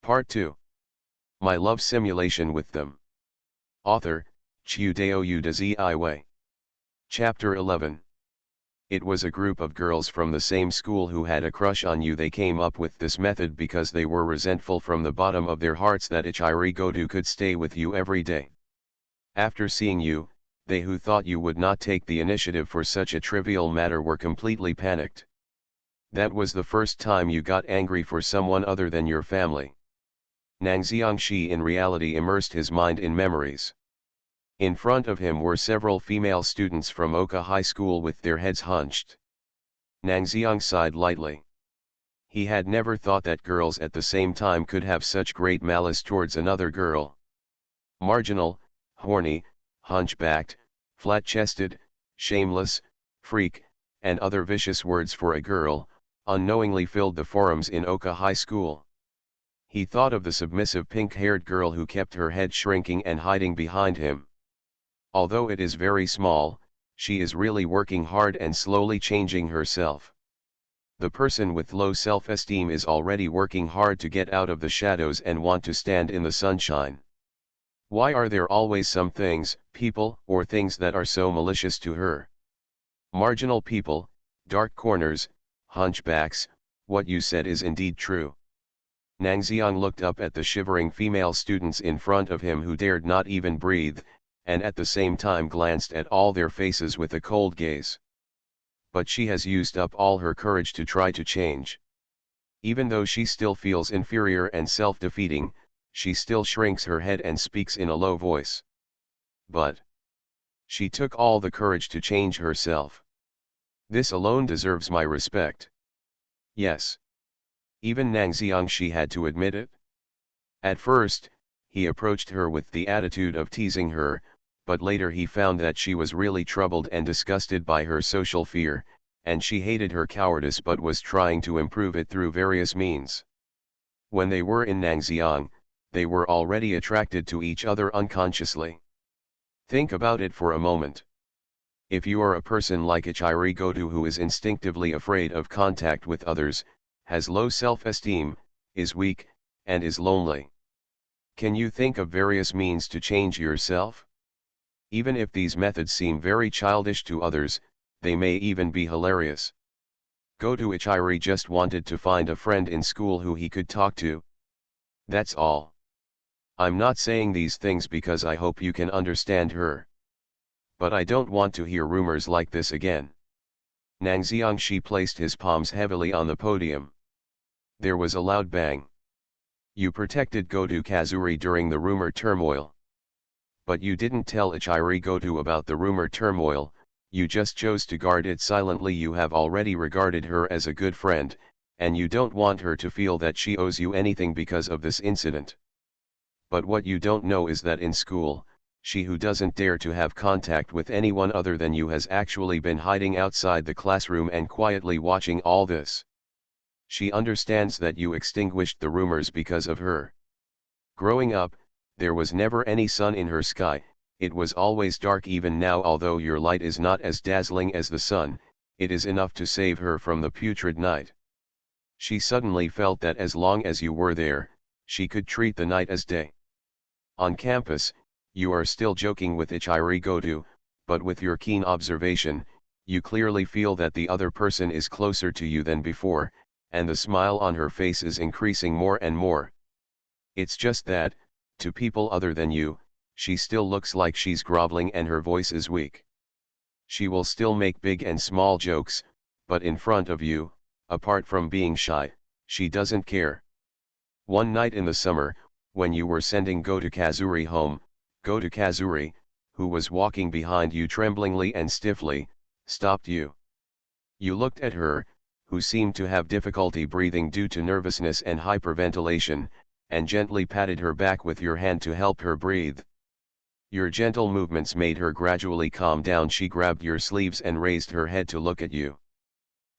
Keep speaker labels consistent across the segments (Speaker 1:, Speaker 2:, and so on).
Speaker 1: Part 2. My Love Simulation with Them. Author, Chiudeo Udazi. Chapter 11. It was a group of girls from the same school who had a crush on you. They came up with this method because they were resentful from the bottom of their hearts that Ichiri Goto could stay with you every day. After seeing you, they who thought you would not take the initiative for such a trivial matter were completely panicked. That was the first time you got angry for someone other than your family. Nang Xiangxi in reality immersed his mind in memories. In front of him were several female students from Oka High School with their heads hunched. Nang Xiang sighed lightly. He had never thought that girls at the same time could have such great malice towards another girl. Marginal, horny, hunchbacked, flat-chested, shameless, freak, and other vicious words for a girl, unknowingly filled the forums in Oka High School. He thought of the submissive pink-haired girl who kept her head shrinking and hiding behind him. Although it is very small, she is really working hard and slowly changing herself. The person with low self-esteem is already working hard to get out of the shadows and want to stand in the sunshine. Why are there always some things, people, or things that are so malicious to her? Marginal people, dark corners, hunchbacks, what you said is indeed true. Nang Xiang looked up at the shivering female students in front of him who dared not even breathe, and at the same time glanced at all their faces with a cold gaze. But she has used up all her courage to try to change. Even though she still feels inferior and self-defeating, she still shrinks her head and speaks in a low voice. But she took all the courage to change herself. This alone deserves my respect. Yes. Even Nang Xiangxi had to admit it. At first, he approached her with the attitude of teasing her, but later he found that she was really troubled and disgusted by her social fear, and she hated her cowardice but was trying to improve it through various means. When they were in Nangxiang, they were already attracted to each other unconsciously. Think about it for a moment. If you are a person like Ichiri Goto who is instinctively afraid of contact with others, has low self-esteem, is weak, and is lonely. Can you think of various means to change yourself? Even if these methods seem very childish to others, they may even be hilarious. Goto Ichiri just wanted to find a friend in school who he could talk to. That's all. I'm not saying these things because I hope you can understand her. But I don't want to hear rumors like this again. Nang Xiangxi placed his palms heavily on the podium. There was a loud bang. You protected Goto Kazuri during the rumor turmoil. But you didn't tell Ichiri Goto about the rumor turmoil, you just chose to guard it silently. You have already regarded her as a good friend, and you don't want her to feel that she owes you anything because of this incident. But what you don't know is that in school, she who doesn't dare to have contact with anyone other than you has actually been hiding outside the classroom and quietly watching all this. She understands that you extinguished the rumors because of her. Growing up, there was never any sun in her sky, it was always dark. Even now, although your light is not as dazzling as the sun, it is enough to save her from the putrid night. She suddenly felt that as long as you were there, she could treat the night as day. On campus, you are still joking with Ichiri Goto, but with your keen observation, you clearly feel that the other person is closer to you than before, and the smile on her face is increasing more and more. It's just that, to people other than you, she still looks like she's groveling and her voice is weak. She will still make big and small jokes, but in front of you, apart from being shy, she doesn't care. One night in the summer, when you were sending Goto Kazuri home, Goto Kazuri, who was walking behind you tremblingly and stiffly, stopped you. You looked at her, who seemed to have difficulty breathing due to nervousness and hyperventilation, and gently patted her back with your hand to help her breathe. Your gentle movements made her gradually calm down. She grabbed your sleeves and raised her head to look at you.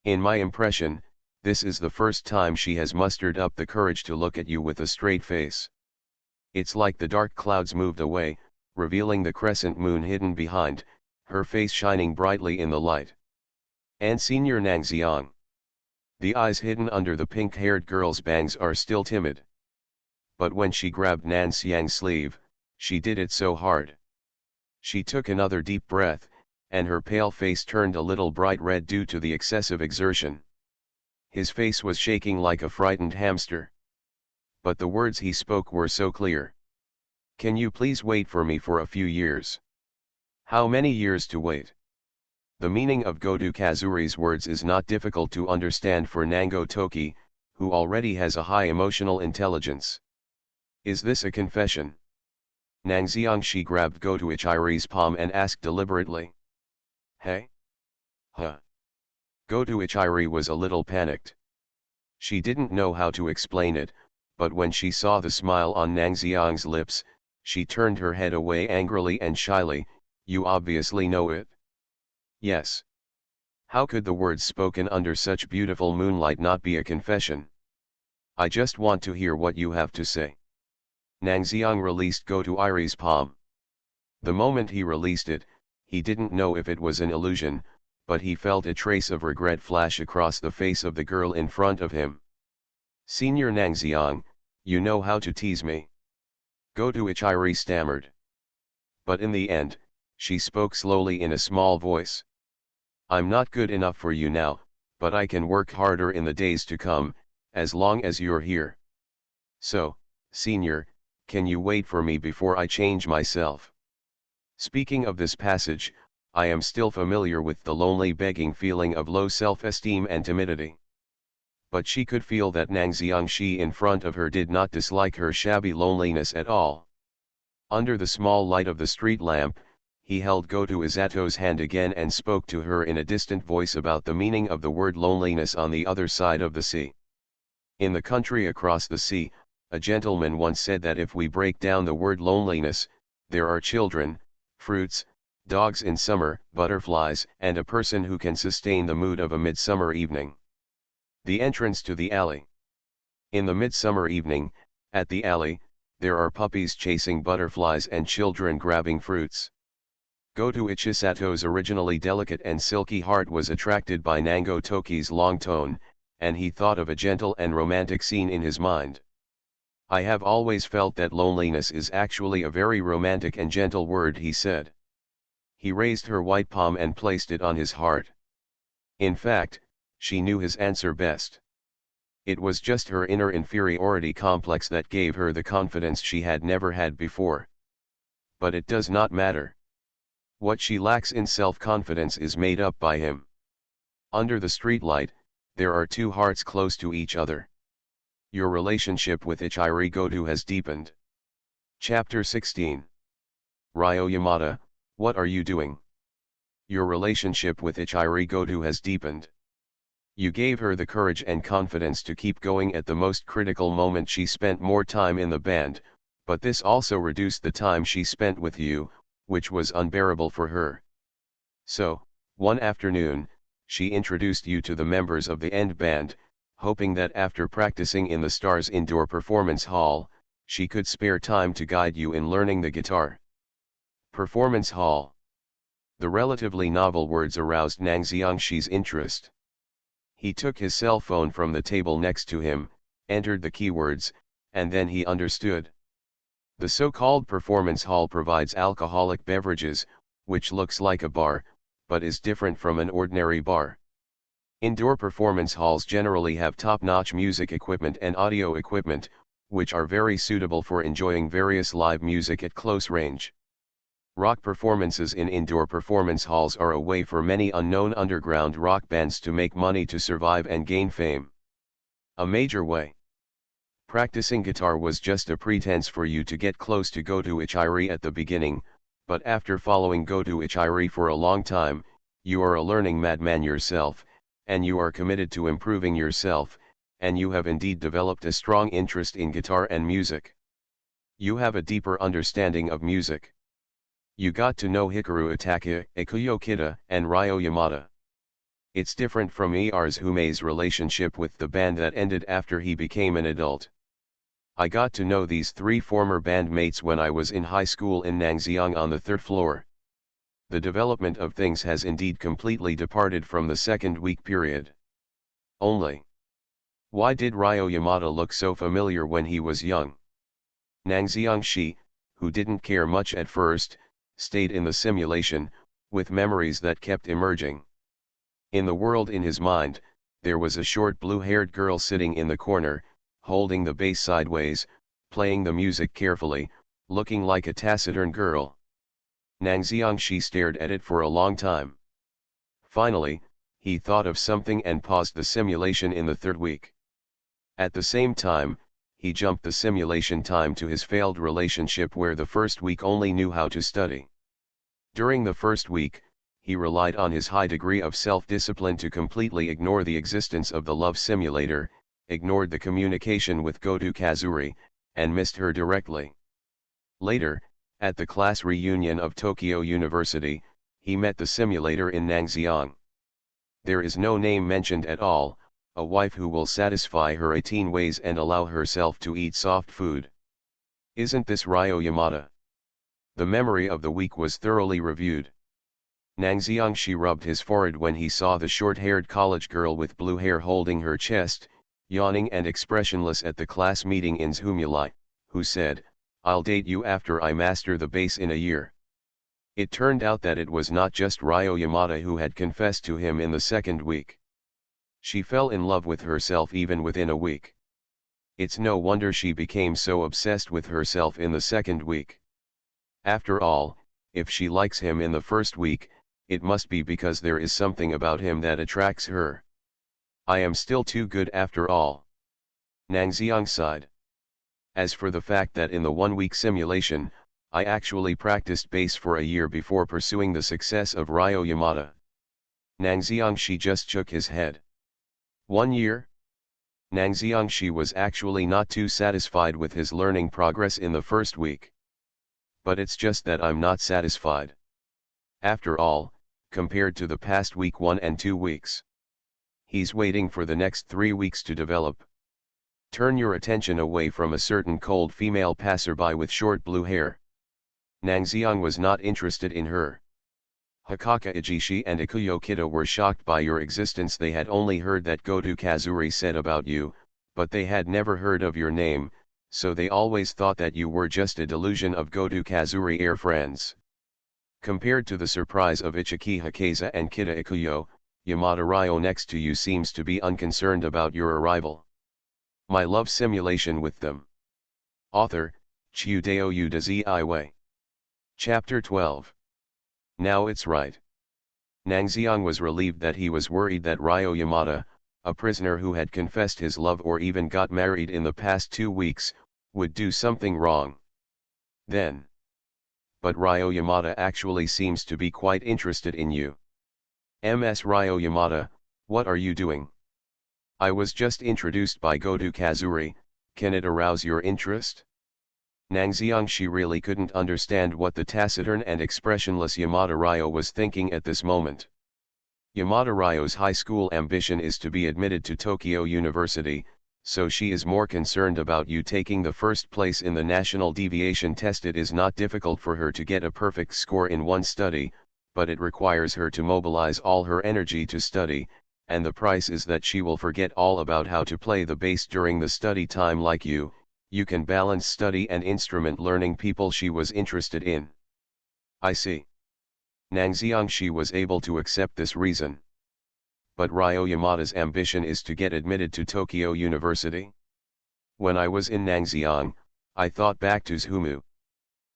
Speaker 1: In my impression, this is the first time she has mustered up the courage to look at you with a straight face. It's like the dark clouds moved away, revealing the crescent moon hidden behind, her face shining brightly in the light. And Senior Nang Xiang. The eyes hidden under the pink-haired girl's bangs are still timid. but when she grabbed Nan Xiang's sleeve, she did it so hard. She took another deep breath, and her pale face turned a little bright red due to the excessive exertion. His face was shaking like a frightened hamster. But the words he spoke were so clear. "Can you please wait for me for a few years?" How many years to wait? The meaning of Goto Kazuri's words is not difficult to understand for Nango Toki, who already has a high emotional intelligence. Is this a confession? Nang Xiangxi grabbed Goto Ichiri's palm and asked deliberately. Hey? Huh? Goto Ichiri was a little panicked. She didn't know how to explain it, but when she saw the smile on Nang Xiang's lips, she turned her head away angrily and shyly. You obviously know it. Yes. How could the words spoken under such beautiful moonlight not be a confession? I just want to hear what you have to say. Nang Xiang released Goto Iri's palm. The moment he released it, he didn't know if it was an illusion, but he felt a trace of regret flash across the face of the girl in front of him. Senior Nang Xiang, you know how to tease me. Goto Ichiri stammered. But in the end, she spoke slowly in a small voice. I'm not good enough for you now, but I can work harder in the days to come, as long as you're here. So, senior, can you wait for me before I change myself? Speaking of this passage, I am still familiar with the lonely begging feeling of low self-esteem and timidity. But she could feel that Nang Xiangxi in front of her did not dislike her shabby loneliness at all. Under the small light of the street lamp, he held Goto Izato's hand again and spoke to her in a distant voice about the meaning of the word loneliness on the other side of the sea. In the country across the sea, a gentleman once said that if we break down the word loneliness, there are children, fruits, dogs in summer, butterflies, and a person who can sustain the mood of a midsummer evening. The entrance to the alley. In the midsummer evening, at the alley, there are puppies chasing butterflies and children grabbing fruits. Goto Ichisato's originally delicate and silky heart was attracted by Nango Toki's long tone, and he thought of a gentle and romantic scene in his mind. I have always felt that loneliness is actually a very romantic and gentle word, he said. He raised her white palm and placed it on his heart. In fact, she knew his answer best. It was just her inner inferiority complex that gave her the confidence she had never had before. But it does not matter. What she lacks in self-confidence is made up by him. Under the streetlight, there are two hearts close to each other. Your relationship with Ichiri Goto has deepened. Chapter 16. Ryo Yamada, what are you doing? Your relationship with Ichiri Goto has deepened. You gave her the courage and confidence to keep going at the most critical moment. She spent more time in the band, but this also reduced the time she spent with you, which was unbearable for her. So, one afternoon, she introduced you to the members of the end band, hoping that after practicing in the Stars Indoor Performance Hall, she could spare time to guide you in learning the guitar. Performance Hall. The relatively novel words aroused Nang Xiangxi's interest. He took his cell phone from the table next to him, entered the keywords, and then he understood. The so-called performance hall provides alcoholic beverages, which looks like a bar, but is different from an ordinary bar. Indoor performance halls generally have top-notch music equipment and audio equipment, which are very suitable for enjoying various live music at close range. Rock performances in indoor performance halls are a way for many unknown underground rock bands to make money to survive and gain fame. A major way. Practicing guitar was just a pretense for you to get close to Goto Ichiri at the beginning, but after following Goto Ichiri for a long time, you are a learning madman yourself, and you are committed to improving yourself, and you have indeed developed a strong interest in guitar and music. You have a deeper understanding of music. You got to know Hikaru Itaka, Ikuyo Kida, and Ryo Yamada. It's different from Arzume's relationship with the band that ended after he became an adult. I got to know these three former bandmates when I was in high school in Nangxiang on the third floor. The development of things has indeed completely departed from the second week period. Only. Why did Ryo Yamada look so familiar when he was young? Nang Xiangxi, who didn't care much at first, stayed in the simulation, with memories that kept emerging. In the world in his mind, there was a short blue-haired girl sitting in the corner, holding the bass sideways, playing the music carefully, looking like a taciturn girl. Nang Xiangxi stared at it for a long time. Finally, he thought of something and paused the simulation in the third week. At the same time, he jumped the simulation time to his failed relationship where the first week only knew how to study. During the first week, he relied on his high degree of self-discipline to completely ignore the existence of the love simulator, ignored the communication with Goto Kazuri, and missed her directly. Later, at the class reunion of Tokyo University, he met the simulator in Nangxiang. There is no name mentioned at all, a wife who will satisfy her 18 ways and allow herself to eat soft food. Isn't this Ryo Yamada? The memory of the week was thoroughly reviewed. Nang Xiangxi rubbed his forehead when he saw the short-haired college girl with blue hair holding her chest, yawning and expressionless at the class meeting in Zhumulai, who said, "I'll date you after I master the bass in a year." It turned out that it was not just Ryo Yamada who had confessed to him in the second week. She fell in love with herself even within a week. It's no wonder she became so obsessed with herself in the second week. After all, if she likes him in the first week, it must be because there is something about him that attracts her. I am still too good after all. Nang Xiang sighed. As for the fact that in the 1-week simulation, I actually practiced bass for a year before pursuing the success of Ryo Yamada. Nang Xiangxi just shook his head. 1 year? Nang Xiangxi was actually not too satisfied with his learning progress in the first week. But it's just that I'm not satisfied. After all, compared to the past week 1 and 2 weeks. He's waiting for the next 3 weeks to develop. Turn your attention away from a certain cold female passerby with short blue hair. Nang Xiang was not interested in her. Hakaka Ijishi and Ikuyo Kita were shocked by your existence. They had only heard that Goto Kazuri said about you, but they had never heard of your name, so they always thought that you were just a delusion of Goto Kazuri air friends. Compared to the surprise of Ichiki Hakeza and Kita Ikuyo, Yamada Ryo next to you seems to be unconcerned about your arrival. My love simulation with them. Author, Chiudeo Udazi Iway. Chapter 12. Now it's right. Nang Xiang was relieved that he was worried that Ryo Yamada, a prisoner who had confessed his love or even got married in the past 2 weeks, would do something wrong. Then. But Ryo Yamada actually seems to be quite interested in you. Ms. Ryo Yamada, what are you doing? I was just introduced by Goto Kazuri, can it arouse your interest? Nang Xiangxi really couldn't understand what the taciturn and expressionless Yamada Ryo was thinking at this moment. Yamada Ryo's high school ambition is to be admitted to Tokyo University, so she is more concerned about you taking the first place in the national deviation test. It is not difficult for her to get a perfect score in one study, but it requires her to mobilize all her energy to study, and the price is that she will forget all about how to play the bass during the study time. Like you can balance study and instrument learning. People she was interested in. I see. Nang Xiangxi was able to accept this reason. But Ryo Yamada's ambition is to get admitted to Tokyo University. When I was in Nangxiang, I thought back to Zhumu.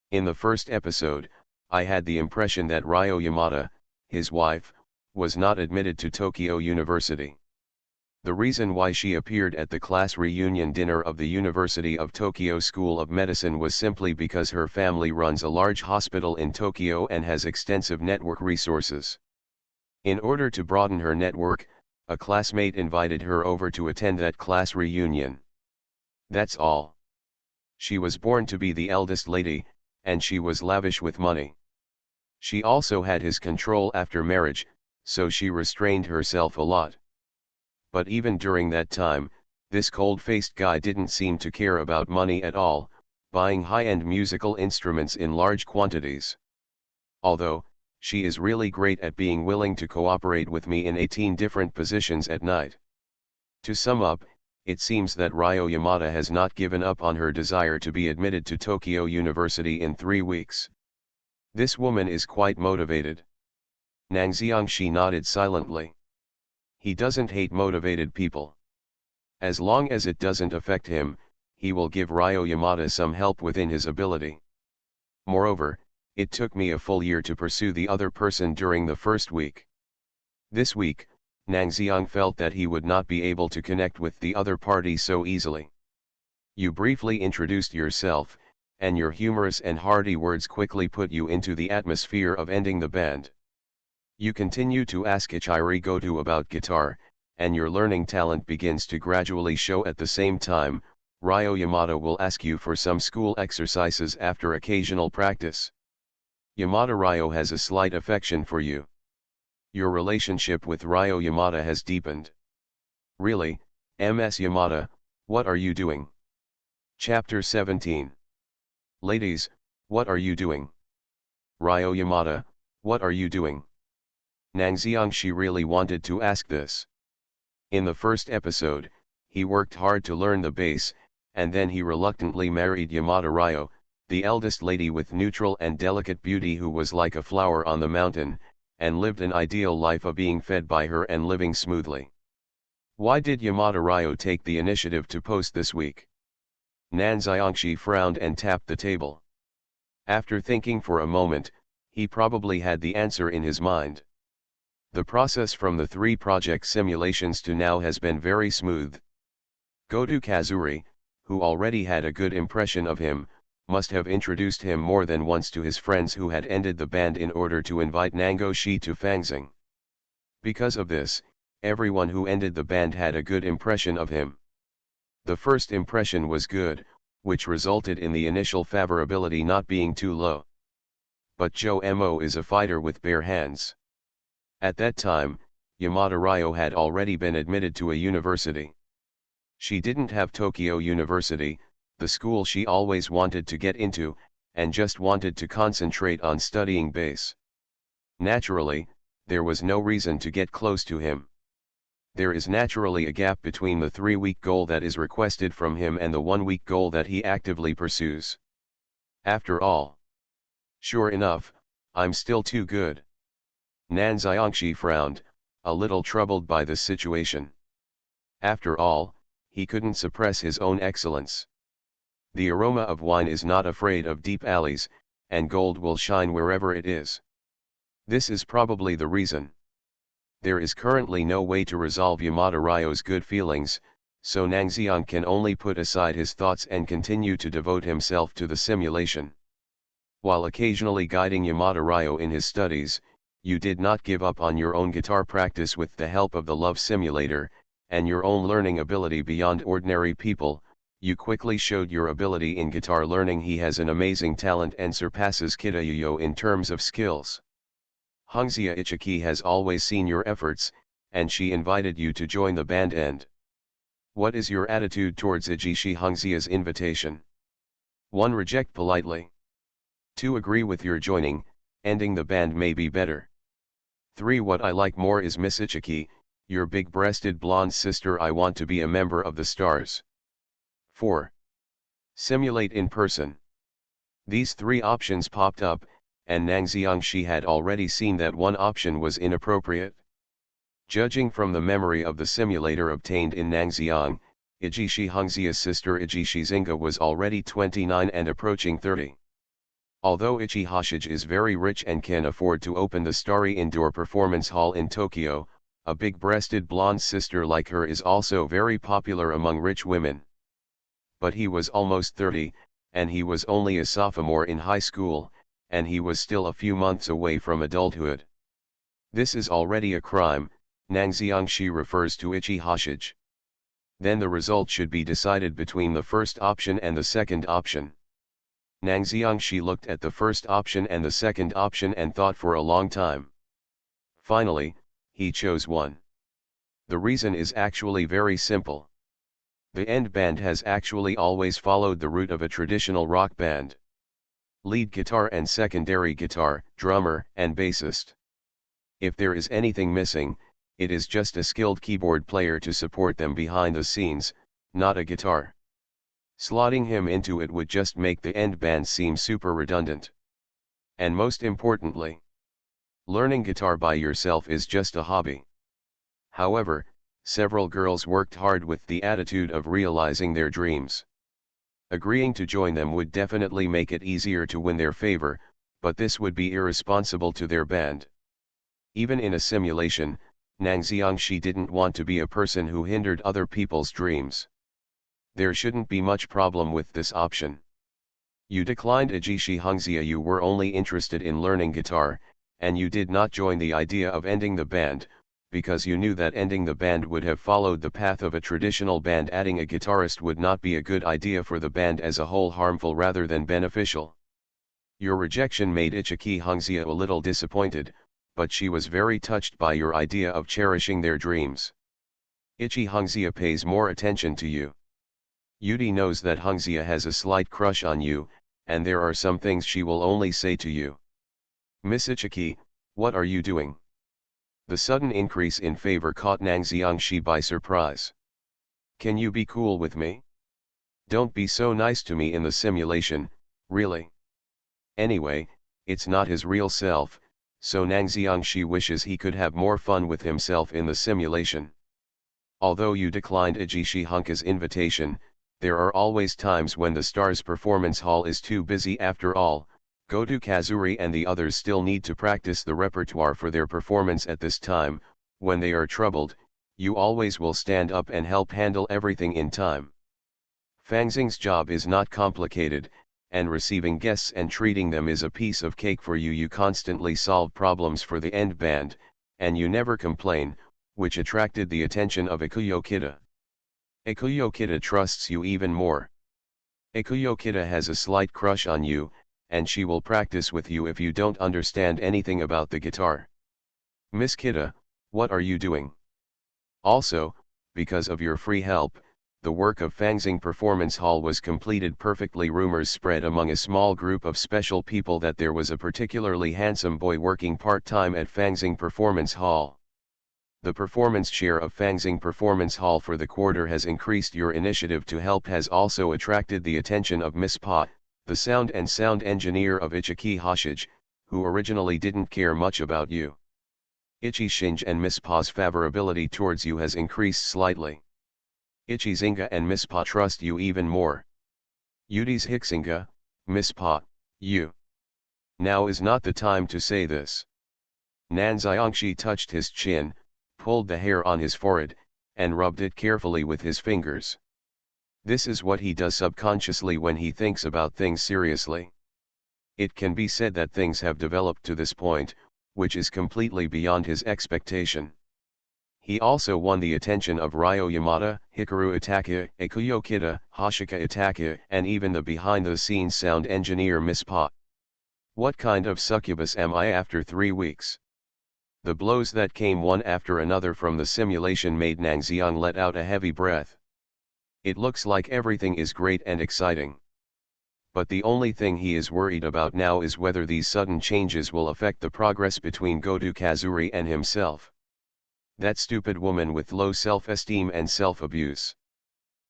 Speaker 1: In the first episode, I had the impression that Ryo Yamada, his wife, was not admitted to Tokyo University. The reason why she appeared at the class reunion dinner of the University of Tokyo School of Medicine was simply because her family runs a large hospital in Tokyo and has extensive network resources. In order to broaden her network, a classmate invited her over to attend that class reunion. That's all. She was born to be the eldest lady, and she was lavish with money. She also had his control after marriage, so she restrained herself a lot. But even during that time, this cold-faced guy didn't seem to care about money at all, buying high-end musical instruments in large quantities. Although, she is really great at being willing to cooperate with me in 18 different positions at night. To sum up, it seems that Ryo Yamada has not given up on her desire to be admitted to Tokyo University in 3 weeks. This woman is quite motivated. Nang Xiangxi nodded silently. He doesn't hate motivated people. As long as it doesn't affect him, he will give Ryo Yamada some help within his ability. Moreover, it took me a full year to pursue the other person during the first week. This week, Nang Xiang felt that he would not be able to connect with the other party so easily. You briefly introduced yourself, and your humorous and hearty words quickly put you into the atmosphere of ending the band. You continue to ask Ichiri Goto about guitar, and your learning talent begins to gradually show. At the same time, Ryo Yamada will ask you for some school exercises after occasional practice. Yamada Ryo has a slight affection for you. Your relationship with Ryo Yamada has deepened. Really, Ms. Yamada, what are you doing? Chapter 17. Ladies, what are you doing? Ryo Yamada, what are you doing? Nang Xiangxi really wanted to ask this. In the first episode, he worked hard to learn the bass, and then he reluctantly married Yamada Ryo, the eldest lady with neutral and delicate beauty who was like a flower on the mountain, and lived an ideal life of being fed by her and living smoothly. Why did Yamada Ryo take the initiative to post this week? Nang Xiangxi frowned and tapped the table. After thinking for a moment, he probably had the answer in his mind. The process from the 3 project simulations to now has been very smooth. Goto Kazuri, who already had a good impression of him, must have introduced him more than once to his friends who had ended the band in order to invite Nangoshi to Fangzing. Because of this, everyone who ended the band had a good impression of him. The first impression was good, which resulted in the initial favorability not being too low. But Jo Mo is a fighter with bare hands. At that time, Yamada Ryo had already been admitted to a university. She didn't have Tokyo University, the school she always wanted to get into, and just wanted to concentrate on studying bass. Naturally, there was no reason to get close to him. There is naturally a gap between the 3-week goal that is requested from him and the 1-week goal that he actively pursues. After all. Sure enough, I'm still too good. Nang Xiangxi frowned, a little troubled by this situation. After all, he couldn't suppress his own excellence. The aroma of wine is not afraid of deep alleys, and gold will shine wherever it is. This is probably the reason. There is currently no way to resolve Yamada Ryo's good feelings, so Nang Xiang can only put aside his thoughts and continue to devote himself to the simulation. While occasionally guiding Yamada Ryo in his studies, you did not give up on your own guitar practice with the help of the love simulator, and your own learning ability beyond ordinary people. You quickly showed your ability in guitar learning. He has an amazing talent and surpasses Kitayuyo in terms of skills. Hongxia Ichiki has always seen your efforts, and she invited you to join the band. And what is your attitude towards Ijishi Hongxia's invitation? 1. Reject politely. 2. Agree with your joining, ending the band may be better. 3. What I like more is Miss Ichiki, your big-breasted blonde sister. I want to be a member of the stars. 4. Simulate in person. These 3 options popped up, and Nang Xiangxi had already seen that one option was inappropriate. Judging from the memory of the simulator obtained in Nang Xiang, Ijishi Hongxia's sister Ijishi Zinga was already 29 and approaching 30. Although Ichi Hoshige is very rich and can afford to open the Starry Indoor Performance Hall in Tokyo, a big-breasted blonde sister like her is also very popular among rich women. But he was almost 30, and he was only a sophomore in high school, and he was still a few months away from adulthood. This is already a crime, Nang Xiangxi refers to Ichi Hoshige. Then the result should be decided between the first option and the second option. Nang Xiangxi looked at the first option and the second option and thought for a long time. Finally, he chose one. The reason is actually very simple. The end band has actually always followed the route of a traditional rock band. Lead guitar and secondary guitar, drummer, and bassist. If there is anything missing, it is just a skilled keyboard player to support them behind the scenes, not a guitar. Slotting him into it would just make the end band seem super redundant. And most importantly, learning guitar by yourself is just a hobby. However, several girls worked hard with the attitude of realizing their dreams. Agreeing to join them would definitely make it easier to win their favor, but this would be irresponsible to their band. Even in a simulation, Nang Xiangxi didn't want to be a person who hindered other people's dreams. There shouldn't be much problem with this option. You declined Ajishi Hongxia. You were only interested in learning guitar, and you did not join the idea of ending the band, because you knew that ending the band would have followed the path of a traditional band. Adding a guitarist would not be a good idea for the band as a whole, harmful rather than beneficial. Your rejection made Ichiki Hongxia a little disappointed, but she was very touched by your idea of cherishing their dreams. Ichi Hongxia pays more attention to you. Yudi knows that Hongxia has a slight crush on you, and there are some things she will only say to you. Miss Ichiki, what are you doing? The sudden increase in favor caught Nang Xiangxi by surprise. Can you be cool with me? Don't be so nice to me in the simulation, really. Anyway, it's not his real self, so Nang Xiangxi wishes he could have more fun with himself in the simulation. Although you declined Ajishi Hunka's invitation, there are always times when the Stars Performance Hall is too busy. After all, Goto Kazuri and the others still need to practice the repertoire for their performance. At this time, when they are troubled, you always will stand up and help handle everything in time. Fang Xing's job is not complicated, and receiving guests and treating them is a piece of cake for you. You constantly solve problems for the end band, and you never complain, which attracted the attention of Ikuyo Kita. Ikuyo Kita trusts you even more. Ikuyo Kita has a slight crush on you, and she will practice with you if you don't understand anything about the guitar. Miss Kita, what are you doing? Also, because of your free help, the work of Fang Xing Performance Hall was completed perfectly. Rumors spread among a small group of special people that there was a particularly handsome boy working part-time at Fang Xing Performance Hall. The performance share of Fang Xing Performance Hall for the quarter has increased. Your initiative to help has also attracted the attention of Miss Pa, the sound engineer of Ichiki Hoshige, who originally didn't care much about you. Ichi Shinji and Miss Pa's favorability towards you has increased slightly. Ichi Zinga and Miss Pa trust you even more. Yudi's Hixinga, Miss Pa, you. Now is not the time to say this. Nan Xiangxi touched his chin, pulled the hair on his forehead, and rubbed it carefully with his fingers. This is what he does subconsciously when he thinks about things seriously. It can be said that things have developed to this point, which is completely beyond his expectation. He also won the attention of Ryo Yamada, Hikaru Itaka, Ikuyo Kita, Hoshika Itaka, and even the behind-the-scenes sound engineer Miss Pa. What kind of succubus am I after 3 weeks? The blows that came one after another from the simulation made Nang Xiang let out a heavy breath. It looks like everything is great and exciting. But the only thing he is worried about now is whether these sudden changes will affect the progress between Goto Kazuri and himself. That stupid woman with low self-esteem and self-abuse.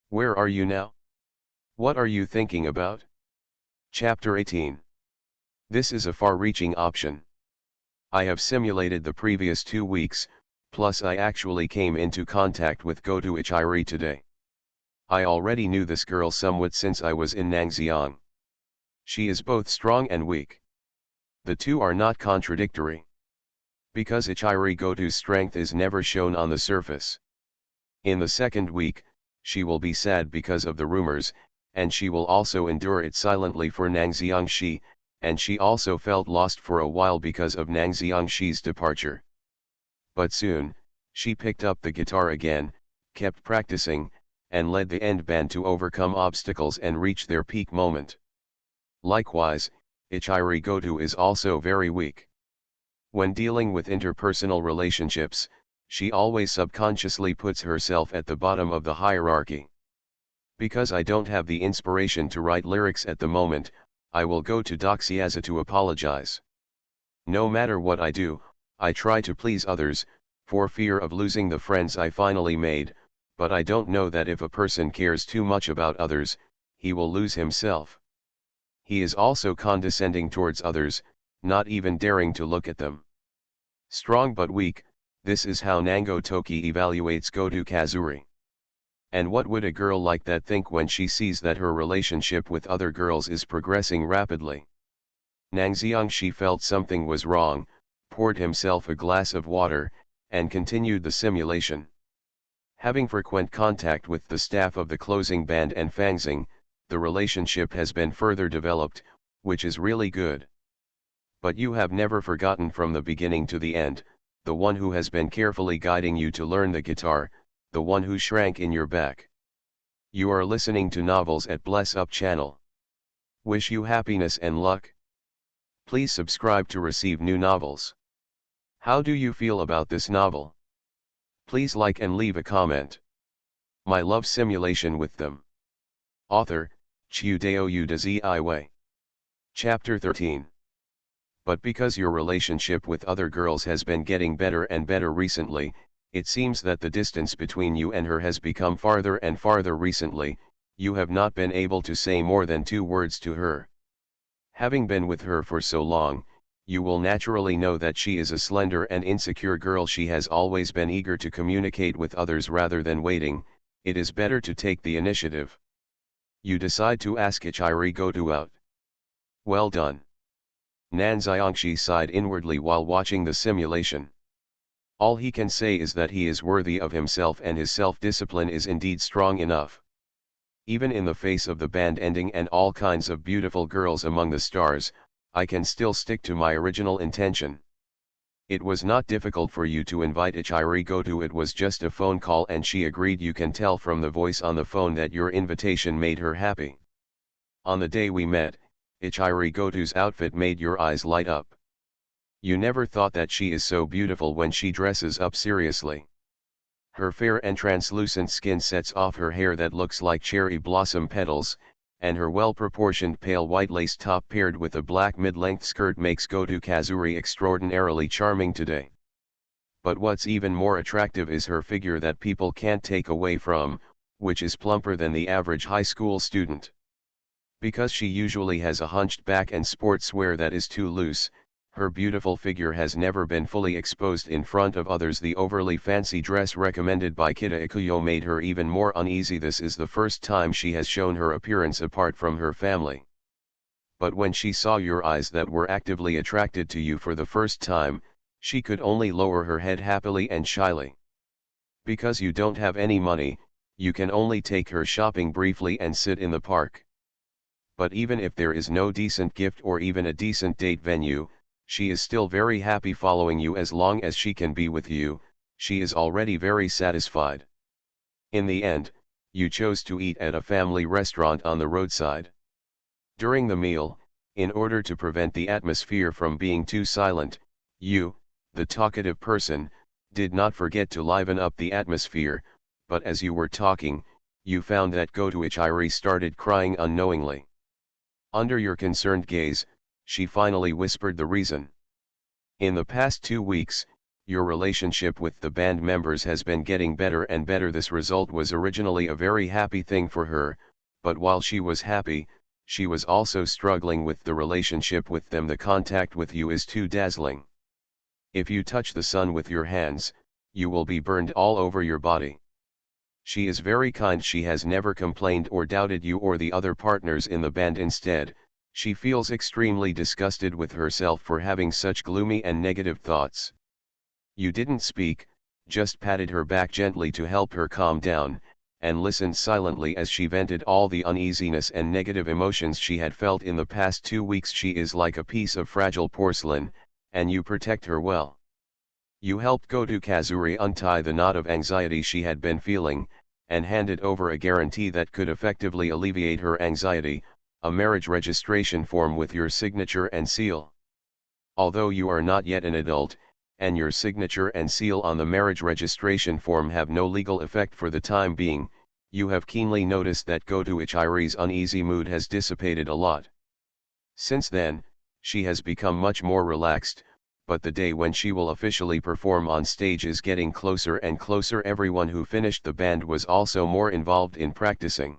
Speaker 1: Where are you now? What are you thinking about? Chapter 18. This is a far-reaching option. I have simulated the previous 2 weeks, plus I actually came into contact with Goto Ichiri today. I already knew this girl somewhat since I was in Nangxiang. She is both strong and weak. The two are not contradictory. Because Ichiri Goto's strength is never shown on the surface. In the second week, she will be sad because of the rumors, and she will also endure it silently for Nang Xiangxi, and she also felt lost for a while because of Nang Xiangxi's departure. But soon, she picked up the guitar again, kept practicing, and led the end band to overcome obstacles and reach their peak moment. Likewise, Ichiri Goto is also very weak. When dealing with interpersonal relationships, she always subconsciously puts herself at the bottom of the hierarchy. Because I don't have the inspiration to write lyrics at the moment, I will go to Doxiaza to apologize. No matter what I do, I try to please others, for fear of losing the friends I finally made, but I don't know that if a person cares too much about others, he will lose himself. He is also condescending towards others, not even daring to look at them. Strong but weak, this is how Nango Toki evaluates Goto Kazuri. And what would a girl like that think when she sees that her relationship with other girls is progressing rapidly? Nangxiangshi felt something was wrong, poured himself a glass of water, and continued the simulation. Having frequent contact with the staff of the closing band and Fangxing, the relationship has been further developed, which is really good. But you have never forgotten from the beginning to the end, the one who has been carefully guiding you to learn the guitar, the one who shrank in your back. You are listening to novels at Bless Up channel. Wish you happiness and luck. Please subscribe to receive new novels. How do you feel about this novel? Please like and leave a comment. My love simulation with them. Author, Chiudeo Udaziiwei. Chapter 13. But because your relationship with other girls has been getting better and better recently, it seems that the distance between you and her has become farther and farther recently. You have not been able to say more than 2 words to her. Having been with her for so long, you will naturally know that she is a slender and insecure girl. She has always been eager to communicate with others rather than waiting. It is better to take the initiative. You decide to ask Ichiri Goto out. Well done. Nanxiangshi sighed inwardly while watching the simulation. All he can say is that he is worthy of himself and his self-discipline is indeed strong enough. Even in the face of the band ending and all kinds of beautiful girls among the stars, I can still stick to my original intention. It was not difficult for you to invite Ichiri Goto. It was just a phone call and she agreed. You can tell from the voice on the phone that your invitation made her happy. On the day we met, Ichiri Goto's outfit made your eyes light up. You never thought that she is so beautiful when she dresses up seriously. Her fair and translucent skin sets off her hair that looks like cherry blossom petals, and her well-proportioned pale white lace top paired with a black mid-length skirt makes Goto Kazuri extraordinarily charming today. But what's even more attractive is her figure that people can't take away from, which is plumper than the average high school student. Because she usually has a hunched back and sportswear that is too loose, her beautiful figure has never been fully exposed in front of others. The overly fancy dress recommended by Kita Ikuyo made her even more uneasy. This is the first time she has shown her appearance apart from her family. But when she saw your eyes that were actively attracted to you for the first time, she could only lower her head happily and shyly. Because you don't have any money, you can only take her shopping briefly and sit in the park. But even if there is no decent gift or even a decent date venue, she is still very happy following you. As long as she can be with you, she is already very satisfied. In the end, you chose to eat at a family restaurant on the roadside. During the meal, in order to prevent the atmosphere from being too silent, you, the talkative person, did not forget to liven up the atmosphere, but as you were talking, you found that Goto Ichiri started crying unknowingly. Under your concerned gaze, she finally whispered the reason. In the past 2 weeks, your relationship with the band members has been getting better and better. This result was originally a very happy thing for her, but while she was happy, she was also struggling with the relationship with them. The contact with you is too dazzling. If you touch the sun with your hands, you will be burned all over your body. She is very kind. She has never complained or doubted you or the other partners in the band. Instead, she feels extremely disgusted with herself for having such gloomy and negative thoughts. You didn't speak, just patted her back gently to help her calm down, and listened silently as she vented all the uneasiness and negative emotions she had felt in the past 2 weeks. She is like a piece of fragile porcelain, and you protect her well. You helped Goto Kazuri untie the knot of anxiety she had been feeling, and handed over a guarantee that could effectively alleviate her anxiety, a marriage registration form with your signature and seal. Although you are not yet an adult, and your signature and seal on the marriage registration form have no legal effect for the time being, you have keenly noticed that Goto Ichiri's uneasy mood has dissipated a lot. Since then, she has become much more relaxed, but the day when she will officially perform on stage is getting closer and closer. Everyone who finished the band was also more involved in practicing.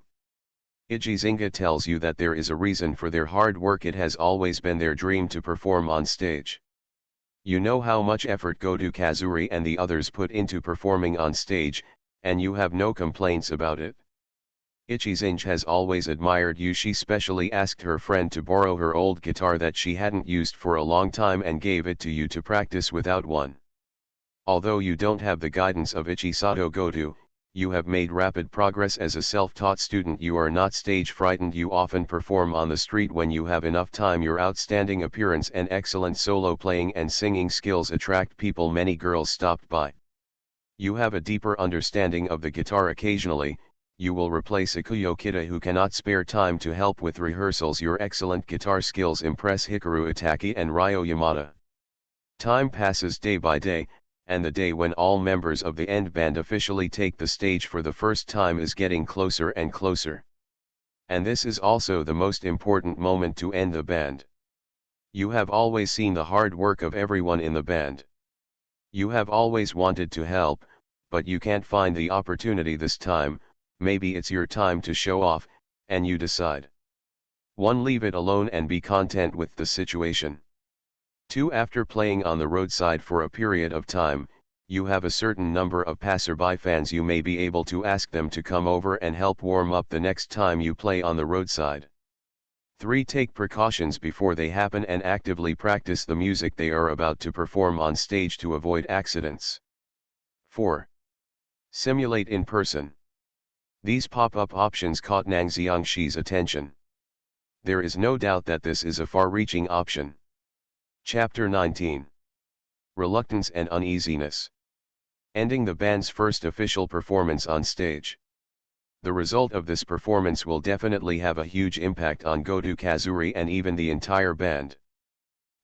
Speaker 1: Ichizinga tells you that there is a reason for their hard work. It has always been their dream to perform on stage. You know how much effort Goto Kazuri and the others put into performing on stage, and you have no complaints about it. Ichizinga has always admired you. She specially asked her friend to borrow her old guitar that she hadn't used for a long time and gave it to you to practice without one. Although you don't have the guidance of Ichisato Goto, you have made rapid progress as a self-taught student. You are not stage frightened. You often perform on the street when you have enough time. Your outstanding appearance and excellent solo playing and singing skills attract people. Many girls stopped by. You have a deeper understanding of the guitar. Occasionally, you will replace Ikuyo Kita, who cannot spare time to help with rehearsals. Your excellent guitar skills impress Hikaru Itaki and Ryo Yamada. Time passes day by day, and the day when all members of the end band officially take the stage for the first time is getting closer and closer. And this is also the most important moment to end the band. You have always seen the hard work of everyone in the band. You have always wanted to help, but you can't find the opportunity this time. Maybe it's your time to show off, and you decide. 1. Leave it alone and be content with the situation. 2. After playing on the roadside for a period of time, you have a certain number of passerby fans. You may be able to ask them to come over and help warm up the next time you play on the roadside. 3. Take precautions before they happen and actively practice the music they are about to perform on stage to avoid accidents. 4. Simulate in person. These pop-up options caught Nang Xiangshi's attention. There is no doubt that this is a far-reaching option. Chapter 19. Reluctance and Uneasiness. Ending the band's first official performance on stage. The result of this performance will definitely have a huge impact on Goto Kazuri and even the entire band.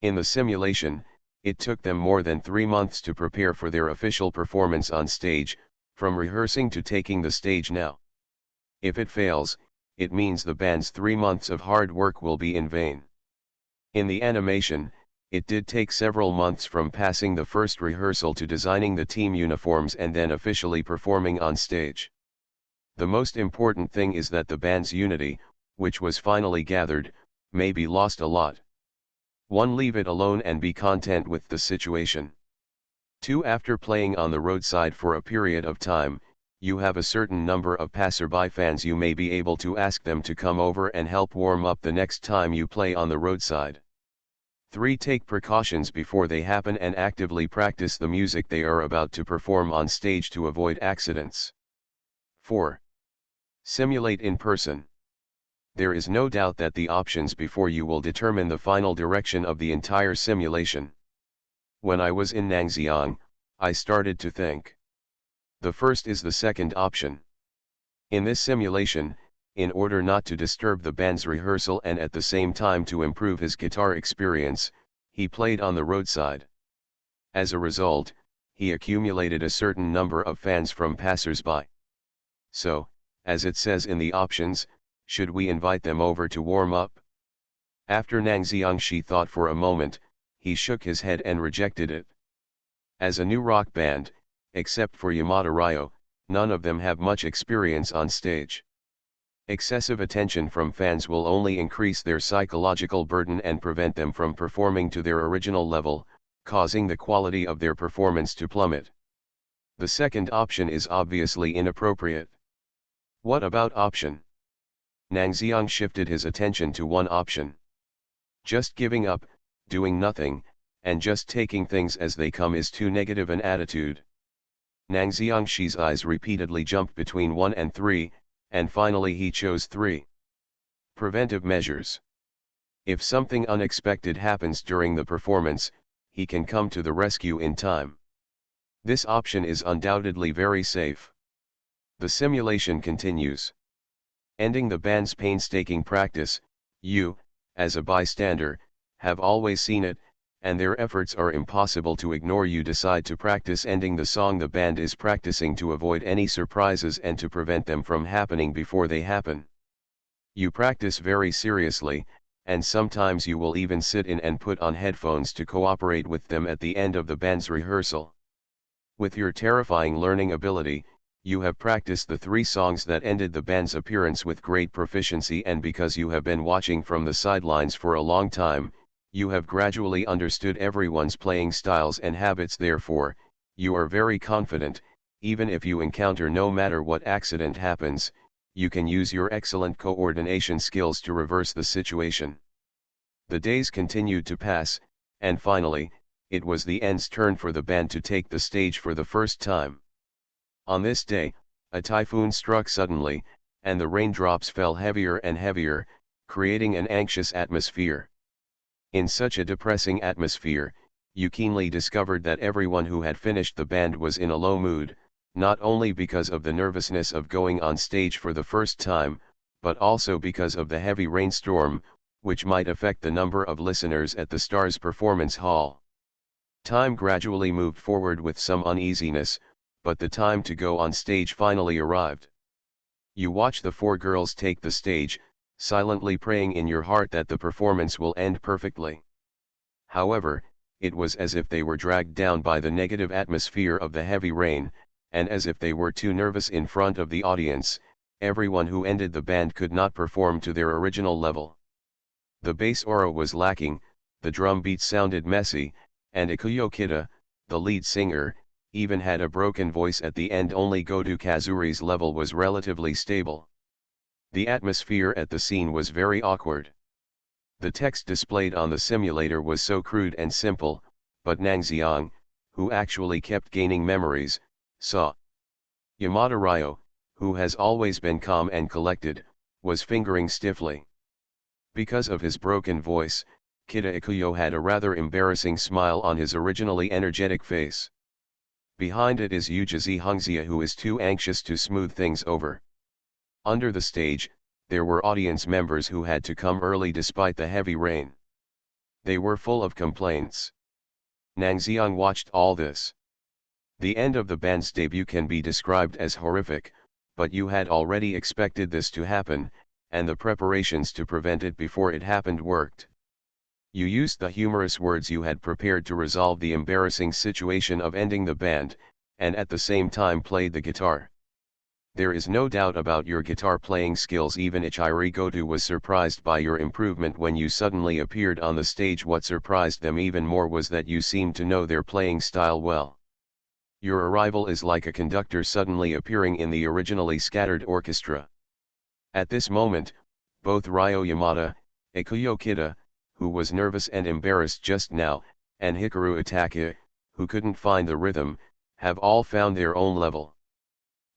Speaker 1: In the simulation, it took them more than 3 months to prepare for their official performance on stage, from rehearsing to taking the stage now. If it fails, it means the band's 3 months of hard work will be in vain. In the animation, it did take several months from passing the first rehearsal to designing the team uniforms and then officially performing on stage. The most important thing is that the band's unity, which was finally gathered, may be lost a lot. 1. Leave it alone and be content with the situation. 2. After playing on the roadside for a period of time, you have a certain number of passerby fans. You may be able to ask them to come over and help warm up the next time you play on the roadside. 3. Take precautions before they happen and actively practice the music they are about to perform on stage to avoid accidents. 4. Simulate in person. There is no doubt that the options before you will determine the final direction of the entire simulation. When I was in Nangxiang, I started to think. The first is the second option. In this simulation, in order not to disturb the band's rehearsal and at the same time to improve his guitar experience, he played on the roadside. As a result, he accumulated a certain number of fans from passers-by. So, as it says in the options, should we invite them over to warm up? After Nang Xiangshi thought for a moment, he shook his head and rejected it. As a new rock band, except for Yamada Ryo, none of them have much experience on stage. Excessive attention from fans will only increase their psychological burden and prevent them from performing to their original level, causing the quality of their performance to plummet. The second option is obviously inappropriate. What about option? Nang Xiang shifted his attention to one option. Just giving up, doing nothing, and just taking things as they come is too negative an attitude. Nang Xiangshi's eyes repeatedly jumped between 1 and 3, and finally he chose 3. Preventive measures. If something unexpected happens during the performance, he can come to the rescue in time. This option is undoubtedly very safe. The simulation continues. Ending the band's painstaking practice, you, as a bystander, have always seen it, and their efforts are impossible to ignore. You decide to practice ending the song the band is practicing to avoid any surprises and to prevent them from happening before they happen. You practice very seriously, and sometimes you will even sit in and put on headphones to cooperate with them at the end of the band's rehearsal. With your terrifying learning ability, you have practiced the 3 songs that ended the band's appearance with great proficiency, and because you have been watching from the sidelines for a long time, you have gradually understood everyone's playing styles and habits. Therefore, you are very confident. Even if you encounter no matter what accident happens, you can use your excellent coordination skills to reverse the situation. The days continued to pass, and finally, it was the end's turn for the band to take the stage for the first time. On this day, a typhoon struck suddenly, and the raindrops fell heavier and heavier, creating an anxious atmosphere. In such a depressing atmosphere, you keenly discovered that everyone who had finished the band was in a low mood, not only because of the nervousness of going on stage for the first time, but also because of the heavy rainstorm, which might affect the number of listeners at the Stars Performance Hall. Time gradually moved forward with some uneasiness, but the time to go on stage finally arrived. You watch the 4 girls take the stage, silently praying in your heart that the performance will end perfectly. However, it was as if they were dragged down by the negative atmosphere of the heavy rain, and as if they were too nervous in front of the audience. Everyone who ended the band could not perform to their original level. The bass aura was lacking, the drum beat sounded messy, and Ikuyo Kida, the lead singer, even had a broken voice at the end. Only Goto Kazuri's level was relatively stable. The atmosphere at the scene was very awkward. The text displayed on the simulator was so crude and simple, but Nangxiang, who actually kept gaining memories, saw. Yamada Ryo, who has always been calm and collected, was fingering stiffly. Because of his broken voice, Kida Ikuyo had a rather embarrassing smile on his originally energetic face. Behind it is Ujizi Hungzia, who is too anxious to smooth things over. Under the stage, there were audience members who had to come early despite the heavy rain. They were full of complaints. Nangxiang watched all this. The end of the band's debut can be described as horrific, but you had already expected this to happen, and the preparations to prevent it before it happened worked. You used the humorous words you had prepared to resolve the embarrassing situation of ending the band, and at the same time played the guitar. There is no doubt about your guitar playing skills. Even Ichiri Goto was surprised by your improvement when you suddenly appeared on the stage. What surprised them even more was that you seemed to know their playing style well. Your arrival is like a conductor suddenly appearing in the originally scattered orchestra. At this moment, both Ryo Yamada, Ikuyo Kida, who was nervous and embarrassed just now, and Hikaru Itake, who couldn't find the rhythm, have all found their own level.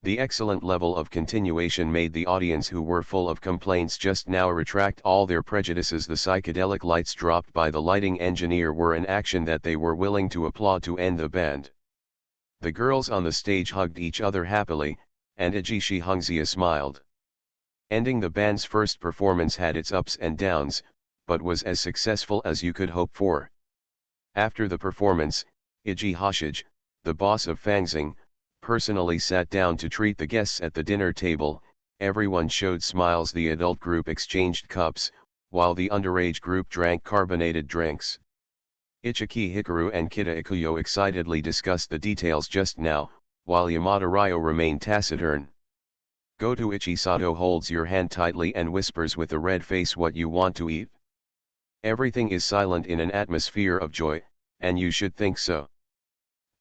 Speaker 1: The excellent level of continuation made the audience, who were full of complaints just now, retract all their prejudices. The psychedelic lights dropped by the lighting engineer were an action that they were willing to applaud to end the band. The girls on the stage hugged each other happily, and Ijishi Hungzia smiled. Ending the band's first performance had its ups and downs, but was as successful as you could hope for. After the performance, Iji Hoshige, the boss of Fangxing, personally sat down to treat the guests at the dinner table. Everyone showed smiles. The adult group exchanged cups, while the underage group drank carbonated drinks. Ichiki Hikaru and Kida Ikuyo excitedly discussed the details just now, while Yamada Ryo remained taciturn. Goto Ichisato holds your hand tightly and whispers with a red face what you want to eat. Everything is silent in an atmosphere of joy, and you should think so.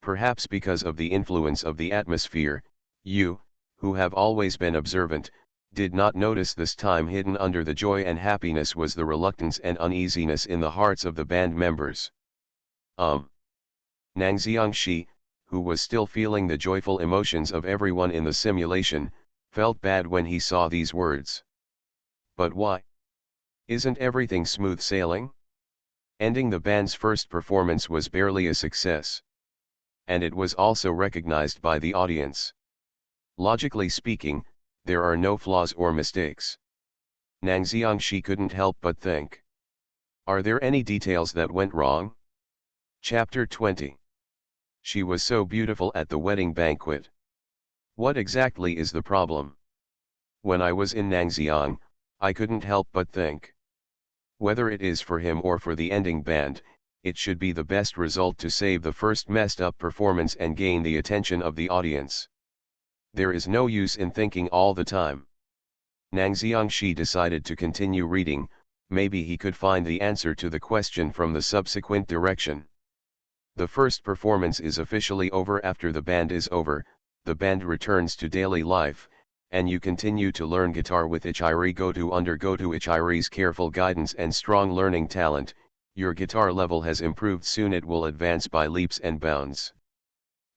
Speaker 1: Perhaps because of the influence of the atmosphere, you, who have always been observant, did not notice this time. Hidden under the joy and happiness was the reluctance and uneasiness in the hearts of the band members. Nangxiang Shi, who was still feeling the joyful emotions of everyone in the simulation, felt bad when he saw these words. But why? Isn't everything smooth sailing? Ending the band's first performance was barely a success. And it was also recognized by the audience. Logically speaking, there are no flaws or mistakes. Nangxiang Shi couldn't help but think. Are there any details that went wrong? Chapter 20. She was so beautiful at the wedding banquet. What exactly is the problem? When I was in Nangxiang, I couldn't help but think. Whether it is for him or for the ending band, it should be the best result to save the first messed up performance and gain the attention of the audience. There is no use in thinking all the time. Nang Xiangxi decided to continue reading, maybe he could find the answer to the question from the subsequent direction. The first performance is officially over. After the band is over, the band returns to daily life, and you continue to learn guitar with Ichiri Goto. Under Goto Ichiri's careful guidance and strong learning talent, your guitar level has improved. Soon it will advance by leaps and bounds.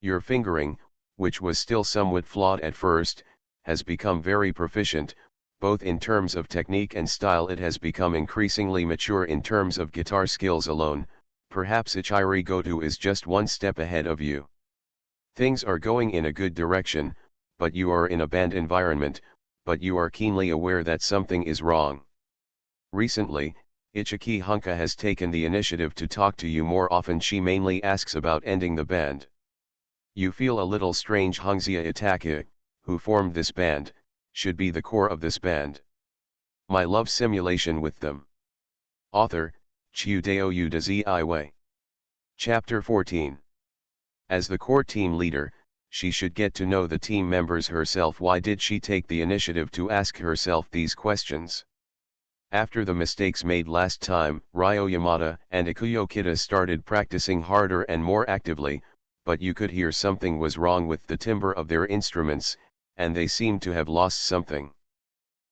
Speaker 1: Your fingering, which was still somewhat flawed at first, has become very proficient, both in terms of technique and style. It has become increasingly mature in terms of guitar skills alone. Perhaps Ichiri Goto is just one step ahead of you. Things are going in a good direction, but you are in a band environment, but you are keenly aware that something is wrong. Recently, Ichiki Hunka has taken the initiative to talk to you more often. She mainly asks about ending the band. You feel a little strange. Hongxia Itake, who formed this band, should be the core of this band. My love simulation with them. Author, Chiu Dao Yu de Zi Wei. Chapter 14. As the core team leader, she should get to know the team members herself. Why did she take the initiative to ask herself these questions? After the mistakes made last time, Ryo Yamada and Ikuyo Kida started practicing harder and more actively, but you could hear something was wrong with the timbre of their instruments, and they seemed to have lost something.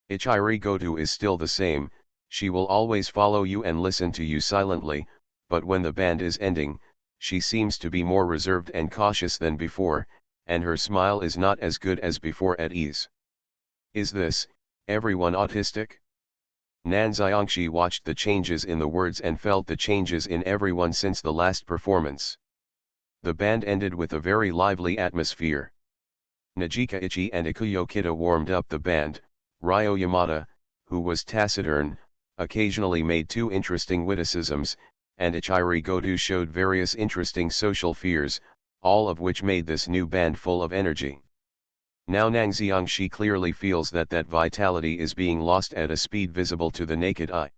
Speaker 1: Ichiri Goto is still the same. She will always follow you and listen to you silently, but when the band is ending, she seems to be more reserved and cautious than before, and her smile is not as good as before. At ease. Is this, everyone autistic? Nan Xiangxi watched the changes in the words and felt the changes in everyone since the last performance. The band ended with a very lively atmosphere. Najika Ichi and Ikuyo Kida warmed up the band. Ryo Yamada, who was taciturn, occasionally made two interesting witticisms, and Ichiri Goto showed various interesting social fears, all of which made this new band full of energy. Now Nang Xiangxi clearly feels that vitality is being lost at a speed visible to the naked eye.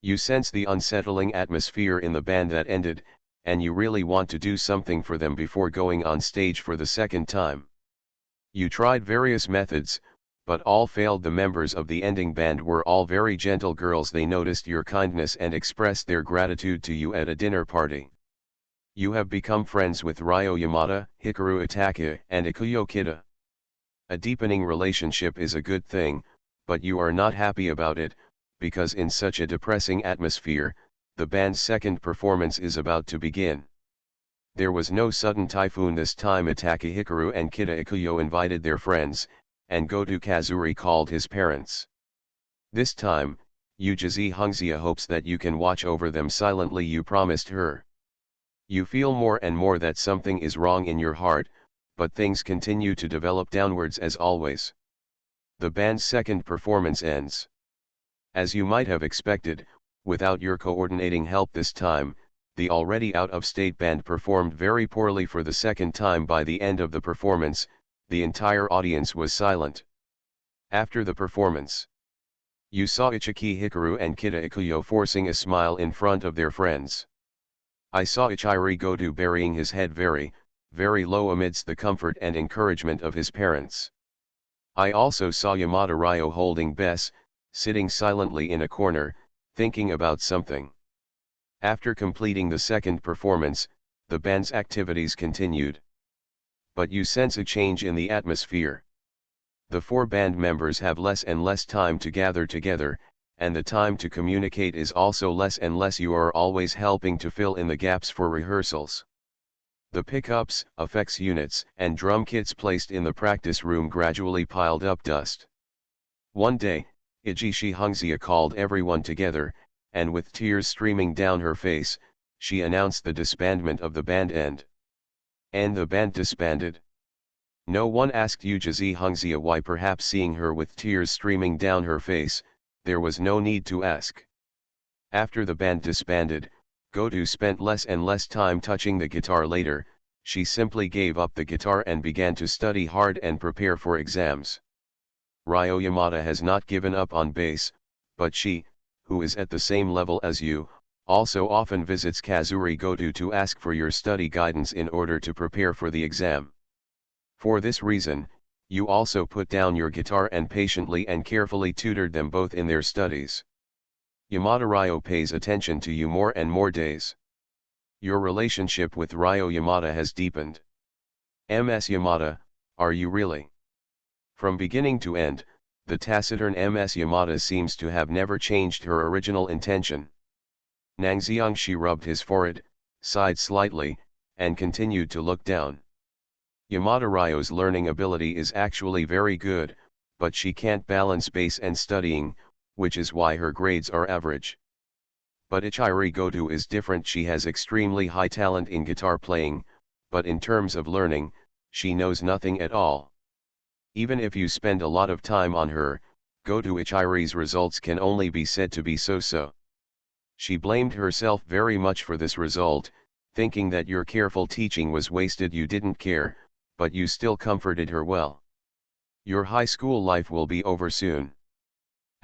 Speaker 1: You sense the unsettling atmosphere in the band that ended, and you really want to do something for them before going on stage for the second time. You tried various methods, but all failed. The members of the ending band were all very gentle girls. They noticed your kindness and expressed their gratitude to you at a dinner party. You have become friends with Ryo Yamada, Hikaru Itake, and Ikuyo Kida. A deepening relationship is a good thing, but you are not happy about it, because in such a depressing atmosphere, the band's second performance is about to begin. There was no sudden typhoon this time. Itake, Hikaru and Kida Ikuyo invited their friends, and Goto Kazuri called his parents. This time, Ujizi Hongxia hopes that you can watch over them silently. You promised her. You feel more and more that something is wrong in your heart, but things continue to develop downwards as always. The band's second performance ends. As you might have expected, without your coordinating help this time, the already out-of-state band performed very poorly for the second time. By the end of the performance, the entire audience was silent. After the performance, you saw Ichiki Hikaru and Kida Ikuyo forcing a smile in front of their friends. I saw Ichiri Goto burying his head very, very low amidst the comfort and encouragement of his parents. I also saw Yamada Ryo holding Bess, sitting silently in a corner, thinking about something. After completing the second performance, the band's activities continued. But you sense a change in the atmosphere. The four band members have less and less time to gather together, and the time to communicate is also less and less. You are always helping to fill in the gaps for rehearsals. The pickups, effects units, and drum kits placed in the practice room gradually piled up dust. One day, Ijishi Hongxia called everyone together, and with tears streaming down her face, she announced the disbandment of the band end. And the band disbanded. No one asked Ujizi Hongxia why. Perhaps seeing her with tears streaming down her face, there was no need to ask. After the band disbanded, Goto spent less and less time touching the guitar. Later, she simply gave up the guitar and began to study hard and prepare for exams. Ryo Yamada has not given up on bass, but she, who is at the same level as you, also often visits Kazuri Goto to ask for your study guidance in order to prepare for the exam. For this reason, you also put down your guitar and patiently and carefully tutored them both in their studies. Yamada Ryo pays attention to you more and more days. Your relationship with Ryo Yamada has deepened. Ms. Yamada, are you really? From beginning to end, the taciturn Ms. Yamada seems to have never changed her original intention. Nangxiang Shi rubbed his forehead, sighed slightly, and continued to look down. Yamada Ryo's learning ability is actually very good, but she can't balance bass and studying, which is why her grades are average. But Ichiri Goto is different. She has extremely high talent in guitar playing, but in terms of learning, she knows nothing at all. Even if you spend a lot of time on her, Goto Ichiri's results can only be said to be so-so. She blamed herself very much for this result, thinking that your careful teaching was wasted. You didn't care, but you still comforted her well. Your high school life will be over soon.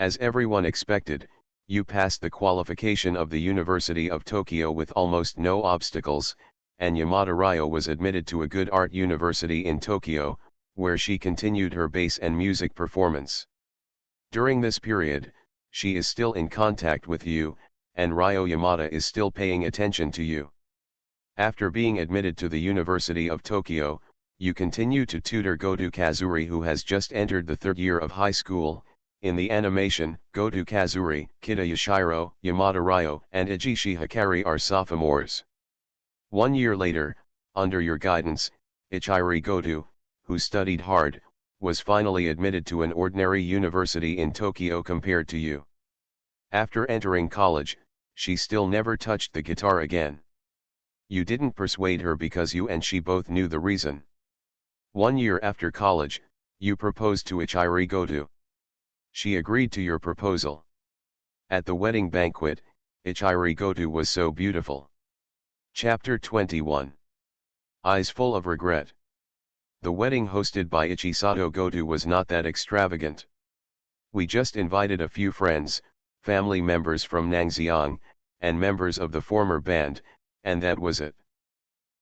Speaker 1: As everyone expected, you passed the qualification of the University of Tokyo with almost no obstacles, and Yamada Ryo was admitted to a good art university in Tokyo, where she continued her bass and music performance. During this period, she is still in contact with you, and Ryo Yamada is still paying attention to you. After being admitted to the University of Tokyo, you continue to tutor Goto Kazuri, who has just entered the third year of high school. In the animation, Goto Kazuri, Kita Yashiro, Yamada Ryo, and Ejishi Hikari are sophomores. 1 year later, under your guidance, Ichiri Goto, who studied hard, was finally admitted to an ordinary university in Tokyo compared to you. After entering college, she still never touched the guitar again. You didn't persuade her because you and she both knew the reason. 1 year after college, you proposed to Ichiri Goto. She agreed to your proposal. At the wedding banquet, Ichiri Goto was so beautiful. Chapter 21. Eyes full of regret. The wedding hosted by Ichisato Goto was not that extravagant. We just invited a few friends, family members from Nangxiang, and members of the former band, and that was it.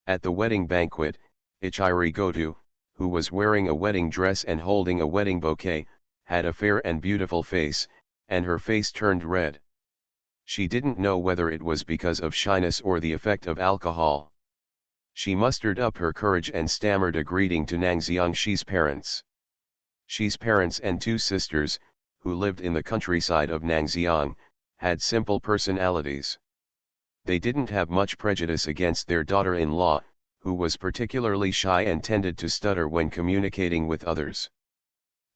Speaker 1: At the wedding banquet, Ichiri Goto, who was wearing a wedding dress and holding a wedding bouquet, had a fair and beautiful face, and her face turned red. She didn't know whether it was because of shyness or the effect of alcohol. She mustered up her courage and stammered a greeting to Nangxiang Shi's parents. Shi's parents and 2 sisters, who lived in the countryside of Nangxiang, had simple personalities. They didn't have much prejudice against their daughter-in-law, who was particularly shy and tended to stutter when communicating with others.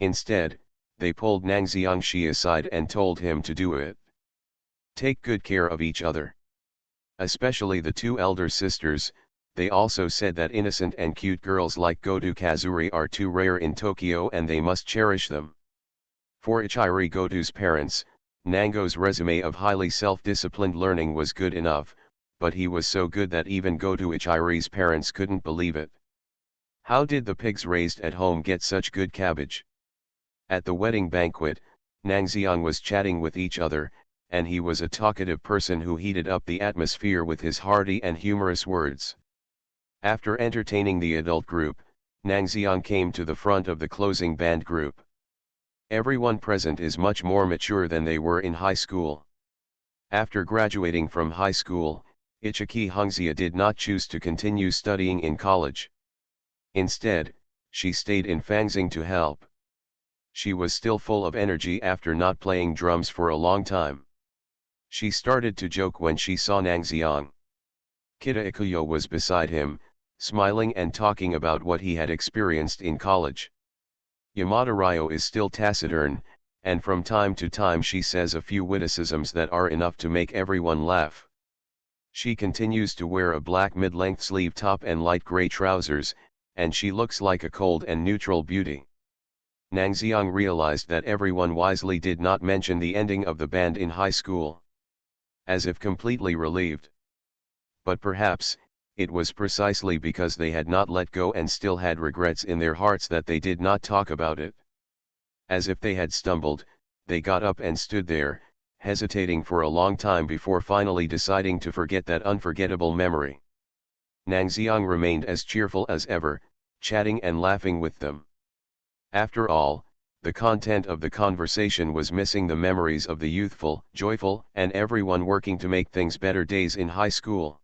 Speaker 1: Instead, they pulled Nangxiang Shi aside and told him to do it. Take good care of each other. Especially the 2 elder sisters. They also said that innocent and cute girls like Goto Kazuri are too rare in Tokyo and they must cherish them. For Ichiri Goto's parents, Nango's resume of highly self-disciplined learning was good enough, but he was so good that even Goto Ichiri's parents couldn't believe it. How did the pigs raised at home get such good cabbage? At the wedding banquet, Nangxiang was chatting with each other, and he was a talkative person who heated up the atmosphere with his hearty and humorous words. After entertaining the adult group, Nangxiang came to the front of the closing band group. Everyone present is much more mature than they were in high school. After graduating from high school, Ichiki Hungzia did not choose to continue studying in college. Instead, she stayed in Fangxing to help. She was still full of energy after not playing drums for a long time. She started to joke when she saw Nangxiang. Kita Ikuyo was beside him, smiling and talking about what he had experienced in college. Yamada Ryo is still taciturn, and from time to time she says a few witticisms that are enough to make everyone laugh. She continues to wear a black mid-length sleeve top and light gray trousers, and she looks like a cold and neutral beauty. Nangxiang realized that everyone wisely did not mention the ending of the band in high school. As if completely relieved. But perhaps, it was precisely because they had not let go and still had regrets in their hearts that they did not talk about it. As if they had stumbled, they got up and stood there, hesitating for a long time before finally deciding to forget that unforgettable memory. Nang Xiang remained as cheerful as ever, chatting and laughing with them. After all, the content of the conversation was missing the memories of the youthful, joyful, and everyone working to make things better days in high school.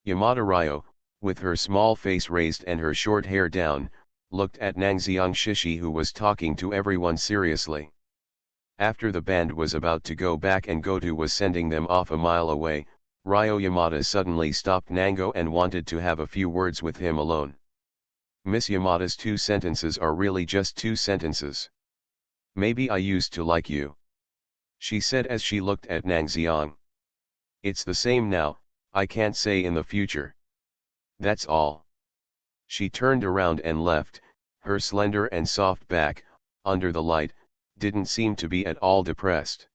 Speaker 1: Yamada Ryo, with her small face raised and her short hair down, looked at Nang Xiang Shishi, who was talking to everyone seriously. After the band was about to go back and Goto was sending them off a mile away, Ryo Yamada suddenly stopped Nango and wanted to have a few words with him alone. Miss Yamada's 2 sentences are really just 2 sentences. Maybe I used to like you, she said as she looked at Nang Xiang. It's the same now, I can't say in the future. That's all. She turned around and left. Her slender and soft back, under the light, didn't seem to be at all depressed.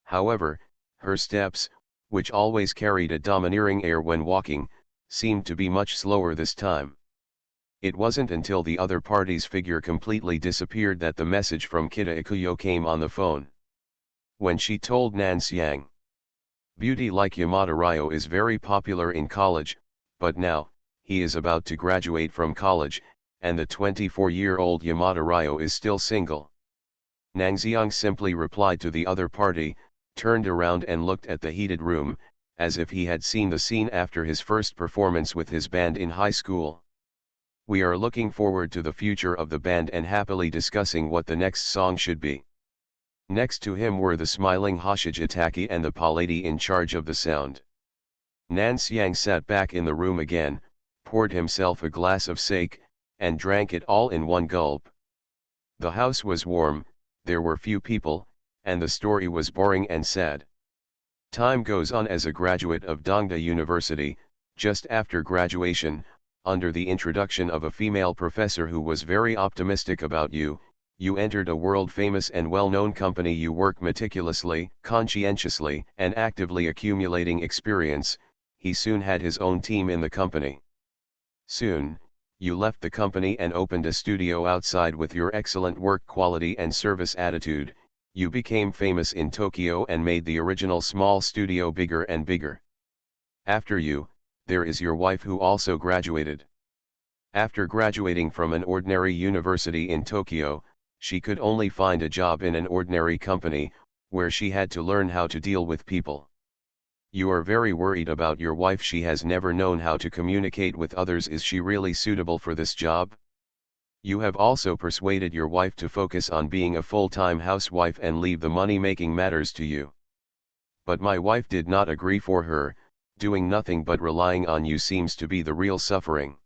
Speaker 1: However, her steps, which always carried a domineering air when walking, seemed to be much slower this time. It wasn't until the other party's figure completely disappeared that the message from Kita Ikuyo came on the phone. When she told Nan Xiang, "Beauty like Yamada Ryo is very popular in college, but now, he is about to graduate from college, and the 24-year-old Yamada Ryo is still single." Nang Xiang simply replied to the other party, turned around and looked at the heated room, as if he had seen the scene after his first performance with his band in high school. "We are looking forward to the future of the band and happily discussing what the next song should be." Next to him were the smiling Hoshijitake and the Paladi in charge of the sound. Nan Xiang sat back in the room again, poured himself a glass of sake, and drank it all in one gulp. The house was warm, there were few people, and the story was boring and sad. Time goes on. As a graduate of Dongda University, just after graduation, under the introduction of a female professor who was very optimistic about you, you entered a world-famous and well-known company. You work meticulously, conscientiously, and actively accumulating experience. He soon had his own team in the company. Soon, you left the company and opened a studio outside. With your excellent work quality and service attitude, you became famous in Tokyo and made the original small studio bigger and bigger. After you, there is your wife, who also graduated. After graduating from an ordinary university in Tokyo, she could only find a job in an ordinary company, where she had to learn how to deal with people. You are very worried about your wife. She has never known how to communicate with others. Is she really suitable for this job? You have also persuaded your wife to focus on being a full-time housewife and leave the money-making matters to you. But my wife did not agree. For her, doing nothing but relying on you seems to be the real suffering.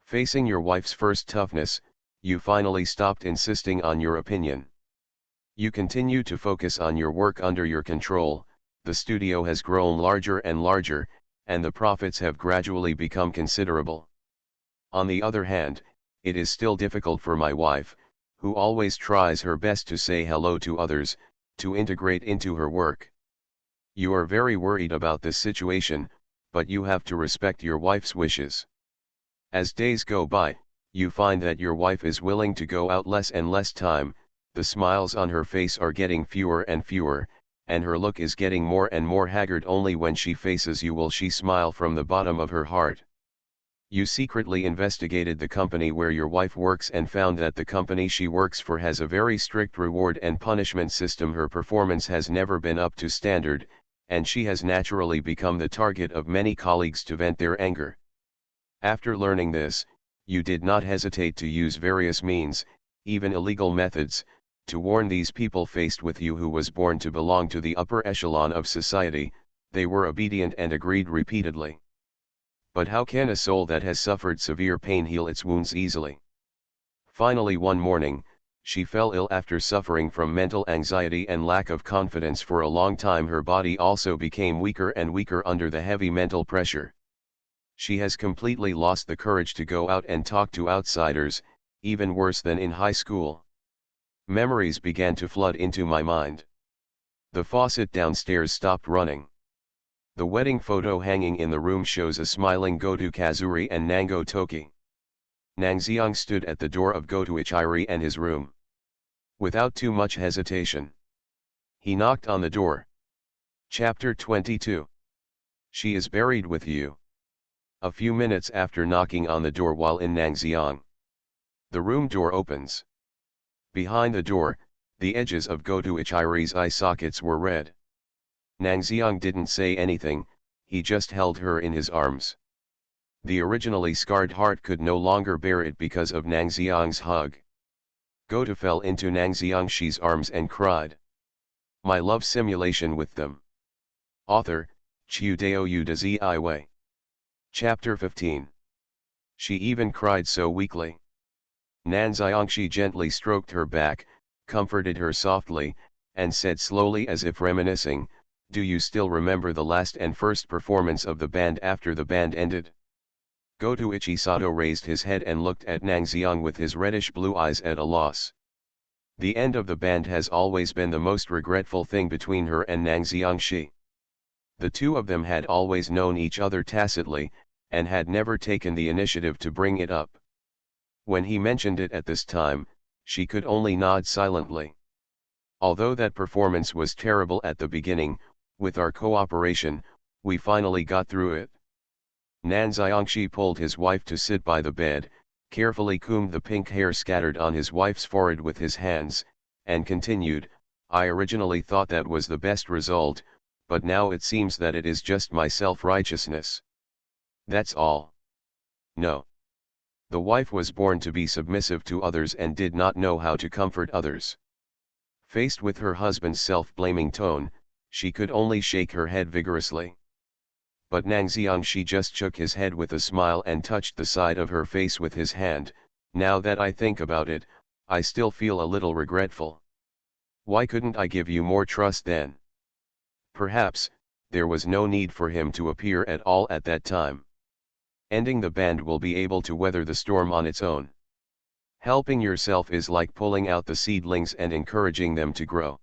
Speaker 1: Facing your wife's first toughness, you finally stopped insisting on your opinion. You continue to focus on your work under your control. The studio has grown larger and larger, and the profits have gradually become considerable. On the other hand, it is still difficult for my wife, who always tries her best to say hello to others, to integrate into her work. You are very worried about this situation, but you have to respect your wife's wishes. As days go by, you find that your wife is willing to go out less and less time. The smiles on her face are getting fewer and fewer, and her look is getting more and more haggard. Only when she faces you will she smile from the bottom of her heart. You secretly investigated the company where your wife works and found that the company she works for has a very strict reward and punishment system. Her performance has never been up to standard, and she has naturally become the target of many colleagues to vent their anger. After learning this, you did not hesitate to use various means, even illegal methods, to warn these people. Faced with you, who was born to belong to the upper echelon of society, they were obedient and agreed repeatedly. But how can a soul that has suffered severe pain heal its wounds easily? Finally one morning, she fell ill after suffering from mental anxiety and lack of confidence for a long time. Her body also became weaker and weaker under the heavy mental pressure. She has completely lost the courage to go out and talk to outsiders, even worse than in high school. Memories began to flood into my mind. The faucet downstairs stopped running. The wedding photo hanging in the room shows a smiling Goto Kazuri and Nango Toki. Nang Xiang stood at the door of Goto Ichiri and his room. Without too much hesitation, He knocked on the door. Chapter 22. She is buried with you. A few minutes after knocking on the door while in Nangxiang, the room door opens. Behind the door, the edges of Goto Ichiri's eye sockets were red. Nangxiang didn't say anything, he just held her in his arms. The originally scarred heart could no longer bear it because of Nangxiang's hug. Goto fell into Nangxiang's arms and cried. My love simulation with them. Author, Chiu Dao Yu De Zi Wei. Chapter 15. She even cried so weakly. Nanxiangshi gently stroked her back, comforted her softly, and said slowly as if reminiscing, do you still remember the last and first performance of the band after the band ended? Goto Ichisato raised his head and looked at Nangxiang with his reddish-blue eyes at a loss. The end of the band has always been the most regretful thing between her and Nangxiangshi. The two of them had always known each other tacitly, and had never taken the initiative to bring it up. When he mentioned it at this time, she could only nod silently. Although that performance was terrible at the beginning, with our cooperation, we finally got through it. Nanxiangshi pulled his wife to sit by the bed, carefully combed the pink hair scattered on his wife's forehead with his hands, and continued, I originally thought that was the best result, but now it seems that it is just my self-righteousness. That's all. No. The wife was born to be submissive to others and did not know how to comfort others. Faced with her husband's self-blaming tone, she could only shake her head vigorously. But Nangxiangshi just shook his head with a smile and touched the side of her face with his hand. Now that I think about it, I still feel a little regretful. Why couldn't I give you more trust then? Perhaps, there was no need for him to appear at all at that time. Ending the band will be able to weather the storm on its own. Helping yourself is like pulling out the seedlings and encouraging them to grow.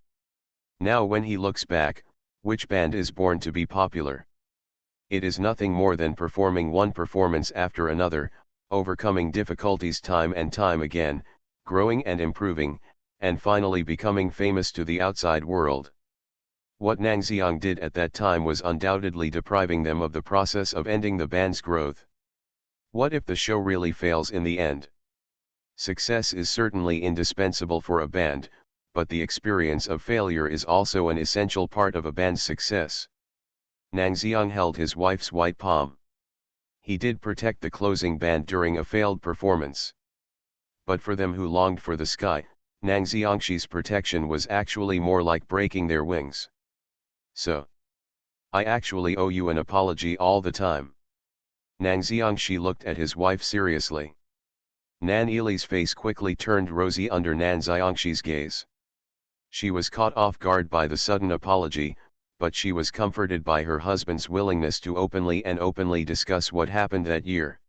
Speaker 1: Now when he looks back, which band is born to be popular? It is nothing more than performing one performance after another, overcoming difficulties time and time again, growing and improving, and finally becoming famous to the outside world. What Nangxiang did at that time was undoubtedly depriving them of the process of ending the band's growth. What if the show really fails in the end? Success is certainly indispensable for a band, but the experience of failure is also an essential part of a band's success. Nangxiang held his wife's white palm. He did protect the closing band during a failed performance. But for them who longed for the sky, Nangxiangshi's protection was actually more like breaking their wings. So, I actually owe you an apology all the time. Nangxiangshi looked at his wife seriously. Nan Ili's face quickly turned rosy under Nangxiangshi's gaze. She was caught off guard by the sudden apology, but she was comforted by her husband's willingness to openly discuss what happened that year.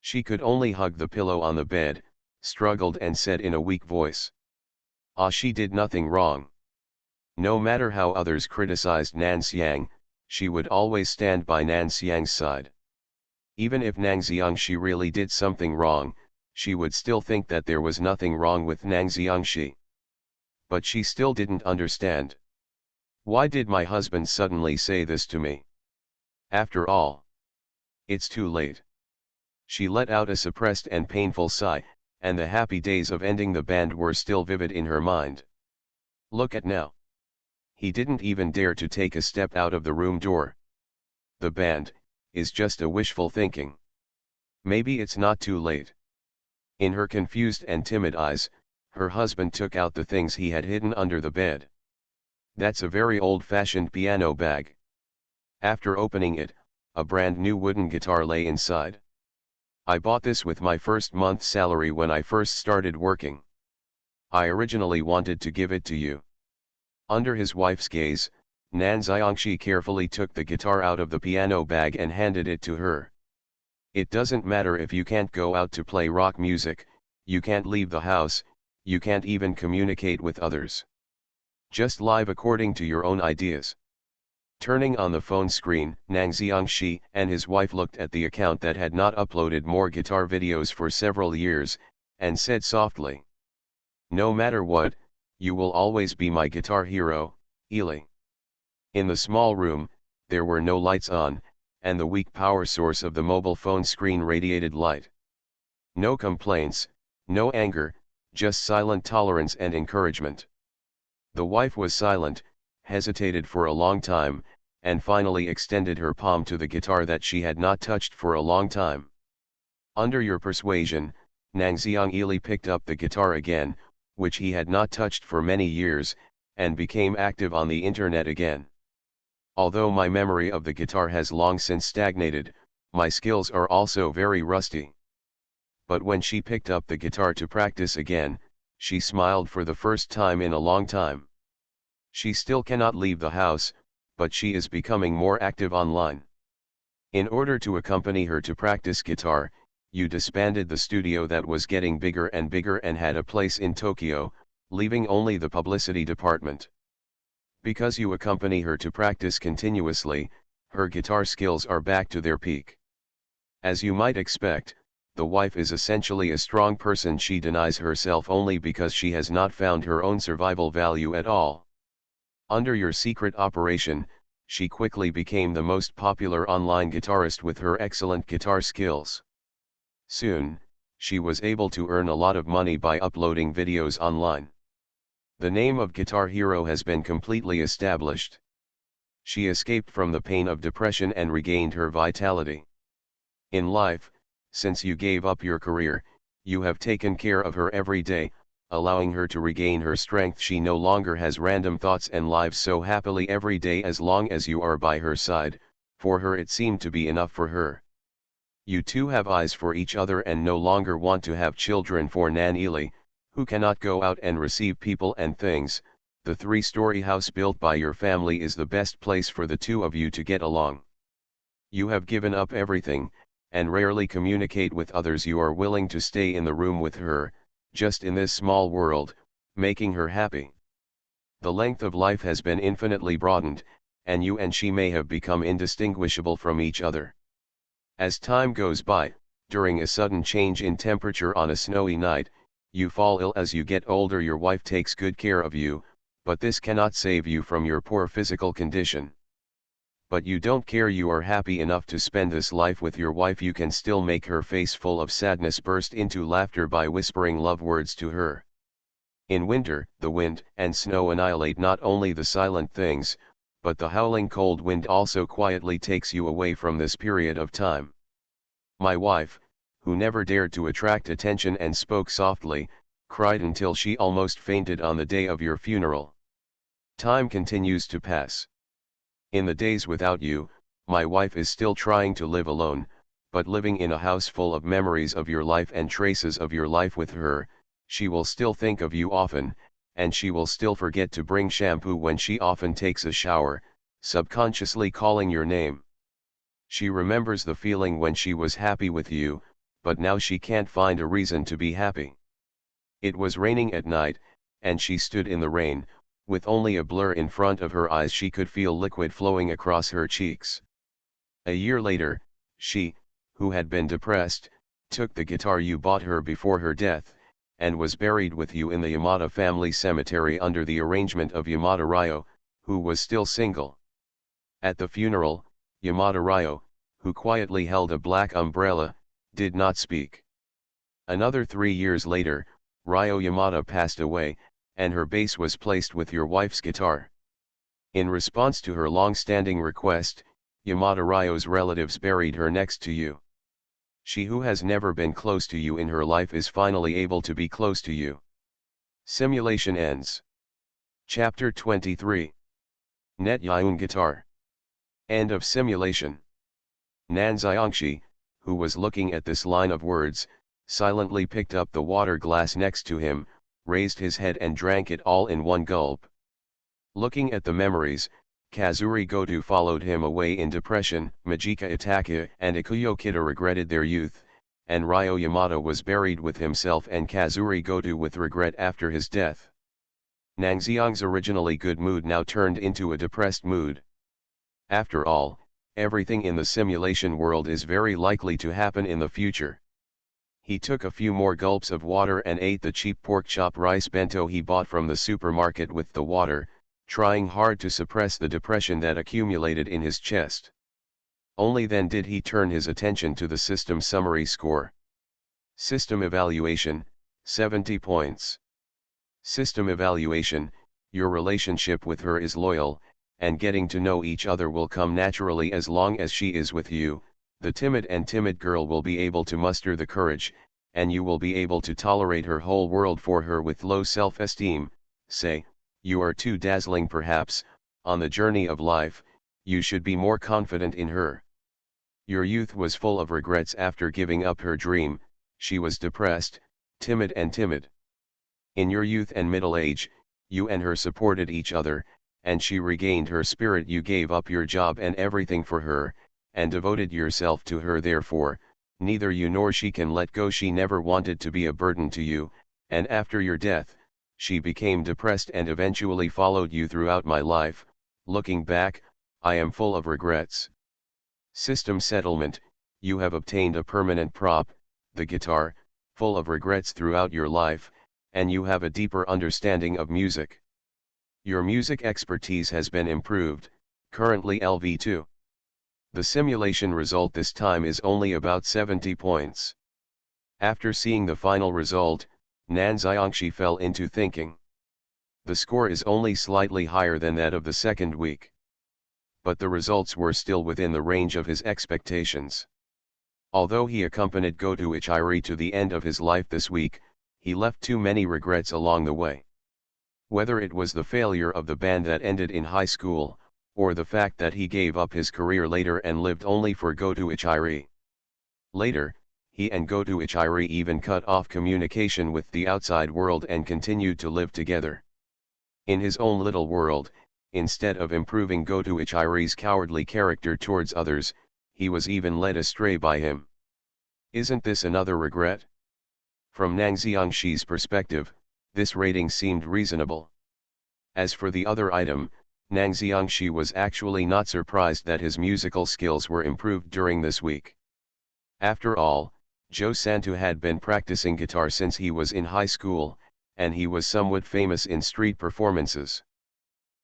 Speaker 1: She could only hug the pillow on the bed, struggled and said in a weak voice. She did nothing wrong. No matter how others criticized Nangxiang, she would always stand by Nangxiang's side. Even if Nangxiangshi really did something wrong, she would still think that there was nothing wrong with Nangxiangshi. But she still didn't understand. Why did my husband suddenly say this to me? After all, it's too late. She let out a suppressed and painful sigh, and the happy days of ending the band were still vivid in her mind. Look at now. He didn't even dare to take a step out of the room door. The band is just a wishful thinking. Maybe it's not too late. In her confused and timid eyes, her husband took out the things he had hidden under the bed. That's a very old-fashioned piano bag. After opening it, a brand new wooden guitar lay inside. I bought this with my first month's salary when I first started working. I originally wanted to give it to you. Under his wife's gaze, Nangxiangshi carefully took the guitar out of the piano bag and handed it to her. It doesn't matter if you can't go out to play rock music, you can't leave the house, you can't even communicate with others. Just live according to your own ideas. Turning on the phone screen, Nangxiangshi and his wife looked at the account that had not uploaded more guitar videos for several years, and said softly. No matter what, you will always be my guitar hero, Ely. In the small room, there were no lights on, and the weak power source of the mobile phone screen radiated light. No complaints, no anger, just silent tolerance and encouragement. The wife was silent, hesitated for a long time, and finally extended her palm to the guitar that she had not touched for a long time. Under your persuasion, Nangxiang Ely picked up the guitar again, which he had not touched for many years, and became active on the internet again. Although my memory of the guitar has long since stagnated, my skills are also very rusty. But when she picked up the guitar to practice again, she smiled for the first time in a long time. She still cannot leave the house, but she is becoming more active online. In order to accompany her to practice guitar, you disbanded the studio that was getting bigger and bigger and had a place in Tokyo, leaving only the publicity department. Because you accompany her to practice continuously, her guitar skills are back to their peak. As you might expect, the wife is essentially a strong person. She denies herself only because she has not found her own survival value at all. Under your secret operation, she quickly became the most popular online guitarist with her excellent guitar skills. Soon, she was able to earn a lot of money by uploading videos online. The name of Guitar Hero has been completely established. She escaped from the pain of depression and regained her vitality. In life, since you gave up your career, you have taken care of her every day, allowing her to regain her strength. She no longer has random thoughts and lives so happily every day as long as you are by her side. For her it seemed to be enough for her. You two have eyes for each other and no longer want to have children. For Nan Ely, who cannot go out and receive people and things, the 3-story house built by your family is the best place for the two of you to get along. You have given up everything, and rarely communicate with others. You are willing to stay in the room with her, just in this small world, making her happy. The length of life has been infinitely broadened, and you and she may have become indistinguishable from each other. As time goes by, during a sudden change in temperature on a snowy night, you fall ill. As you get older, your wife takes good care of you, but this cannot save you from your poor physical condition. But you don't care. You are happy enough to spend this life with your wife. You can still make her face full of sadness burst into laughter by whispering love words to her. In winter, the wind and snow annihilate not only the silent things, but the howling cold wind also quietly takes you away from this period of time. My wife, who never dared to attract attention and spoke softly, cried until she almost fainted on the day of your funeral. Time continues to pass. In the days without you, my wife is still trying to live alone, but living in a house full of memories of your life and traces of your life with her, she will still think of you often, and she will still forget to bring shampoo when she often takes a shower, subconsciously calling your name. She remembers the feeling when she was happy with you, but now she can't find a reason to be happy. It was raining at night, and she stood in the rain, with only a blur in front of her eyes. She could feel liquid flowing across her cheeks. A year later, she, who had been depressed, took the guitar you bought her before her death, and was buried with you in the Yamada family cemetery under the arrangement of Yamada Ryo, who was still single. At the funeral, Yamada Ryo, who quietly held a black umbrella, did not speak. Another 3 years later, Ryo Yamada passed away, and her bass was placed with your wife's guitar. In response to her long-standing request, Yamada Ryo's relatives buried her next to you. She who has never been close to you in her life is finally able to be close to you. Simulation ends. Chapter 23. Net Yaun Guitar. End of simulation. Nan Xiangxi, who was looking at this line of words, silently picked up the water glass next to him, raised his head and drank it all in one gulp. Looking at the memories, Kazuri Goto followed him away in depression. Majika Itaka and Ikuyo Kida regretted their youth, and Ryo Yamada was buried with himself and Kazuri Goto with regret after his death. Nangxiang's originally good mood now turned into a depressed mood. After all, everything in the simulation world is very likely to happen in the future. He took a few more gulps of water and ate the cheap pork chop rice bento he bought from the supermarket with the water, trying hard to suppress the depression that accumulated in his chest. Only then did he turn his attention to the system summary score. System evaluation, 70 points. System evaluation, your relationship with her is loyal, and getting to know each other will come naturally as long as she is with you. The timid girl will be able to muster the courage, and you will be able to tolerate her whole world for her with low self-esteem. Say, you are too dazzling perhaps, on the journey of life, you should be more confident in her. Your youth was full of regrets after giving up her dream, she was depressed, timid. In your youth and middle age, you and her supported each other, and she regained her spirit. You gave up your job and everything for her, and devoted yourself to her. Therefore, neither you nor she can let go. She never wanted to be a burden to you, and after your death, she became depressed and eventually followed you throughout my life. Looking back, I am full of regrets. System settlement, you have obtained a permanent prop, the guitar, full of regrets throughout your life, and you have a deeper understanding of music. Your music expertise has been improved, currently LV2. The simulation result this time is only about 70 points. After seeing the final result, Nan Xiangxi fell into thinking. The score is only slightly higher than that of the second week. But the results were still within the range of his expectations. Although he accompanied Goto Ichiri to the end of his life this week, he left too many regrets along the way. Whether it was the failure of the band that ended in high school, or the fact that he gave up his career later and lived only for Goto Ichiri. Later, he and Goto Ichiri even cut off communication with the outside world and continued to live together. In his own little world, instead of improving Goto Ichiri's cowardly character towards others, he was even led astray by him. Isn't this another regret? From Nan Xiangxi's perspective, this rating seemed reasonable. As for the other item, Nan Xiangxi was actually not surprised that his musical skills were improved during this week. After all, Joe Santu had been practicing guitar since he was in high school, and he was somewhat famous in street performances.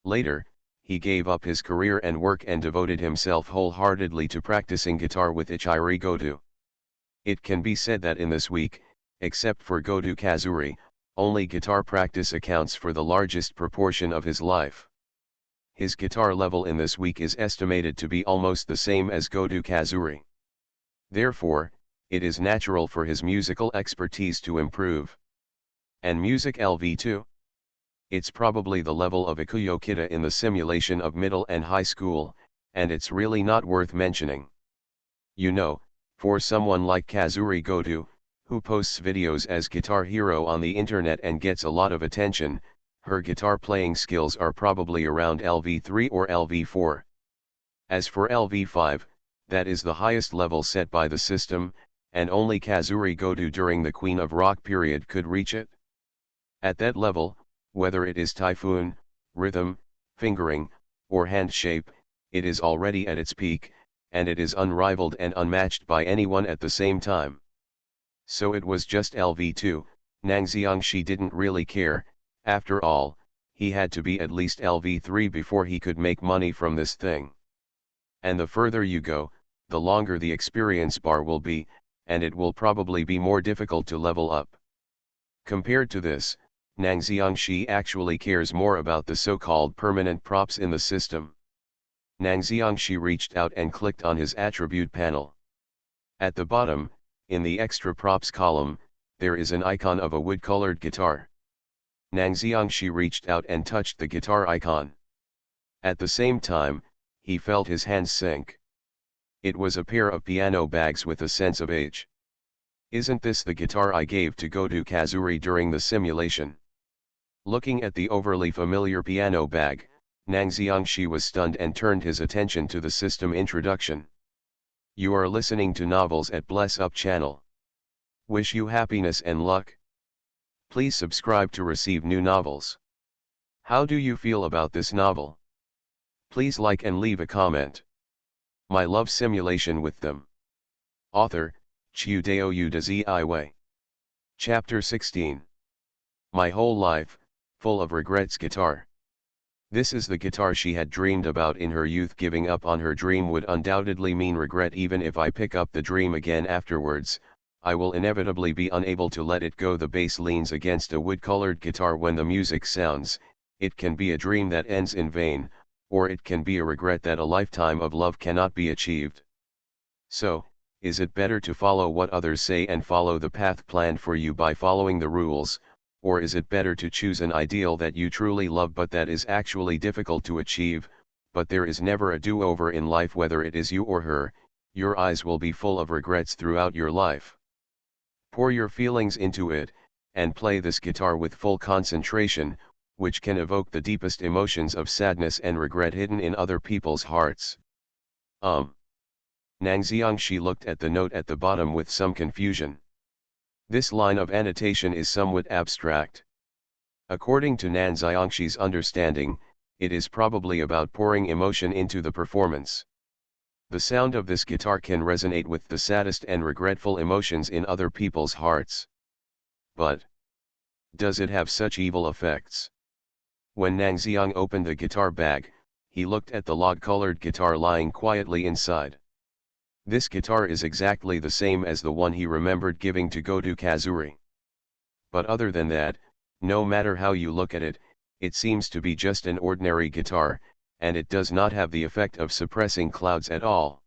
Speaker 1: Later, he gave up his career and work and devoted himself wholeheartedly to practicing guitar with Ichiri Goto. It can be said that in this week, except for Goto Kazuri, only guitar practice accounts for the largest proportion of his life. His guitar level in this week is estimated to be almost the same as Goto Kazuri. Therefore, it is natural for his musical expertise to improve. And music LV2? It's probably the level of Ikuyo Kita in the simulation of middle and high school, and it's really not worth mentioning. You know, for someone like Kazuri Goto, who posts videos as Guitar Hero on the internet and gets a lot of attention, her guitar playing skills are probably around LV3 or LV4. As for LV5, that is the highest level set by the system, and only Kazuri Goto during the Queen of Rock period could reach it. At that level, whether it is typhoon, rhythm, fingering, or hand shape, it is already at its peak, and it is unrivaled and unmatched by anyone at the same time. So it was just LV2, Nan Xiangxi didn't really care. After all, he had to be at least LV3 before he could make money from this thing. And the further you go, the longer the experience bar will be, and it will probably be more difficult to level up. Compared to this, Nan Xiangxi actually cares more about the so-called permanent props in the system. Nan Xiangxi reached out and clicked on his attribute panel. At the bottom, in the extra props column, there is an icon of a wood-colored guitar. Nan Xiangxi reached out and touched the guitar icon. At the same time, he felt his hands sink. It was a pair of piano bags with a sense of age. Isn't this the guitar I gave to Goto Kazuri during the simulation? Looking at the overly familiar piano bag, Nan Xiangxi was stunned and turned his attention to the system introduction. You are listening to Novels at Bless Up channel. Wish you happiness and luck. Please subscribe to receive new novels. How do you feel about this novel? Please like and leave a comment. My love simulation with them. Author, Chiudeo Udaziiwe. Chapter 16. My whole life, full of regrets guitar. This is the guitar she had dreamed about in her youth. Giving up on her dream would undoubtedly mean regret. Even if I pick up the dream again afterwards, I will inevitably be unable to let it go. The bass leans against a wood-colored guitar when the music sounds. It can be a dream that ends in vain, or it can be a regret that a lifetime of love cannot be achieved. So, is it better to follow what others say and follow the path planned for you by following the rules, or is it better to choose an ideal that you truly love but that is actually difficult to achieve? But there is never a do-over in life. Whether it is you or her, your eyes will be full of regrets throughout your life. Pour your feelings into it, and play this guitar with full concentration, which can evoke the deepest emotions of sadness and regret hidden in other people's hearts. Nang Xiangxi looked at the note at the bottom with some confusion. This line of annotation is somewhat abstract. According to Nan Xiangxi's understanding, it is probably about pouring emotion into the performance. The sound of this guitar can resonate with the saddest and regretful emotions in other people's hearts. But does it have such evil effects? When Nang Xiang opened the guitar bag, he looked at the log-colored guitar lying quietly inside. This guitar is exactly the same as the one he remembered giving to Goto Kazuri. But other than that, no matter how you look at it, it seems to be just an ordinary guitar, and it does not have the effect of suppressing clouds at all.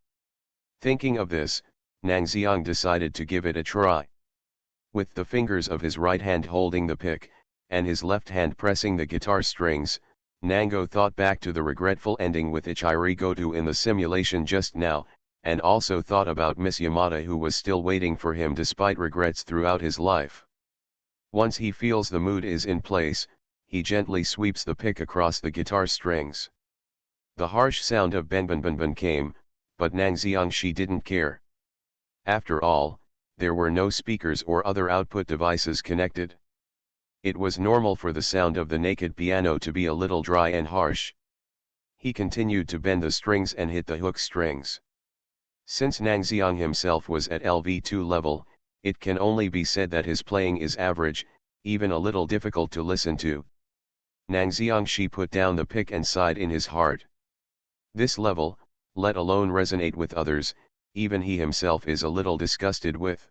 Speaker 1: Thinking of this, Nang Xiang decided to give it a try. With the fingers of his right hand holding the pick, and his left hand pressing the guitar strings, Nango thought back to the regretful ending with Ichiri Goto in the simulation just now, and also thought about Miss Yamada, who was still waiting for him despite regrets throughout his life. Once he feels the mood is in place, he gently sweeps the pick across the guitar strings. The harsh sound of ben came, but Nang Xiangxi didn't care. After all, there were no speakers or other output devices connected. It was normal for the sound of the naked piano to be a little dry and harsh. He continued to bend the strings and hit the hook strings. Since Nang Xiang himself was at LV2 level, it can only be said that his playing is average, even a little difficult to listen to. Nang Xiangxi put down the pick and sighed in his heart. This level, let alone resonate with others, even he himself is a little disgusted with.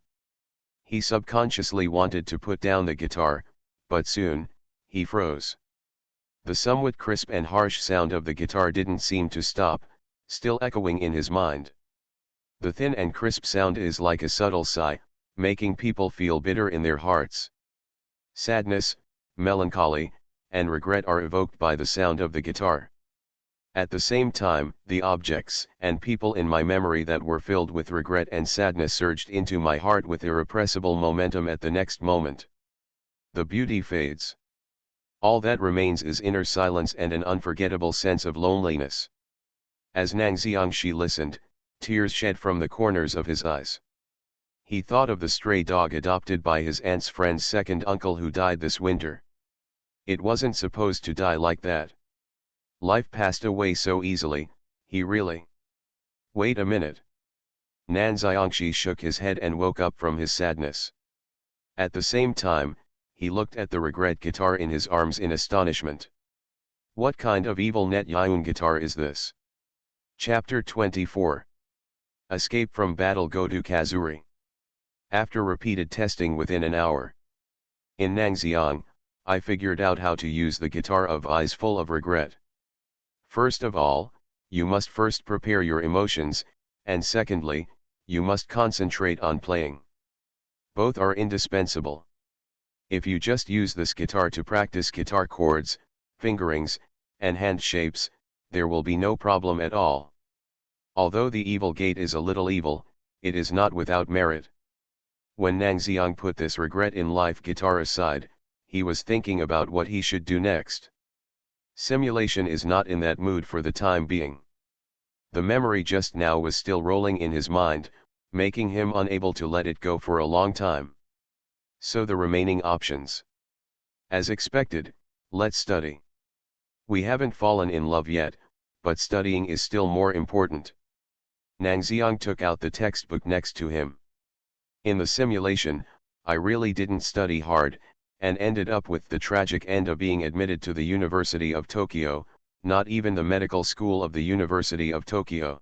Speaker 1: He subconsciously wanted to put down the guitar, but soon, he froze. The somewhat crisp and harsh sound of the guitar didn't seem to stop, still echoing in his mind. The thin and crisp sound is like a subtle sigh, making people feel bitter in their hearts. Sadness, melancholy, and regret are evoked by the sound of the guitar. At the same time, the objects and people in my memory that were filled with regret and sadness surged into my heart with irrepressible momentum at the next moment. The beauty fades. All that remains is inner silence and an unforgettable sense of loneliness. As Nang Xiangxi listened, tears shed from the corners of his eyes. He thought of the stray dog adopted by his aunt's friend's second uncle who died this winter. It wasn't supposed to die like that. Life passed away so easily, he really... Wait a minute. Nan Xiangxi shook his head and woke up from his sadness. At the same time, he looked at the regret guitar in his arms in astonishment. What kind of evil net Yun guitar is this? Chapter 24. Escape from battle. Goto Kazuri. After repeated testing within an hour. In Nangxiang, I figured out how to use the guitar of eyes full of regret. First of all, you must first prepare your emotions, and secondly, you must concentrate on playing. Both are indispensable. If you just use this guitar to practice guitar chords, fingerings, and hand shapes, there will be no problem at all. Although the evil gate is a little evil, it is not without merit. When Nangxiang put this regret in life guitar aside, he was thinking about what he should do next. Simulation is not in that mood for the time being. The memory just now was still rolling in his mind, making him unable to let it go for a long time. So the remaining options. As expected, let's study. We haven't fallen in love yet, but studying is still more important. Nangxiang took out the textbook next to him. In the simulation, I really didn't study hard, and ended up with the tragic end of being admitted to the University of Tokyo, not even the medical school of the University of Tokyo.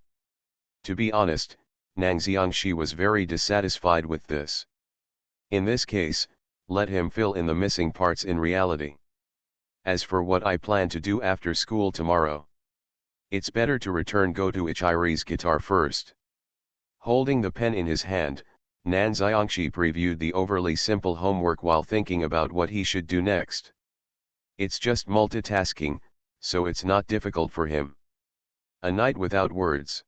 Speaker 1: To be honest, Nang Xiangxi was very dissatisfied with this. In this case, let him fill in the missing parts in reality. As for what I plan to do after school tomorrow, it's better to return Goto Ichiri's guitar first. Holding the pen in his hand, Nan Xiangxi previewed the overly simple homework while thinking about what he should do next. It's just multitasking, so it's not difficult for him. A night without words.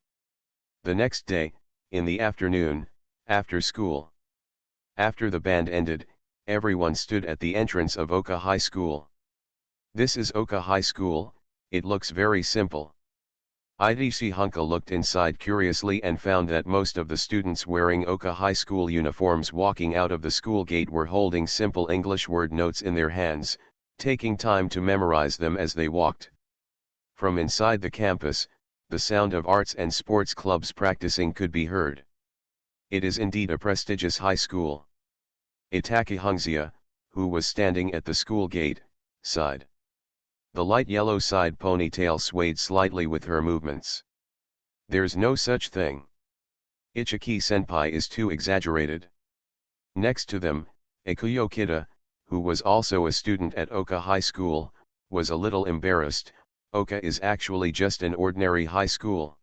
Speaker 1: The next day, in the afternoon, after school. After the band ended, everyone stood at the entrance of Oka High School. This is Oka High School, it looks very simple. IDC Hunka looked inside curiously and found that most of the students wearing Oka High School uniforms walking out of the school gate were holding simple English word notes in their hands, taking time to memorize them as they walked. From inside the campus, the sound of arts and sports clubs practicing could be heard. It is indeed a prestigious high school. Itaki Hungzia, who was standing at the school gate, sighed. The light yellow side ponytail swayed slightly with her movements. There's no such thing. Ichiki senpai is too exaggerated. Next to them, Ikuyo Kida, who was also a student at Oka High School, was a little embarrassed. Oka is actually just an ordinary high school.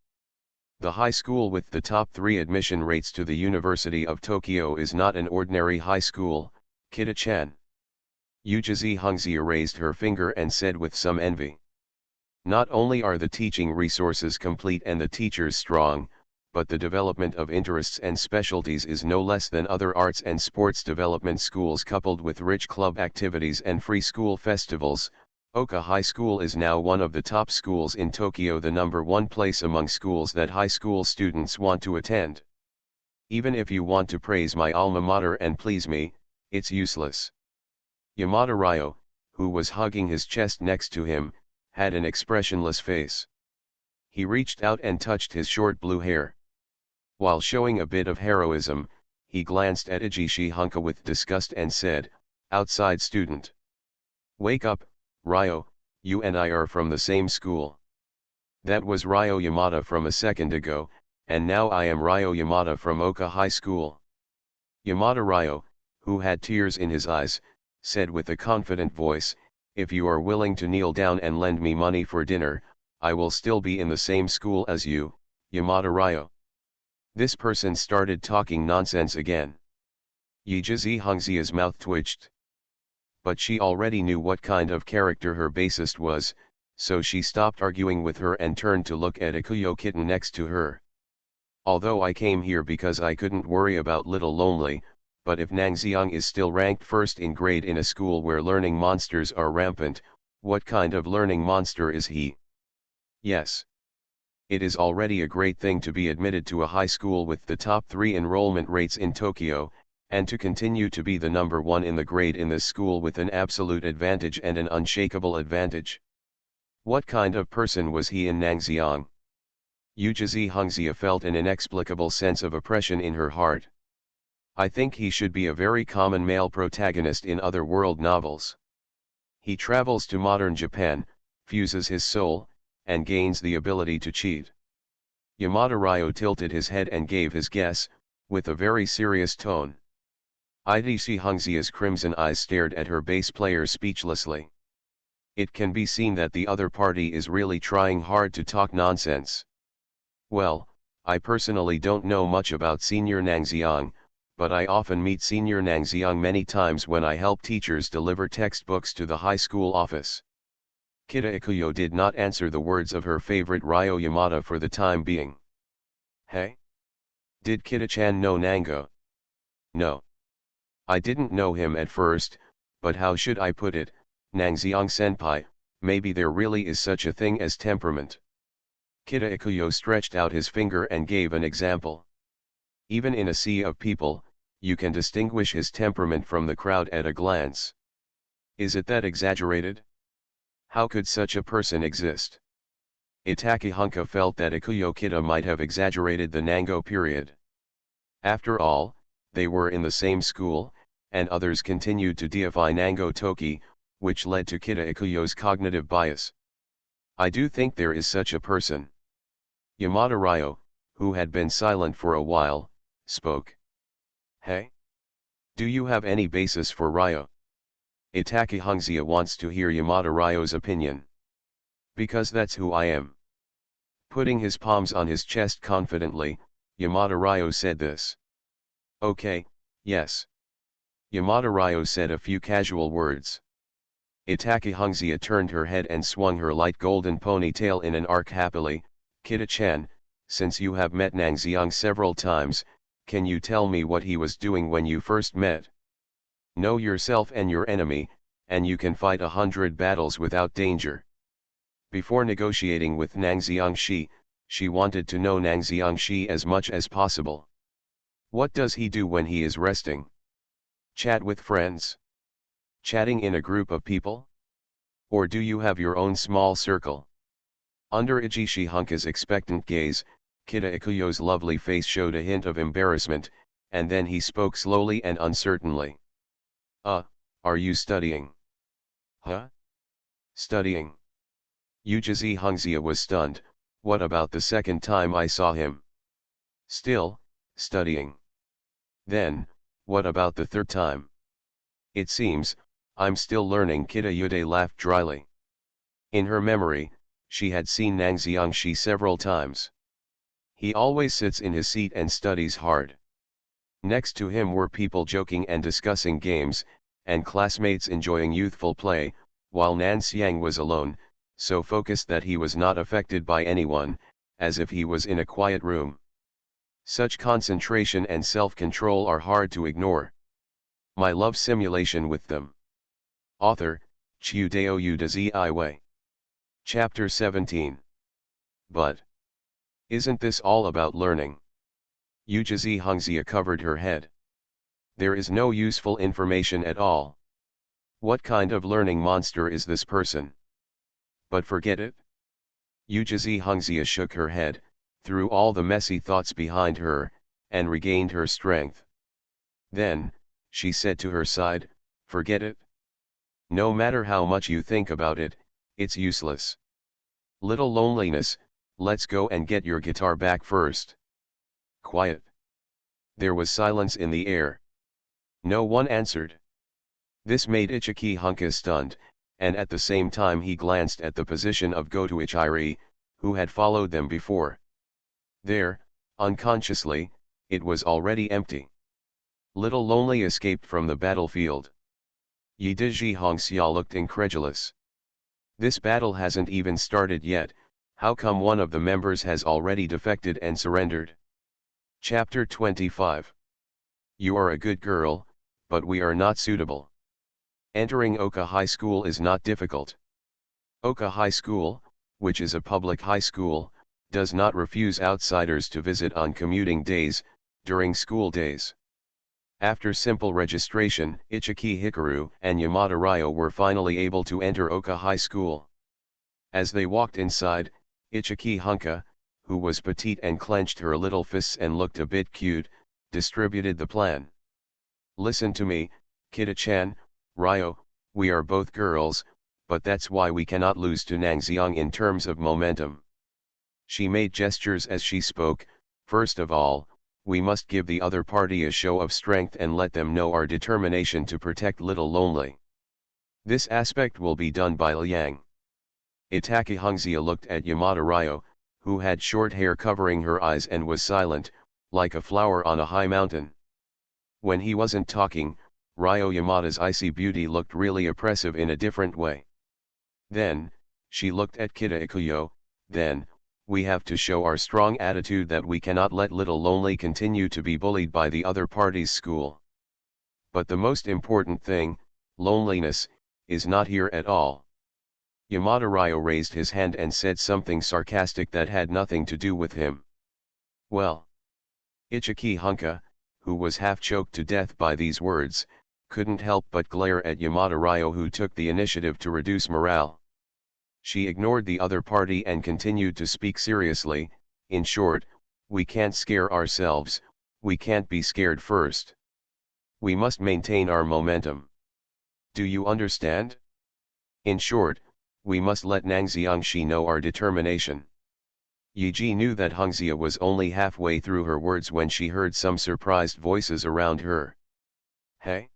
Speaker 1: The high school with the top 3 admission rates to the University of Tokyo is not an ordinary high school, Kida-chan. Ujizi Hungzia raised her finger and said with some envy. Not only are the teaching resources complete and the teachers strong, but the development of interests and specialties is no less than other arts and sports development schools coupled with rich club activities and free school festivals. Oka High School is now one of the top schools in Tokyo, the #1 place among schools that high school students want to attend. Even if you want to praise my alma mater and please me, it's useless. Yamada Ryo, who was hugging his chest next to him, had an expressionless face. He reached out and touched his short blue hair. While showing a bit of heroism, he glanced at Ijishi Hunka with disgust and said, "Outside student. Wake up, Ryo, you and I are from the same school." That was Ryo Yamada from a second ago, and now I am Ryo Yamada from Oka High School. Yamada Ryo, who had tears in his eyes, said with a confident voice, "If you are willing to kneel down and lend me money for dinner, I will still be in the same school as you, Yamada Ryo." This person started talking nonsense again. Yijizi Hungzia's mouth twitched. But she already knew what kind of character her bassist was, so she stopped arguing with her and turned to look at Ikuyo kitten next to her. "Although I came here because I couldn't worry about little lonely, but if Nang Xiang is still ranked first in grade in a school where learning monsters are rampant, what kind of learning monster is he? Yes. It is already a great thing to be admitted to a high school with the top 3 enrollment rates in Tokyo, and to continue to be the #1 in the grade in this school with an absolute advantage and an unshakable advantage. What kind of person was he in Nang Xiang? Ujizi Hungzia felt an inexplicable sense of oppression in her heart. I think he should be a very common male protagonist in other world novels. He travels to modern Japan, fuses his soul, and gains the ability to cheat. Yamada Ryo tilted his head and gave his guess, with a very serious tone. IDC Hungzia's crimson eyes stared at her bass player speechlessly. It can be seen that the other party is really trying hard to talk nonsense. Well, I personally don't know much about Senior Nang Xiang, but I often meet Senior Nang Xiang many times when I help teachers deliver textbooks to the high school office. Kida Ikuyo did not answer the words of her favorite Ryo Yamada for the time being. Hey? Did Kida-chan know Nango? No. I didn't know him at first, but how should I put it, Nang Xiang senpai, maybe there really is such a thing as temperament. Kida Ikuyo stretched out his finger and gave an example. Even in a sea of people, you can distinguish his temperament from the crowd at a glance. Is it that exaggerated? How could such a person exist? Itaki Hunka felt that Ikuyo Kida might have exaggerated the Nango period. After all, they were in the same school, and others continued to deify Nango Toki, which led to Kida Ikuyo's cognitive bias. I do think there is such a person. Yamada Ryo, who had been silent for a while, spoke. Hey? Do you have any basis for Ryo? Itaki Hungzia wants to hear Yamada Ryo's opinion. Because that's who I am. Putting his palms on his chest confidently, Yamada Ryo said this. Okay, yes. Yamada Ryo said a few casual words. Itaki Hungzia turned her head and swung her light golden ponytail in an arc happily. Kita-chan, since you have met Nang Xiang several times, can you tell me what he was doing when you first met? Know yourself and your enemy, and you can fight 100 battles without danger. Before negotiating with Nang Xiangxi, she wanted to know Nang Xiangxi as much as possible. What does he do when he is resting? Chat with friends? Chatting in a group of people? Or do you have your own small circle? Under Ijishi Hunka's expectant gaze, Kita Ikuyo's lovely face showed a hint of embarrassment, and then he spoke slowly and uncertainly. Are you studying? Huh? Studying? Ujizi Hungzia was stunned. What about the second time I saw him? Still, studying. Then, what about the third time? It seems, I'm still learning. Kita Yude laughed dryly. In her memory, she had seen Nang Xiangxi several times. He always sits in his seat and studies hard. Next to him were people joking and discussing games, and classmates enjoying youthful play, while Nan Xiang was alone, so focused that he was not affected by anyone, as if he was in a quiet room. Such concentration and self-control are hard to ignore. My love simulation with them. Author, Chiudeo Udazi. Chapter 17. But isn't this all about learning? Ujizi Hungzia covered her head. There is no useful information at all. What kind of learning monster is this person? But forget it. Ujizi Hungzia shook her head, threw all the messy thoughts behind her, and regained her strength. Then, she said to her side, forget it. No matter how much you think about it, it's useless. Little loneliness, let's go and get your guitar back first. Quiet. There was silence in the air. No one answered. This made Ichiki Hunka stunned, and at the same time he glanced at the position of Goto Ichiri, who had followed them before. There, unconsciously, it was already empty. Little Lonely escaped from the battlefield. Yidiji Hongxia looked incredulous. This battle hasn't even started yet, how come one of the members has already defected and surrendered? Chapter 25. You are a good girl, but we are not suitable. Entering Oka High School is not difficult. Oka High School, which is a public high school, does not refuse outsiders to visit on commuting days, during school days. After simple registration, Ichiki Hikaru and Yamada Ryo were finally able to enter Oka High School. As they walked inside, Ichiki Hunka, who was petite and clenched her little fists and looked a bit cute, distributed the plan. Listen to me, Kita-chan, Ryo, we are both girls, but that's why we cannot lose to Nang Xiang in terms of momentum. She made gestures as she spoke. First of all, we must give the other party a show of strength and let them know our determination to protect Little Lonely. This aspect will be done by Liang. Itaki Hungzia looked at Yamada Ryo, who had short hair covering her eyes and was silent, like a flower on a high mountain. When he wasn't talking, Ryo Yamada's icy beauty looked really oppressive in a different way. Then, she looked at Kita Ikuyo. Then, we have to show our strong attitude that we cannot let Little Lonely continue to be bullied by the other party's school. But the most important thing, loneliness, is not here at all. Yamada Ryo raised his hand and said something sarcastic that had nothing to do with him. Well. Ichiki Hunka, who was half choked to death by these words, couldn't help but glare at Yamada Ryo, who took the initiative to reduce morale. She ignored the other party and continued to speak seriously. In short, we can't scare ourselves, we can't be scared first. We must maintain our momentum. Do you understand? In short, We must let Nang Xiangxi know our determination. Yi Ji knew that Hongxia was only halfway through her words when she heard some surprised voices around her. Hey?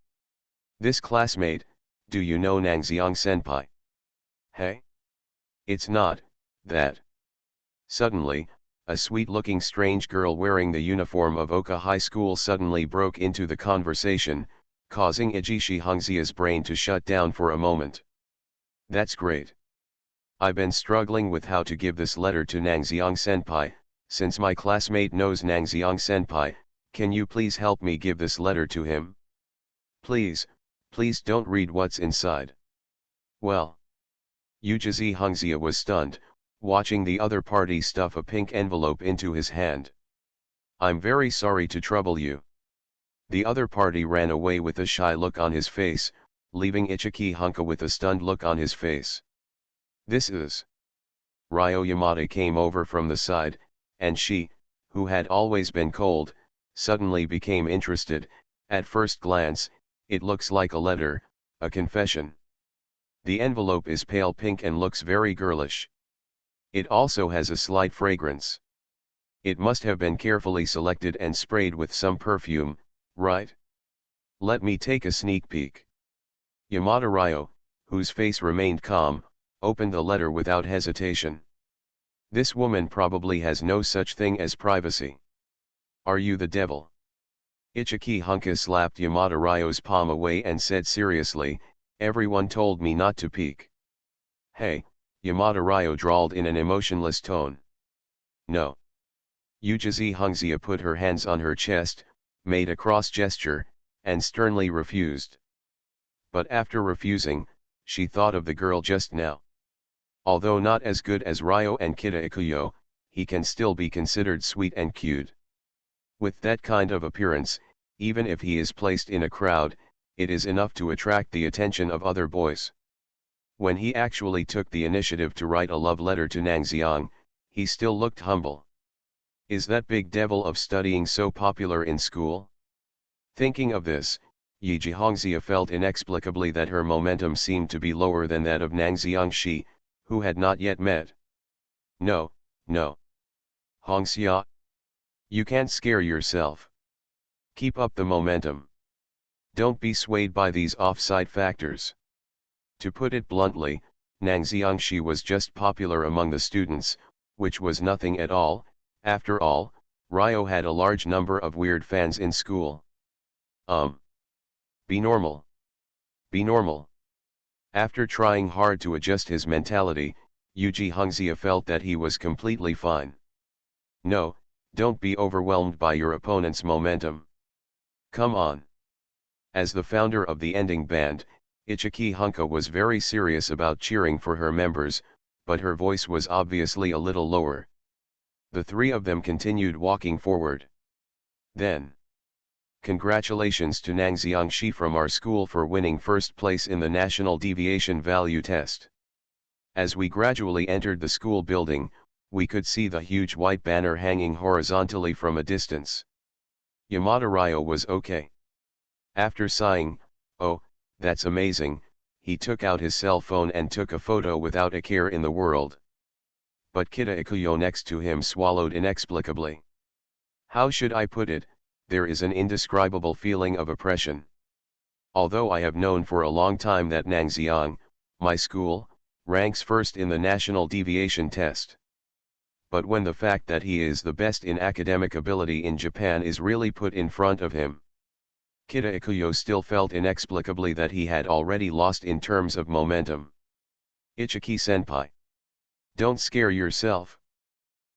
Speaker 1: This classmate, do you know Nang Xiang senpai? Hey? It's not, that. Suddenly, a sweet-looking strange girl wearing the uniform of Oka High School suddenly broke into the conversation, causing Ijishi Hongxia's brain to shut down for a moment. That's great. I've been struggling with how to give this letter to Nang Xiang senpai. Since my classmate knows Nang Xiang senpai, can you please help me give this letter to him? Please, please don't read what's inside. Well. Yujizi Hongxia was stunned, watching the other party stuff a pink envelope into his hand. I'm very sorry to trouble you. The other party ran away with a shy look on his face, leaving Ichiki Honka with a stunned look on his face. This is. Ryo Yamada came over from the side, and she, who had always been cold, suddenly became interested. At first glance, it looks like a letter, a confession. The envelope is pale pink and looks very girlish. It also has a slight fragrance. It must have been carefully selected and sprayed with some perfume, right? Let me take a sneak peek. Yamada Ryo, whose face remained calm, opened the letter without hesitation. This woman probably has no such thing as privacy. Are you the devil? Ichiki Honka slapped Yamada Ryo's palm away and said seriously, everyone told me not to peek. Hey, Yamada Ryo drawled in an emotionless tone. No. Yujizi Hongxia put her hands on her chest, made a cross gesture, and sternly refused. But after refusing, she thought of the girl just now. Although not as good as Ryo and Kita Ikuyo, he can still be considered sweet and cute. With that kind of appearance, even if he is placed in a crowd, it is enough to attract the attention of other boys. When he actually took the initiative to write a love letter to Nang Xiang, he still looked humble. Is that big devil of studying so popular in school? Thinking of this, Yiji Hongxia felt inexplicably that her momentum seemed to be lower than that of Nang Xiangxi, who had not yet met. No, no. Hongxia. You can't scare yourself. Keep up the momentum. Don't be swayed by these off-site factors. To put it bluntly, Nang Xiangxi was just popular among the students, which was nothing at all. After all, Ryo had a large number of weird fans in school. Be normal. Be normal. After trying hard to adjust his mentality, Yuji Hongxia felt that he was completely fine. No, don't be overwhelmed by your opponent's momentum. Come on. As the founder of the ending band, Ichiki Honka was very serious about cheering for her members, but her voice was obviously a little lower. The three of them continued walking forward. Then. Congratulations to Nang Xiangxi from our school for winning first place in the National Deviation Value Test. As we gradually entered the school building, we could see the huge white banner hanging horizontally from a distance. Yamada Ryo was okay. After sighing, oh, that's amazing, he took out his cell phone and took a photo without a care in the world. But Kita Ikuyo next to him swallowed inexplicably. How should I put it, there is an indescribable feeling of oppression. Although I have known for a long time that Nang Xiang, my school, ranks first in the National Deviation Test. But when the fact that he is the best in academic ability in Japan is really put in front of him, Kita Ikuyo still felt inexplicably that he had already lost in terms of momentum. Ichiki-senpai. Don't scare yourself.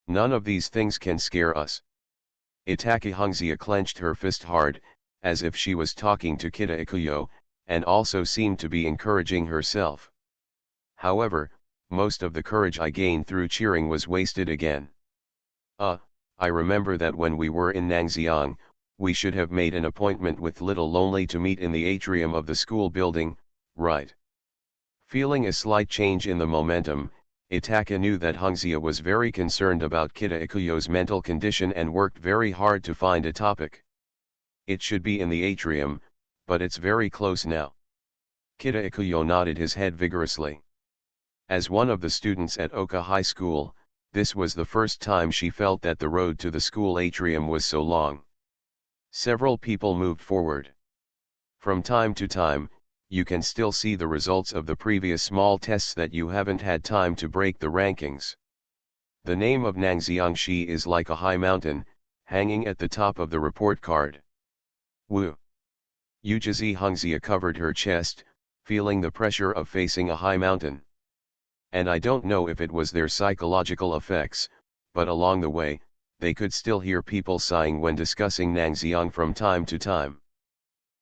Speaker 1: None of these things can scare us. Itake Hongxia clenched her fist hard, as if she was talking to Kita Ikuyo, and also seemed to be encouraging herself. However, most of the courage I gained through cheering was wasted again. I remember that when we were in Nangxiang, we should have made an appointment with Little Lonely to meet in the atrium of the school building, right? Feeling a slight change in the momentum, Itaka knew that Hongxia was very concerned about Kita Ikuyo's mental condition and worked very hard to find a topic. It should be in the atrium, but it's very close now. Kita Ikuyo nodded his head vigorously. As one of the students at Oka High School, this was the first time she felt that the road to the school atrium was so long. Several people moved forward. From time to time, you can still see the results of the previous small tests that you haven't had time to break the rankings. The name of Nangxiangshi is like a high mountain, hanging at the top of the report card. Woo! Yujizi Hungzia covered her chest, feeling the pressure of facing a high mountain. And I don't know if it was their psychological effects, but along the way, they could still hear people sighing when discussing Nangxiang from time to time.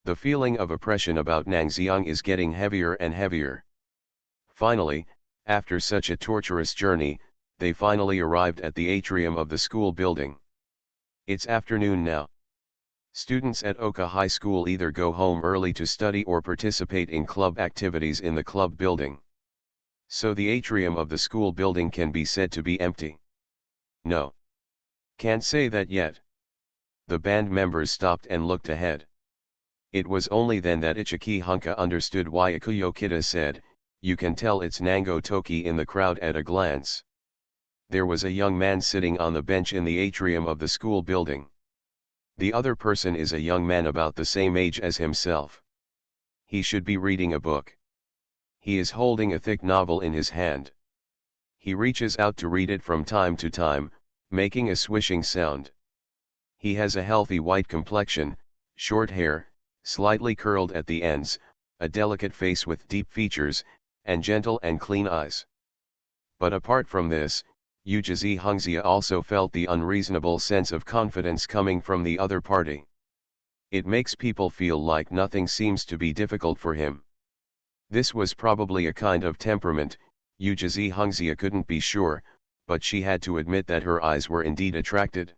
Speaker 1: The feeling of oppression about Nangxiang is getting heavier and heavier. Finally, after such a torturous journey, they finally arrived at the atrium of the school building. It's afternoon now. Students at Oka High School either go home early to study or participate in club activities in the club building. So the atrium of the school building can be said to be empty. No. Can't say that yet. The band members stopped and looked ahead. It was only then that Ichiki Hunka understood why Ikuyo Kida said, "You can tell it's Nango Toki in the crowd at a glance." There was a young man sitting on the bench in the atrium of the school building. The other person is a young man about the same age as himself. He should be reading a book. He is holding a thick novel in his hand. He reaches out to read it from time to time, making a swishing sound. He has a healthy white complexion, short hair, slightly curled at the ends, a delicate face with deep features, and gentle and clean eyes. But apart from this, Yujizi Hungzia also felt the unreasonable sense of confidence coming from the other party. It makes people feel like nothing seems to be difficult for him. This was probably a kind of temperament, Yujizi Hungzia couldn't be sure, but she had to admit that her eyes were indeed attracted.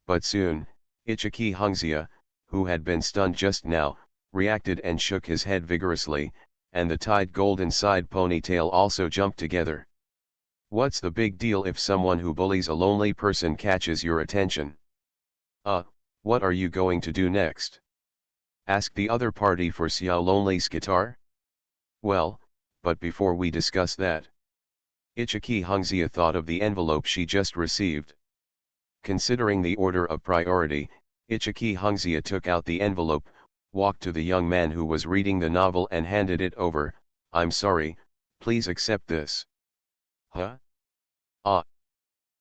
Speaker 1: But soon, Ichiki Hungzia, who had been stunned just now, reacted and shook his head vigorously, and the tied golden side ponytail also jumped together. What's the big deal if someone who bullies a lonely person catches your attention? What are you going to do next? Ask the other party for Xiao Lonely's guitar? Well, but before we discuss that, Ichiki Hungzia thought of the envelope she just received. Considering the order of priority, Ichiki Hungzia took out the envelope, walked to the young man who was reading the novel and handed it over. "I'm sorry, please accept this." Huh? Ah.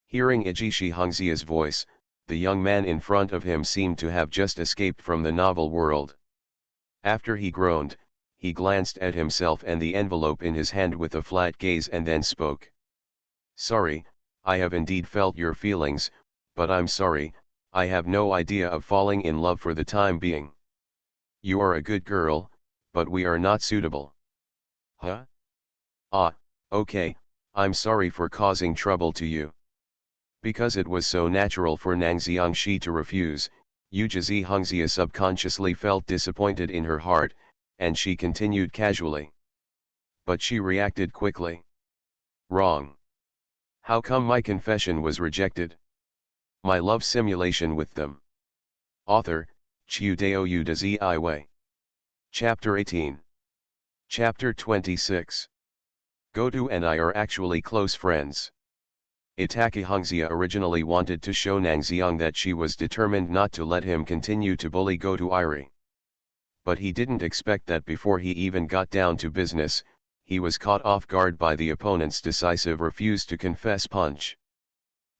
Speaker 1: Hearing Ichishi Hungzia's voice, the young man in front of him seemed to have just escaped from the novel world. After he groaned, he glanced at himself and the envelope in his hand with a flat gaze and then spoke. "Sorry, I have indeed felt your feelings, but I'm sorry, I have no idea of falling in love for the time being. You are a good girl, but we are not suitable." Huh? Ah, okay, I'm sorry for causing trouble to you. Because it was so natural for Nangxiangshi to refuse, Yujizi Hungzia subconsciously felt disappointed in her heart, and she continued casually. But she reacted quickly. Wrong. How come my confession was rejected? My love simulation with them. Author, Chiudeo Udazi Iway. Chapter 18. Chapter 26. Goto and I are actually close friends. Itaki Hungzia originally wanted to show Nangxiang that she was determined not to let him continue to bully Goto Iri. But he didn't expect that before he even got down to business, he was caught off guard by the opponent's decisive refuse to confess punch.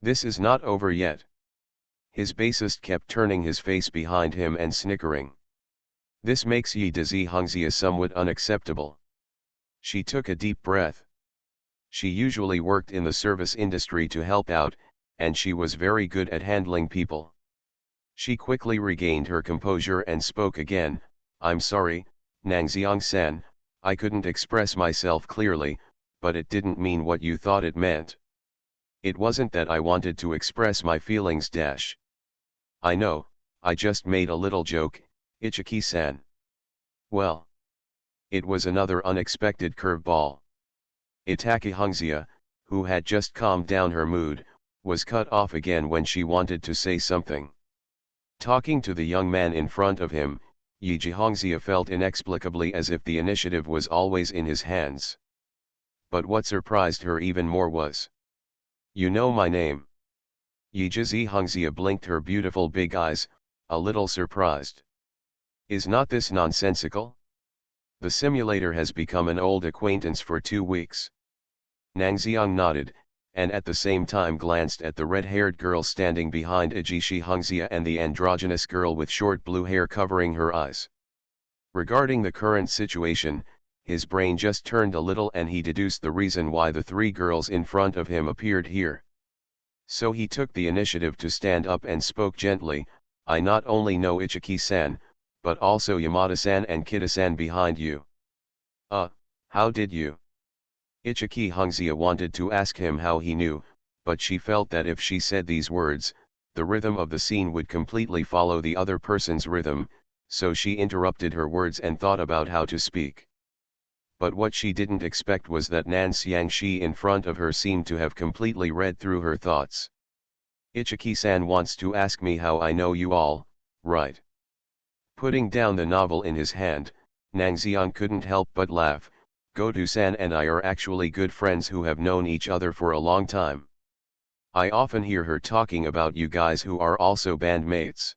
Speaker 1: This is not over yet. His bassist kept turning his face behind him and snickering. This makes Yujizi Hungzia somewhat unacceptable. She took a deep breath. She usually worked in the service industry to help out, and she was very good at handling people. She quickly regained her composure and spoke again. "I'm sorry, Nangxiang-san, I couldn't express myself clearly, but it didn't mean what you thought it meant. It wasn't that I wanted to express my feelings. I know, I just made a little joke, Ichiki-san." Well. It was another unexpected curveball. Itaki Hungzia, who had just calmed down her mood, was cut off again when she wanted to say something. Talking to the young man in front of him, Yuji Hongzia felt inexplicably as if the initiative was always in his hands. But what surprised her even more was, "You know my name." Yijizi Hongzia blinked her beautiful big eyes, a little surprised. "Is not this nonsensical? The simulator has become an old acquaintance for 2 weeks. Nangxiang nodded, and at the same time glanced at the red-haired girl standing behind Ajishi Hongzia and the androgynous girl with short blue hair covering her eyes. Regarding the current situation, his brain just turned a little and he deduced the reason why the three girls in front of him appeared here. So he took the initiative to stand up and spoke gently, "I not only know Ichiki-san, but also Yamada-san and Kita-san behind you." How did you?" Ichiki Hongzia wanted to ask him how he knew, but she felt that if she said these words, the rhythm of the scene would completely follow the other person's rhythm, so she interrupted her words and thought about how to speak. But what she didn't expect was that Nan Xiangxi in front of her seemed to have completely read through her thoughts. "Ichiki-san wants to ask me how I know you all, right?" Putting down the novel in his hand, Nangxiang couldn't help but laugh. "Goto-san and I are actually good friends who have known each other for a long time. I often hear her talking about you guys who are also bandmates.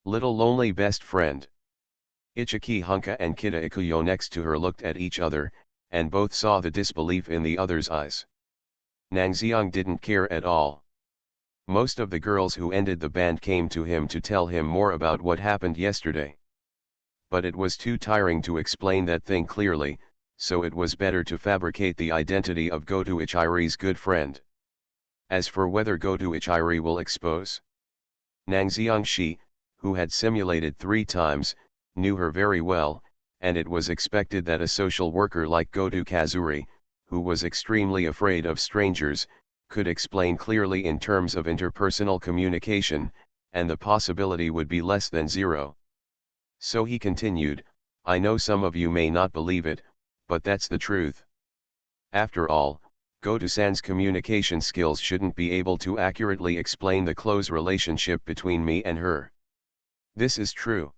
Speaker 1: Little lonely best friend." Ichiki Hunka and Kita Ikuyo next to her looked at each other, and both saw the disbelief in the other's eyes. Nangxiang didn't care at all. Most of the girls who ended the band came to him to tell him more about what happened yesterday. But it was too tiring to explain that thing clearly, so it was better to fabricate the identity of Goto Ichiri's good friend. As for whether Goto Ichiri will expose, Nangxiang Shi, who had simulated 3 times, knew her very well, and it was expected that a social worker like Goto Kazuri, who was extremely afraid of strangers, could explain clearly in terms of interpersonal communication, and the possibility would be less than 0. So he continued, "I know some of you may not believe it, but that's the truth. After all, Goto-san's communication skills shouldn't be able to accurately explain the close relationship between me and her. This is true."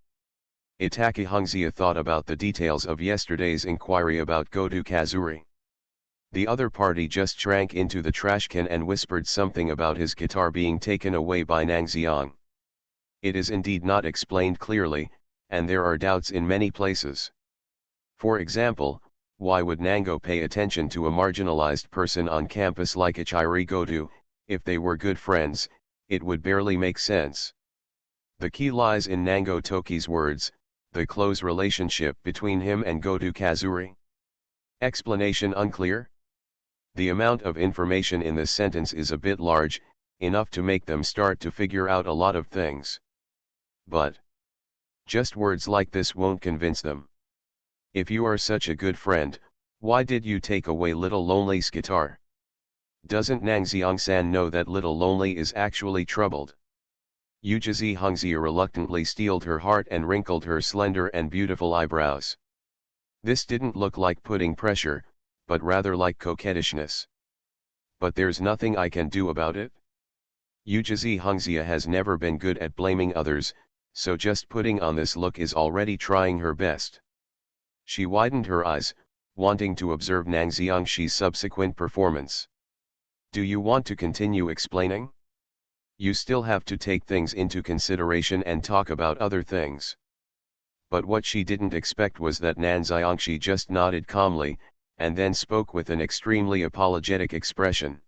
Speaker 1: Itaki Hongzia thought about the details of yesterday's inquiry about Goto Kazuri. The other party just shrank into the trash can and whispered something about his guitar being taken away by Nangxiang. It is indeed not explained clearly, and there are doubts in many places. For example, why would Nango pay attention to a marginalized person on campus like Ichiri Goto? If they were good friends, it would barely make sense. The key lies in Nango Toki's words, the close relationship between him and Goto Kazuri. Explanation unclear? The amount of information in this sentence is a bit large, enough to make them start to figure out a lot of things. But just words like this won't convince them. If you are such a good friend, why did you take away Little Lonely's guitar? Doesn't Nangxiang-san know that Little Lonely is actually troubled? Yujizi Hongzia reluctantly steeled her heart and wrinkled her slender and beautiful eyebrows. This didn't look like putting pressure, but rather like coquettishness. "But there's nothing I can do about it." Yujizi Hongzia has never been good at blaming others, so just putting on this look is already trying her best. She widened her eyes, wanting to observe Nangxiangxi's subsequent performance. "Do you want to continue explaining? You still have to take things into consideration and talk about other things." But what she didn't expect was that Nangxiangxi just nodded calmly, and then spoke with an extremely apologetic expression.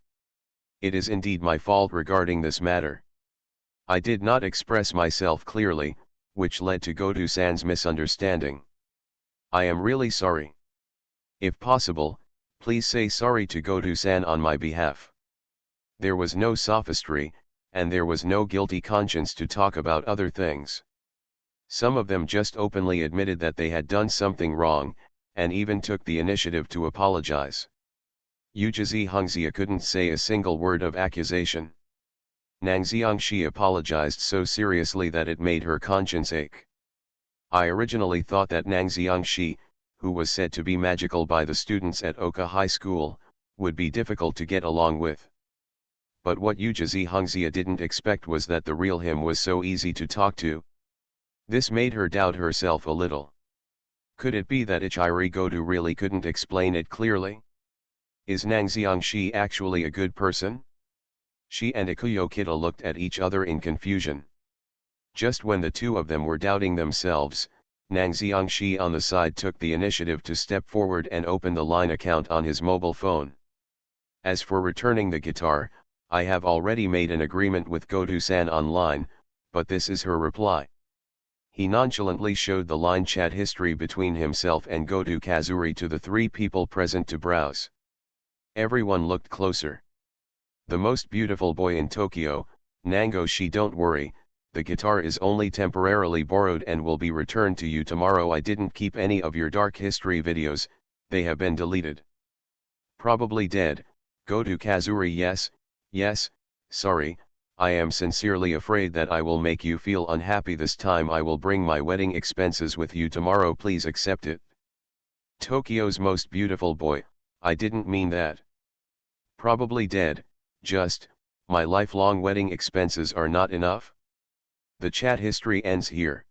Speaker 1: "It is indeed my fault regarding this matter. I did not express myself clearly, which led to Goto-san's misunderstanding. I am really sorry. If possible, please say sorry to Goto-san on my behalf." There was no sophistry, and there was no guilty conscience to talk about other things. Some of them just openly admitted that they had done something wrong, and even took the initiative to apologize. Yujizi Hongzia couldn't say a single word of accusation. Nangxiangxi apologized so seriously that it made her conscience ache. "I originally thought that Nangxiangxi, who was said to be magical by the students at Oka High School, would be difficult to get along with. But what Yujizi Hongzia didn't expect was that the real him was so easy to talk to. This made her doubt herself a little. Could it be that Ichiri Goto really couldn't explain it clearly? Is Nang Xiangxi actually a good person? She and Ikuyo Kita looked at each other in confusion. Just when the two of them were doubting themselves, Nang Xiangxi on the side took the initiative to step forward and open the line account on his mobile phone. As for returning the guitar, I have already made an agreement with Godu-san online, but this is her reply. He nonchalantly showed the line chat history between himself and Godu Kazuri to the three people present to browse. Everyone looked closer. The most beautiful boy in Tokyo, Nango-shi, don't worry, the guitar is only temporarily borrowed and will be returned to you tomorrow. I didn't keep any of your dark history videos, they have been deleted. Probably dead, Godu Kazuri. Yes, sorry, I am sincerely afraid that I will make you feel unhappy this time. I will bring my wedding expenses with you tomorrow, please accept it. Tokyo's most beautiful boy, I didn't mean that. Probably dead, just, my lifelong wedding expenses are not enough? The chat history ends here.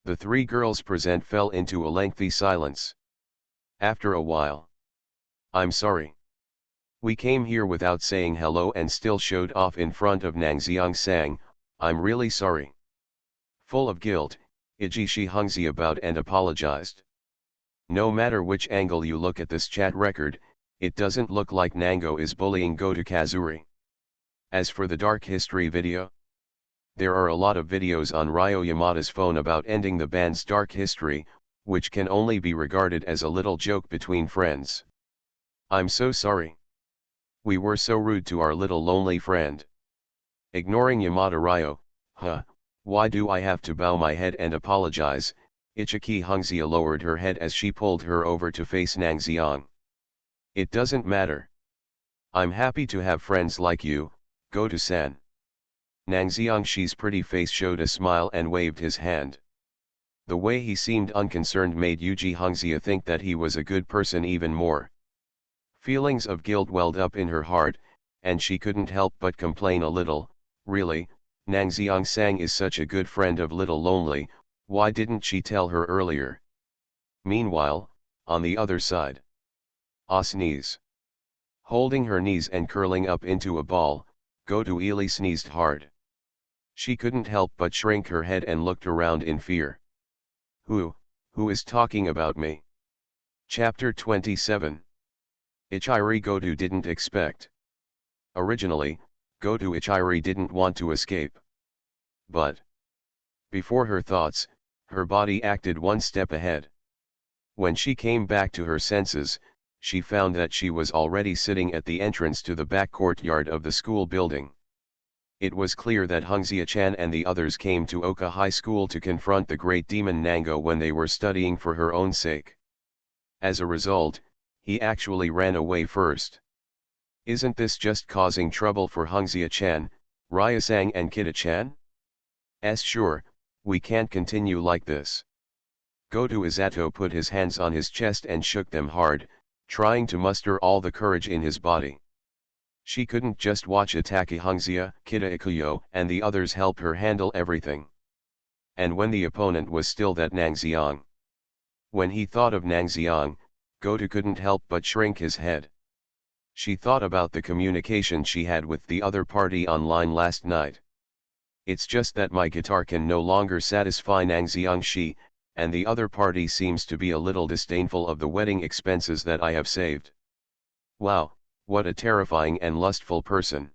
Speaker 1: The three girls present fell into a lengthy silence. After a while. I'm sorry. We came here without saying hello and still showed off in front of Nang Xiangsang, I'm really sorry. Full of guilt, Ijishi Hungzi about and apologized. No matter which angle you look at this chat record, it doesn't look like Nango is bullying Goto Kazuri. As for the dark history video, there are a lot of videos on Ryo Yamada's phone about ending the band's dark history, which can only be regarded as a little joke between friends. I'm so sorry. We were so rude to our little lonely friend. Ignoring Yamada Ryo, why do I have to bow my head and apologize? Ichiki Hungzia lowered her head as she pulled her over to face Nang Xiang. It doesn't matter. I'm happy to have friends like you, Goto-san. Nang Xiangshi's pretty face showed a smile and waved his hand. The way he seemed unconcerned made Yuji Hungzia think that he was a good person even more. Feelings of guilt welled up in her heart, and she couldn't help but complain a little. Really, Nang Xiangsang is such a good friend of Little Lonely, why didn't she tell her earlier? Meanwhile, on the other side. Ah, sneeze. Holding her knees and curling up into a ball, Goto Ili sneezed hard. She couldn't help but shrink her head and looked around in fear. Who is talking about me? Chapter 27. Ichiri Goto didn't expect. Originally, Goto Ichiri didn't want to escape. But before her thoughts, her body acted one step ahead. When she came back to her senses, she found that she was already sitting at the entrance to the back courtyard of the school building. It was clear that Hungzia-chan and the others came to Oka High School to confront the great demon Nango when they were studying for her own sake. As a result, he actually ran away first. Isn't this just causing trouble for Hungzia-chan, Ryasang and Kita-chan? Sure, we can't continue like this. Goto Izato put his hands on his chest and shook them hard, trying to muster all the courage in his body. She couldn't just watch Ataki Hungzia, Kita Ikuyo and the others help her handle everything. And when the opponent was still that Nang Xiang. When he thought of Nang Xiang, Goto couldn't help but shrink his head. She thought about the communication she had with the other party online last night. It's just that my guitar can no longer satisfy Nang Xiangxi, and the other party seems to be a little disdainful of the wedding expenses that I have saved. Wow, what a terrifying and lustful person.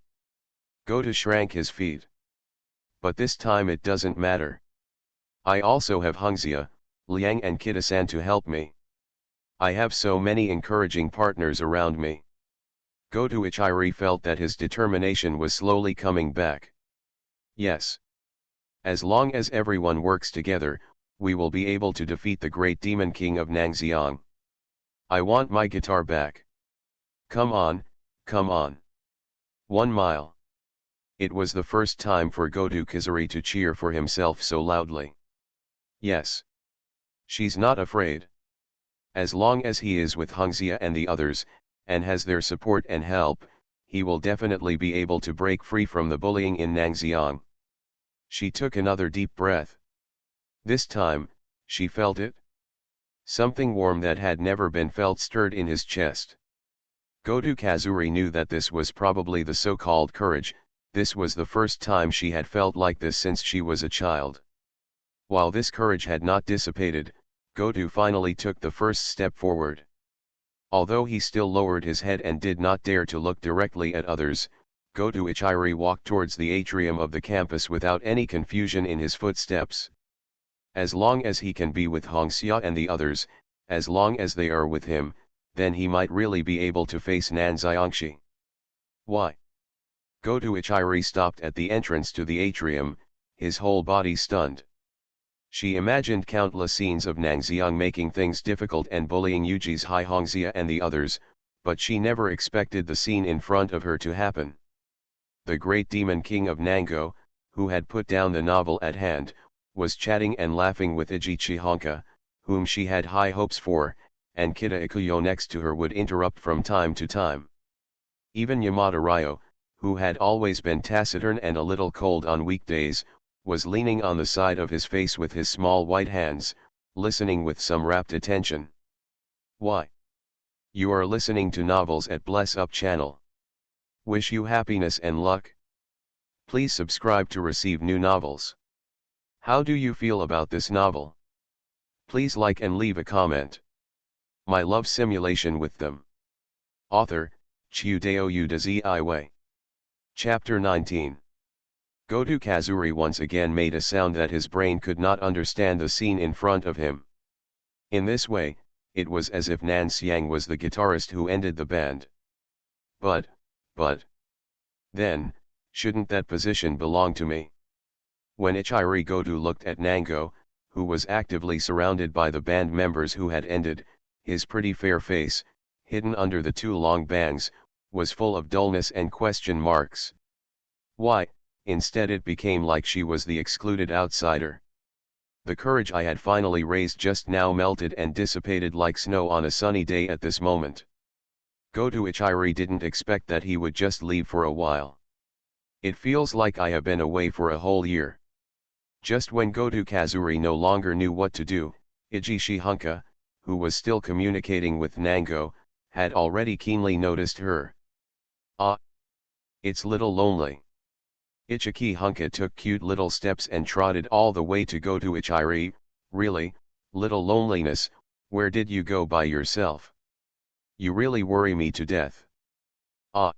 Speaker 1: Goto shrank his feet. But this time it doesn't matter. I also have Hungzia, Liang and Kita-san to help me. I have so many encouraging partners around me. Goto Ichiri felt that his determination was slowly coming back. Yes. As long as everyone works together, we will be able to defeat the great demon king of Nang Xiang. I want my guitar back. Come on, come on. 1 mile. It was the first time for Goto Kazuri to cheer for himself so loudly. Yes. She's not afraid. As long as he is with Hungzia and the others, and has their support and help, he will definitely be able to break free from the bullying in Nang Xiang. She took another deep breath. This time, she felt it. Something warm that had never been felt stirred in his chest. Goto Kazuri knew that this was probably the so-called courage. This was the first time she had felt like this since she was a child. While this courage had not dissipated, Goto finally took the first step forward. Although he still lowered his head and did not dare to look directly at others, Goto Ichiri walked towards the atrium of the campus without any confusion in his footsteps. As long as he can be with Hongxia and the others, as long as they are with him, then he might really be able to face Nan Xiangxi. Why? Goto Ichiri stopped at the entrance to the atrium, his whole body stunned. She imagined countless scenes of Nangxiang making things difficult and bullying Yuji's Hai Hongxia and the others, but she never expected the scene in front of her to happen. The great demon king of Nango, who had put down the novel at hand, was chatting and laughing with Ijichi Honka, whom she had high hopes for, and Kita Ikuyo next to her would interrupt from time to time. Even Yamada Ryo, who had always been taciturn and a little cold on weekdays, was leaning on the side of his face with his small white hands, listening with some rapt attention. Why? You are listening to novels at Bless Up channel. Wish you happiness and luck. Please subscribe to receive new novels. How do you feel about this novel? Please like and leave a comment. My love simulation with them. Author, Chiudeo Udazi. Chapter 19. Goto Kazuri once again made a sound that his brain could not understand the scene in front of him. In this way, it was as if Nan Xiang was the guitarist who ended the band. But, then, shouldn't that position belong to me? When Ichiri Goto looked at Nango, who was actively surrounded by the band members who had ended, his pretty fair face, hidden under the two long bangs, was full of dullness and question marks. Why, instead it became like she was the excluded outsider. The courage I had finally raised just now melted and dissipated like snow on a sunny day at this moment. Goto Ichiri didn't expect that he would just leave for a while. It feels like I have been away for a whole year. Just when Goto Kazuri no longer knew what to do, Ijishi Honka, who was still communicating with Nango, had already keenly noticed her. Ah! It's little lonely. Ichiki Honka took cute little steps and trotted all the way to Goto Ichiri. Really, little loneliness, where did you go by yourself? You really worry me to death. Ah!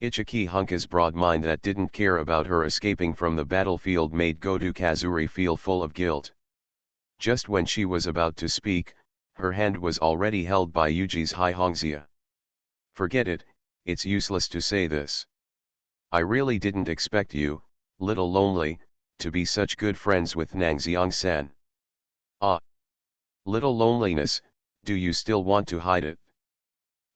Speaker 1: Ichiki Honka's broad mind that didn't care about her escaping from the battlefield made Goto Kazuri feel full of guilt. Just when she was about to speak, her hand was already held by Yuji's Hai Hongxia. Forget it, it's useless to say this. I really didn't expect you, little lonely, to be such good friends with Nangxiang-san. Ah! Little loneliness, do you still want to hide it?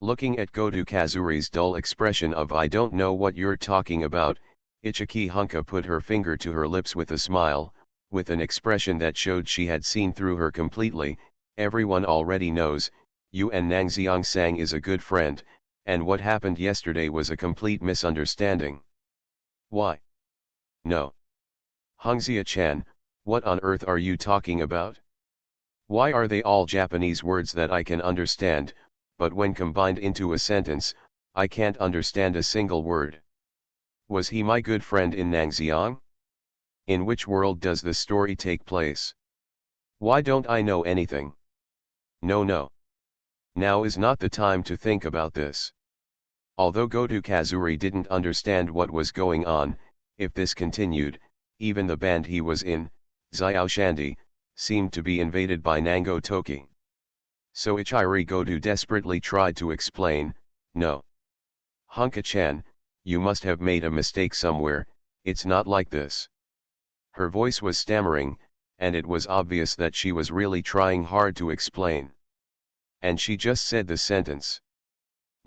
Speaker 1: Looking at Goto Kazuri's dull expression of I don't know what you're talking about, Ichiki Honka put her finger to her lips with a smile, with an expression that showed she had seen through her completely. Everyone already knows, you and Nangxiang-san is a good friend, and what happened yesterday was a complete misunderstanding. Why? No. Hongxia-chan, what on earth are you talking about? Why are they all Japanese words that I can understand, but when combined into a sentence, I can't understand a single word? Was he my good friend in Nangxiang? In which world does the story take place? Why don't I know anything? No. Now is not the time to think about this. Although Goto Kazuri didn't understand what was going on, if this continued, even the band he was in, Xiao Shandi, seemed to be invaded by Nango Toki. So Ichiri Goto desperately tried to explain, no. Honka-chan, you must have made a mistake somewhere, it's not like this. Her voice was stammering, and it was obvious that she was really trying hard to explain. And she just said the sentence.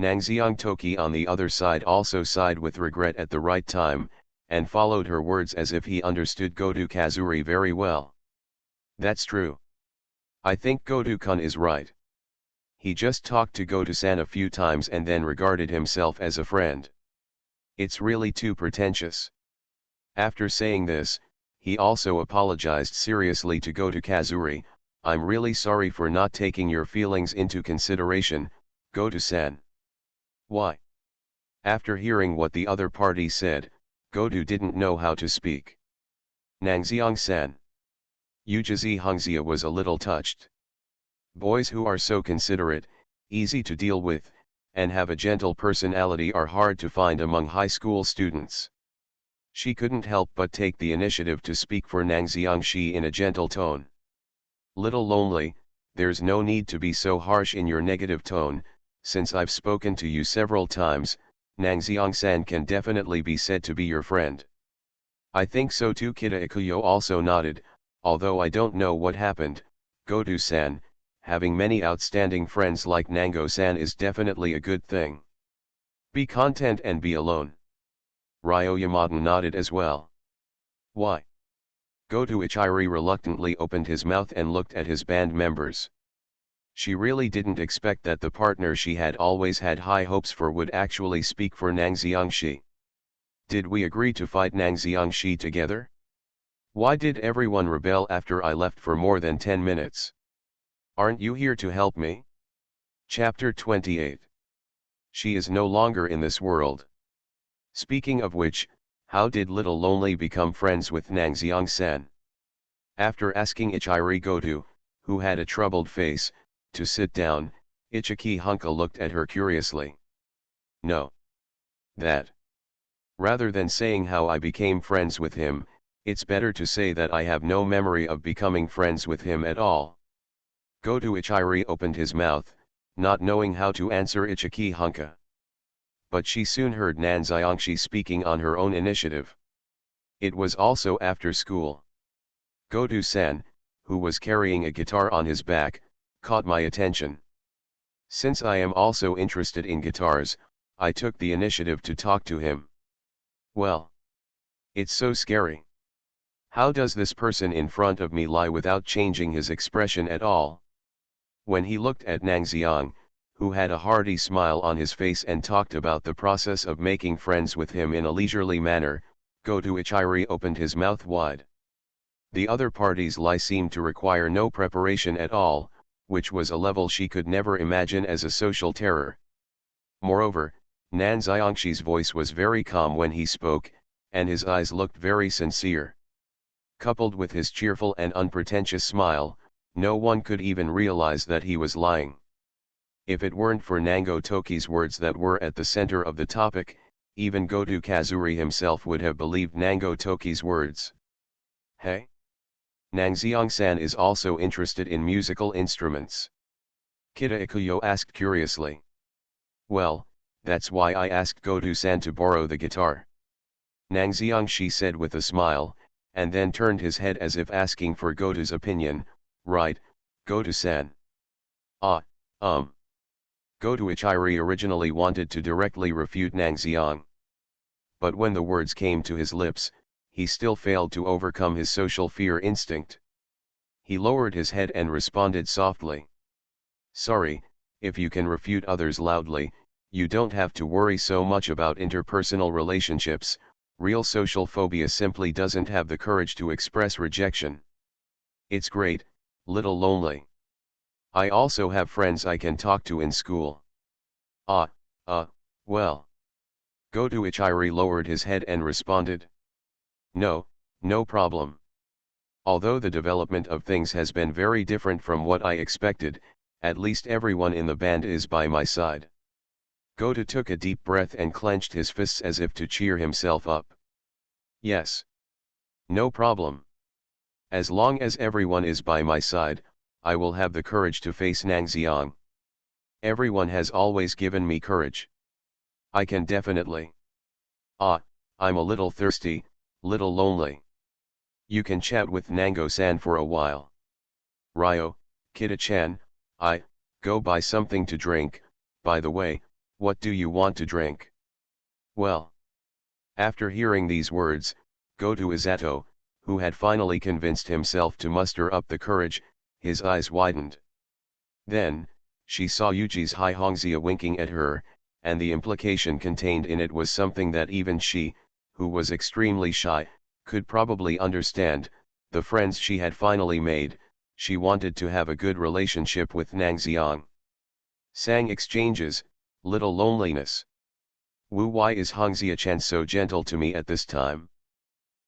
Speaker 1: Nangxiang Toki on the other side also sighed with regret at the right time, and followed her words as if he understood Goto Kazuri very well. That's true. I think Goto-kun is right. He just talked to Goto-san a few times and then regarded himself as a friend. It's really too pretentious. After saying this, he also apologized seriously to Goto Kazuri. I'm really sorry for not taking your feelings into consideration, Goto-san. Why? After hearing what the other party said, Godu didn't know how to speak. Nangxiang-san. Yujizi Hongxia was a little touched. Boys who are so considerate, easy to deal with, and have a gentle personality are hard to find among high school students. She couldn't help but take the initiative to speak for Nangxiangshi in a gentle tone. Little lonely, there's no need to be so harsh in your negative tone, since I've spoken to you several times, Nangxiang-san can definitely be said to be your friend. I think so too. Kita Ikuyo also nodded, although I don't know what happened. Godu-san, having many outstanding friends like Nango-san is definitely a good thing. Be content and be alone. Ryo Yamato nodded as well. Why? Godu Ichiri reluctantly opened his mouth and looked at his band members. She really didn't expect that the partner she had always had high hopes for would actually speak for Nangxiangshi. Did we agree to fight Nangxiangshi together? Why did everyone rebel after I left for more than 10 minutes? Aren't you here to help me? Chapter 28. She is no longer in this world. Speaking of which, how did Little Lonely become friends with Nangxiang-san? After asking Ichiri Godu, who had a troubled face, to sit down, Ichiki Hunka looked at her curiously. No. That. Rather than saying how I became friends with him, it's better to say that I have no memory of becoming friends with him at all. Godu Ichiri opened his mouth, not knowing how to answer Ichiki Hunka. But she soon heard Nangxiangshi speaking on her own initiative. It was also after school. Godu-san, who was carrying a guitar on his back, caught my attention. Since I am also interested in guitars, I took the initiative to talk to him. Well. It's so scary. How does this person in front of me lie without changing his expression at all? When he looked at Nangxiang, who had a hearty smile on his face and talked about the process of making friends with him in a leisurely manner, Godu Ichiri opened his mouth wide. The other party's lie seemed to require no preparation at all, which was a level she could never imagine as a social terror. Moreover, Nangxiangshi's voice was very calm when he spoke, and his eyes looked very sincere. Coupled with his cheerful and unpretentious smile, no one could even realize that he was lying. If it weren't for Nango Toki's words that were at the center of the topic, even Godu Kazuri himself would have believed Nango Toki's words. Hey? Nangxiang-san is also interested in musical instruments. Kita Ikuyo asked curiously. Well, that's why I asked Godu-san to borrow the guitar. Nangxiangshi said with a smile, and then turned his head as if asking for Godu's opinion. Right, Godu-san. Godu Ichiri originally wanted to directly refute Nangxiang. But when the words came to his lips, he still failed to overcome his social fear instinct. He lowered his head and responded softly. Sorry, if you can refute others loudly, you don't have to worry so much about interpersonal relationships. Real social phobia simply doesn't have the courage to express rejection. It's great, Little Lonely. I also have friends I can talk to in school. Well. Godu Ichiri lowered his head and responded. No problem. Although the development of things has been very different from what I expected, at least everyone in the band is by my side. Godu took a deep breath and clenched his fists as if to cheer himself up. Yes. No problem. As long as everyone is by my side, I will have the courage to face Nangxiang. Everyone has always given me courage. I can definitely. I'm a little thirsty, Little Lonely. You can chat with Nango-san for a while. Ryo, Kita-chan, go buy something to drink. By the way, what do you want to drink? Well. After hearing these words, Godu Izato, who had finally convinced himself to muster up the courage, his eyes widened. Then, she saw Yuji's Hai Hongxia winking at her, and the implication contained in it was something that even she, who was extremely shy, could probably understand. The friends she had finally made, she wanted to have a good relationship with Nangxiang. Sang exchanges, little loneliness. Wu, why is Hongzia-chan so gentle to me at this time?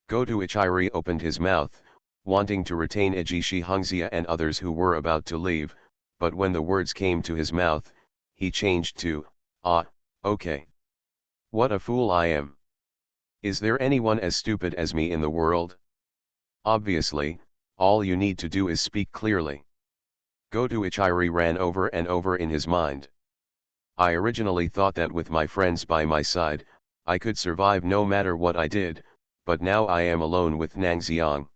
Speaker 1: Goto Ichiri opened his mouth, wanting to retain Ejishi Hongzia and others who were about to leave, but when the words came to his mouth, he changed to, ah, okay. What a fool I am. Is there anyone as stupid as me in the world? Obviously, all you need to do is speak clearly. Goto Ichiri ran over and over in his mind. I originally thought that with my friends by my side, I could survive no matter what I did, but now I am alone with Nangxiang.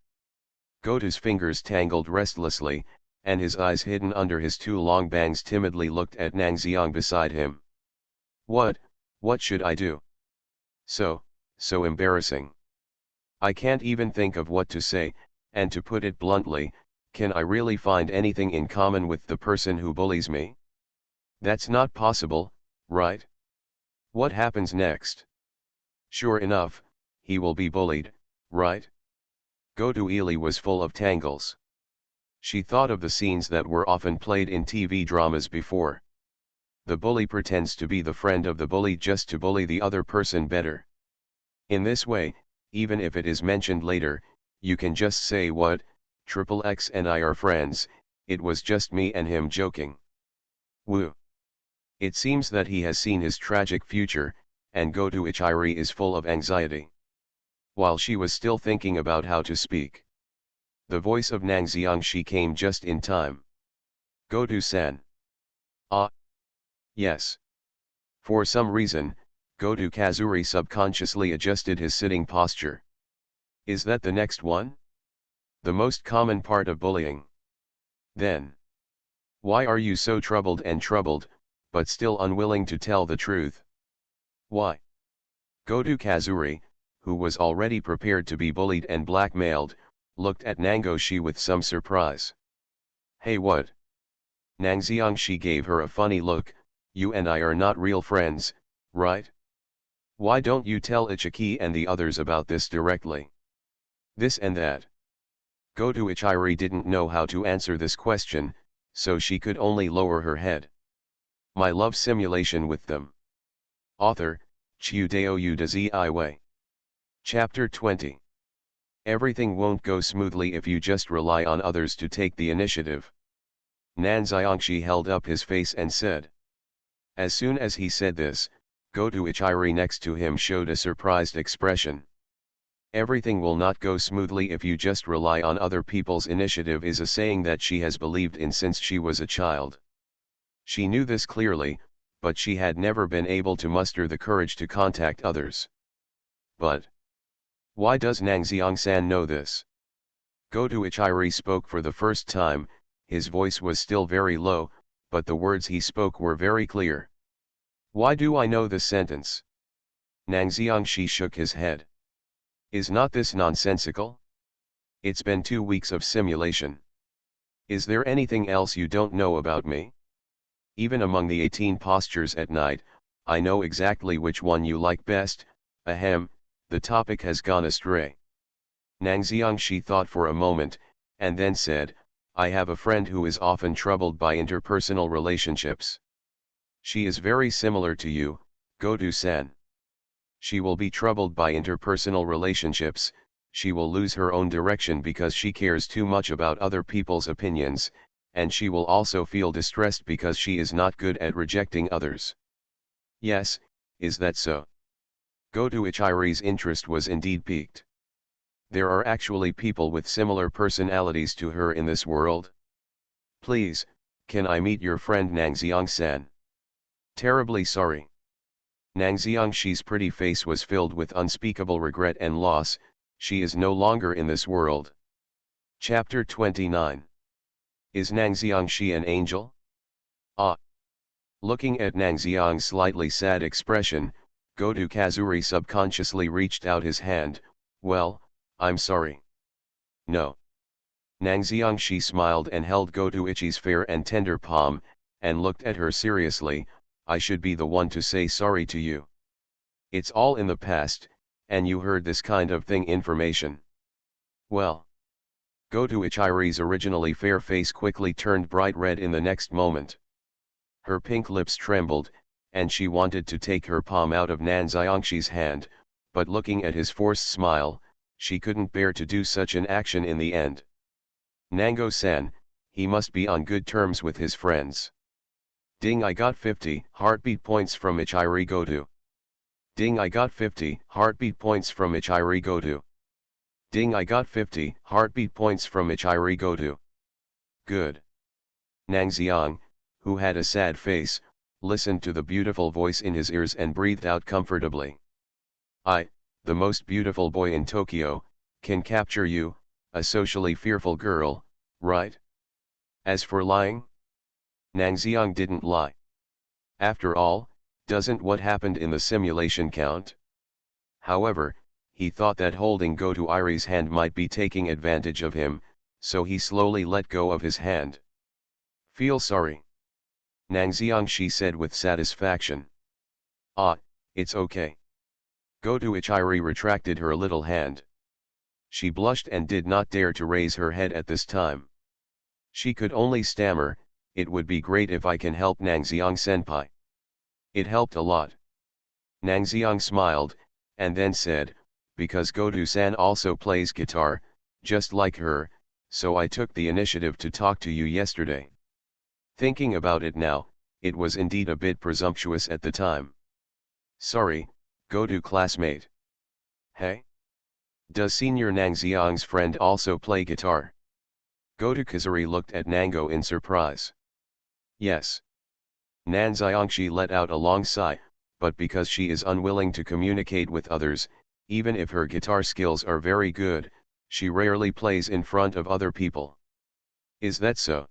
Speaker 1: Goto's fingers tangled restlessly, and his eyes hidden under his two long bangs timidly looked at Nangxiang beside him. What should I do? So embarrassing. I can't even think of what to say, and to put it bluntly, can I really find anything in common with the person who bullies me? That's not possible, right? What happens next? Sure enough, he will be bullied, right? Goto Ili was full of tangles. She thought of the scenes that were often played in TV dramas before. The bully pretends to be the friend of the bullied just to bully the other person better. In this way, even if it is mentioned later, you can just say what, XXX and I are friends, it was just me and him joking. Woo. It seems that he has seen his tragic future, and Goto Ichiri is full of anxiety. While she was still thinking about how to speak, the voice of Nangxiang came just in time. Goto-san. Ah. Yes. For some reason, Goto Kazuri subconsciously adjusted his sitting posture. Is that the next one? The most common part of bullying. Then. Why are you so troubled, but still unwilling to tell the truth? Why? Goto Kazuri, who was already prepared to be bullied and blackmailed, looked at Nangoshi with some surprise. Hey, what? Nangxiang gave her a funny look. You and I are not real friends, right? Why don't you tell Ichiki and the others about this directly? This and that. Goto Ichiri didn't know how to answer this question, so she could only lower her head. My love simulation with them. Author, Chiudeo Udazi. Chapter 20. Everything won't go smoothly if you just rely on others to take the initiative. Nanxiangshi held up his face and said. As soon as he said this, Goto Ichiri next to him showed a surprised expression. Everything will not go smoothly if you just rely on other people's initiative is a saying that she has believed in since she was a child. She knew this clearly, but she had never been able to muster the courage to contact others. But why does Nangxiang-san know this? Goto Ichiri spoke for the first time. His voice was still very low, but the words he spoke were very clear. Why do I know this sentence? Nangxiang shook his head. Is not this nonsensical? It's been 2 weeks of simulation. Is there anything else you don't know about me? Even among the 18 postures at night, I know exactly which one you like best. Ahem, the topic has gone astray. Nangxiang thought for a moment, and then said, I have a friend who is often troubled by interpersonal relationships. She is very similar to you, Goto-san. She will be troubled by interpersonal relationships. She will lose her own direction because she cares too much about other people's opinions, and she will also feel distressed because she is not good at rejecting others. Yes, is that so? Goto Ichiri's interest was indeed piqued. There are actually people with similar personalities to her in this world? Please, can I meet your friend Nangxiang-san? Terribly sorry. Nangxiang's pretty face was filled with unspeakable regret and loss. She is no longer in this world. Chapter 29. Is Nangxiang an angel? Ah. Looking at Nangxiang's slightly sad expression, Goto Kazuri subconsciously reached out his hand. Well, I'm sorry. No. Nangxiang smiled and held Goto Ichi's fair and tender palm, and looked at her seriously. I should be the one to say sorry to you. It's all in the past, and you heard this kind of thing information. Well. Goto Ichiri's originally fair face quickly turned bright red in the next moment. Her pink lips trembled, and she wanted to take her palm out of Nan Xiangshi's hand, but looking at his forced smile, she couldn't bear to do such an action in the end. Nango-san, he must be on good terms with his friends. Ding, I got 50 heartbeat points from Ichiri Goto. Ding, I got 50 heartbeat points from Ichiri Goto. Ding, I got 50 heartbeat points from Ichiri Goto. Good. Nang Xiang, who had a sad face, listened to the beautiful voice in his ears and breathed out comfortably. I, the most beautiful boy in Tokyo, can capture you, a socially fearful girl, right? As for lying? Nang Xiang didn't lie. After all, doesn't what happened in the simulation count? However, he thought that holding Goto Iri's hand might be taking advantage of him, so he slowly let go of his hand. Feel sorry. Nang Xiangshi said with satisfaction. Ah, it's okay. Goto Ichiri retracted her little hand. She blushed and did not dare to raise her head at this time. She could only stammer, it would be great if I can help Nang Xiang senpai. It helped a lot. Nang Xiang smiled, and then said, because Goto-san also plays guitar, just like her, so I took the initiative to talk to you yesterday. Thinking about it now, it was indeed a bit presumptuous at the time. Sorry, Goto classmate. Hey? Does Senior Nang Xiang's friend also play guitar? Goto Kazuri looked at Nango in surprise. Yes. Nan Xiangshi let out a long sigh, but because she is unwilling to communicate with others, even if her guitar skills are very good, she rarely plays in front of other people. Is that so?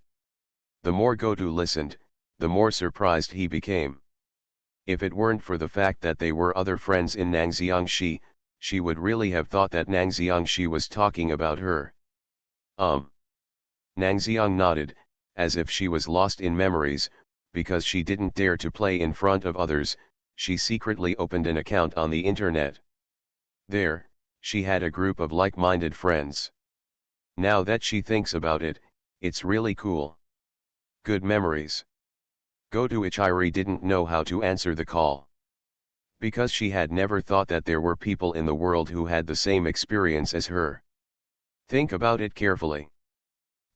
Speaker 1: The more Goto listened, the more surprised he became. If it weren't for the fact that they were other friends in Nang Xiangshi, she would really have thought that Nang Xiangshi was talking about her. Nang Xiang nodded, as if she was lost in memories, because she didn't dare to play in front of others, she secretly opened an account on the internet. There, she had a group of like-minded friends. Now that she thinks about it, it's really cool. Good memories. Goto Ichiri didn't know how to answer the call. Because she had never thought that there were people in the world who had the same experience as her. Think about it carefully.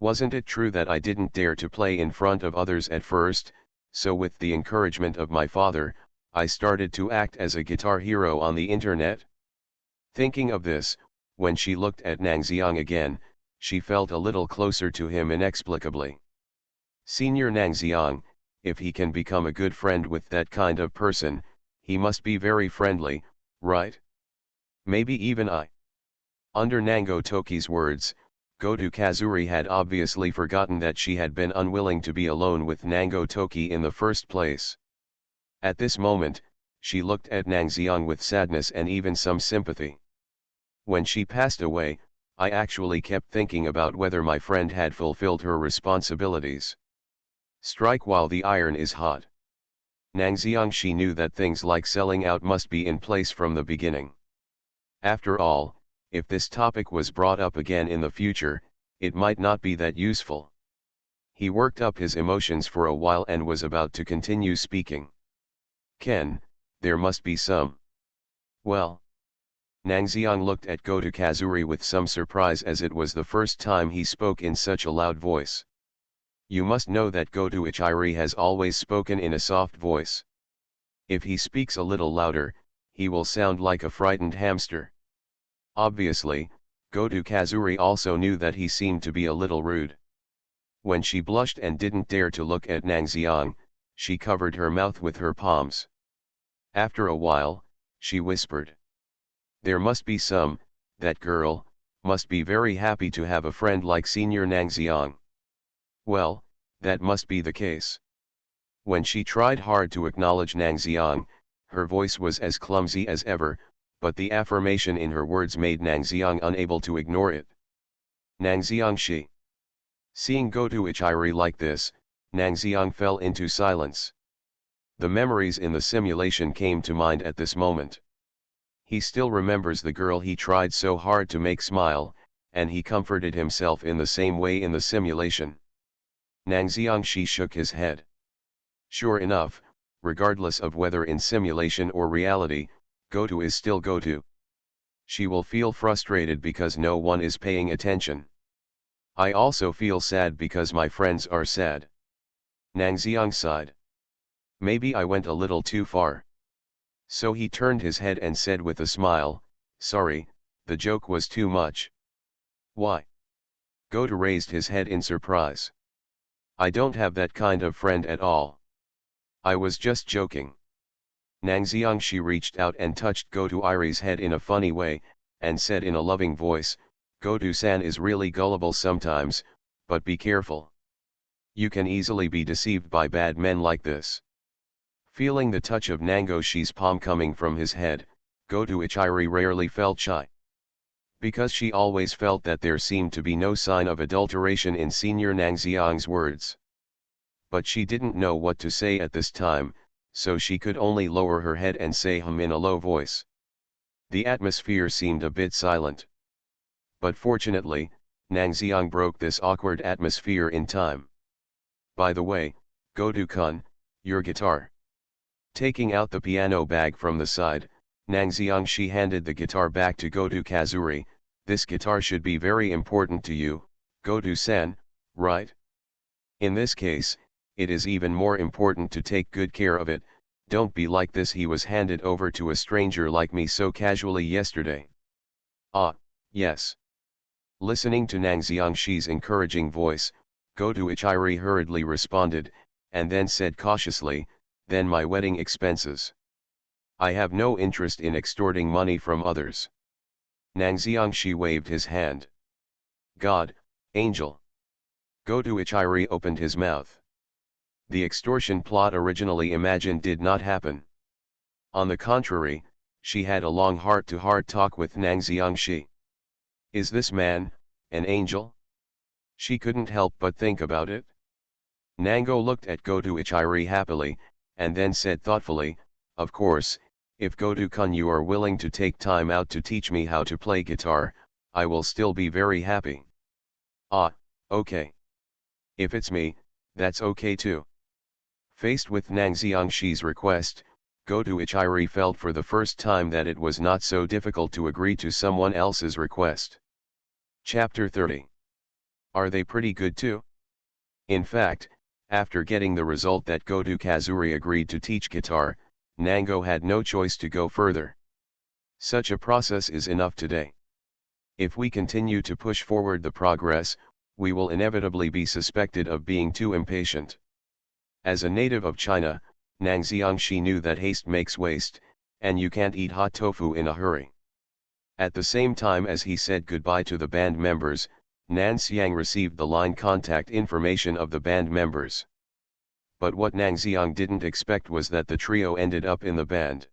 Speaker 1: Wasn't it true that I didn't dare to play in front of others at first, so with the encouragement of my father, I started to act as a guitar hero on the internet? Thinking of this, when she looked at Nang Xiang again, she felt a little closer to him inexplicably. Senior Nang Xiang, if he can become a good friend with that kind of person, he must be very friendly, right? Maybe even I. Under Nango Toki's words, Goto Kazuri had obviously forgotten that she had been unwilling to be alone with Nango Toki in the first place. At this moment, she looked at Nang Xiang with sadness and even some sympathy. When she passed away, I actually kept thinking about whether my friend had fulfilled her responsibilities. Strike while the iron is hot. Nang Xiangshi knew that things like selling out must be in place from the beginning. After all, if this topic was brought up again in the future, it might not be that useful. He worked up his emotions for a while and was about to continue speaking. Ken, there must be some. Well. Nang Xiang looked at Goto Kazuri with some surprise as it was the first time he spoke in such a loud voice. You must know that Goto Ichiri has always spoken in a soft voice. If he speaks a little louder, he will sound like a frightened hamster. Obviously, Goto Kazuri also knew that he seemed to be a little rude. When she blushed and didn't dare to look at Nang Xiang, she covered her mouth with her palms. After a while, she whispered. There must be some, that girl, must be very happy to have a friend like Senior Nang Xiang. Well, that must be the case. When she tried hard to acknowledge Nang Xiang, her voice was as clumsy as ever, but the affirmation in her words made Nang Xiang unable to ignore it. Nang Xiangshi. Seeing Goto Ichiri like this, Nang Xiang fell into silence. The memories in the simulation came to mind at this moment. He still remembers the girl he tried so hard to make smile, and he comforted himself in the same way in the simulation. Nang Xiangshi shook his head. Sure enough, regardless of whether in simulation or reality, Goto is still Goto. She will feel frustrated because no one is paying attention. I also feel sad because my friends are sad. Nang Xiang sighed. Maybe I went a little too far. So he turned his head and said with a smile, sorry, the joke was too much. Why? Goto raised his head in surprise. I don't have that kind of friend at all. I was just joking. Nang Xiangxi reached out and touched Goto Iri's head in a funny way, and said in a loving voice, Goto-san is really gullible sometimes, but be careful. You can easily be deceived by bad men like this. Feeling the touch of Nangoshi's palm coming from his head, Goto Ichiri rarely felt shy. Because she always felt that there seemed to be no sign of adulteration in Senior Nang Xiang's words. But she didn't know what to say at this time, so she could only lower her head and say in a low voice. The atmosphere seemed a bit silent. But fortunately, Nang Xiang broke this awkward atmosphere in time. By the way, Goto-kun, your guitar. Taking out the piano bag from the side, Nang Xiangxi handed the guitar back to Goto Kazuri. This guitar should be very important to you, Goto-san, right? In this case, it is even more important to take good care of it. Don't be like this. He was handed over to a stranger like me so casually yesterday. Ah, yes. Listening to Nang Xiangxi's encouraging voice, Goto Ichiri hurriedly responded, and then said cautiously, then my wedding expenses. I have no interest in extorting money from others. Nang Xiangxi waved his hand. God, angel. Goto Ichiri opened his mouth. The extortion plot originally imagined did not happen. On the contrary, she had a long heart-to-heart talk with Nang Xiangxi. Is this man an angel? She couldn't help but think about it. Nango looked at Goto Ichiri happily, and then said thoughtfully, of course, if Goto-kun you are willing to take time out to teach me how to play guitar, I will still be very happy. Ah, okay. If it's me, that's okay too. Faced with Nang Xiangxi's request, Goto Ichiri felt for the first time that it was not so difficult to agree to someone else's request. Chapter 30. Are they pretty good too? In fact, after getting the result that Goto Kazuri agreed to teach guitar, Nango had no choice to go further. Such a process is enough today. If we continue to push forward the progress, we will inevitably be suspected of being too impatient. As a native of China, Nang Xiangxi knew that haste makes waste, and you can't eat hot tofu in a hurry. At the same time as he said goodbye to the band members, Nan Xiang received the line contact information of the band members. But what Nang Xiang didn't expect was that the trio ended up in the band.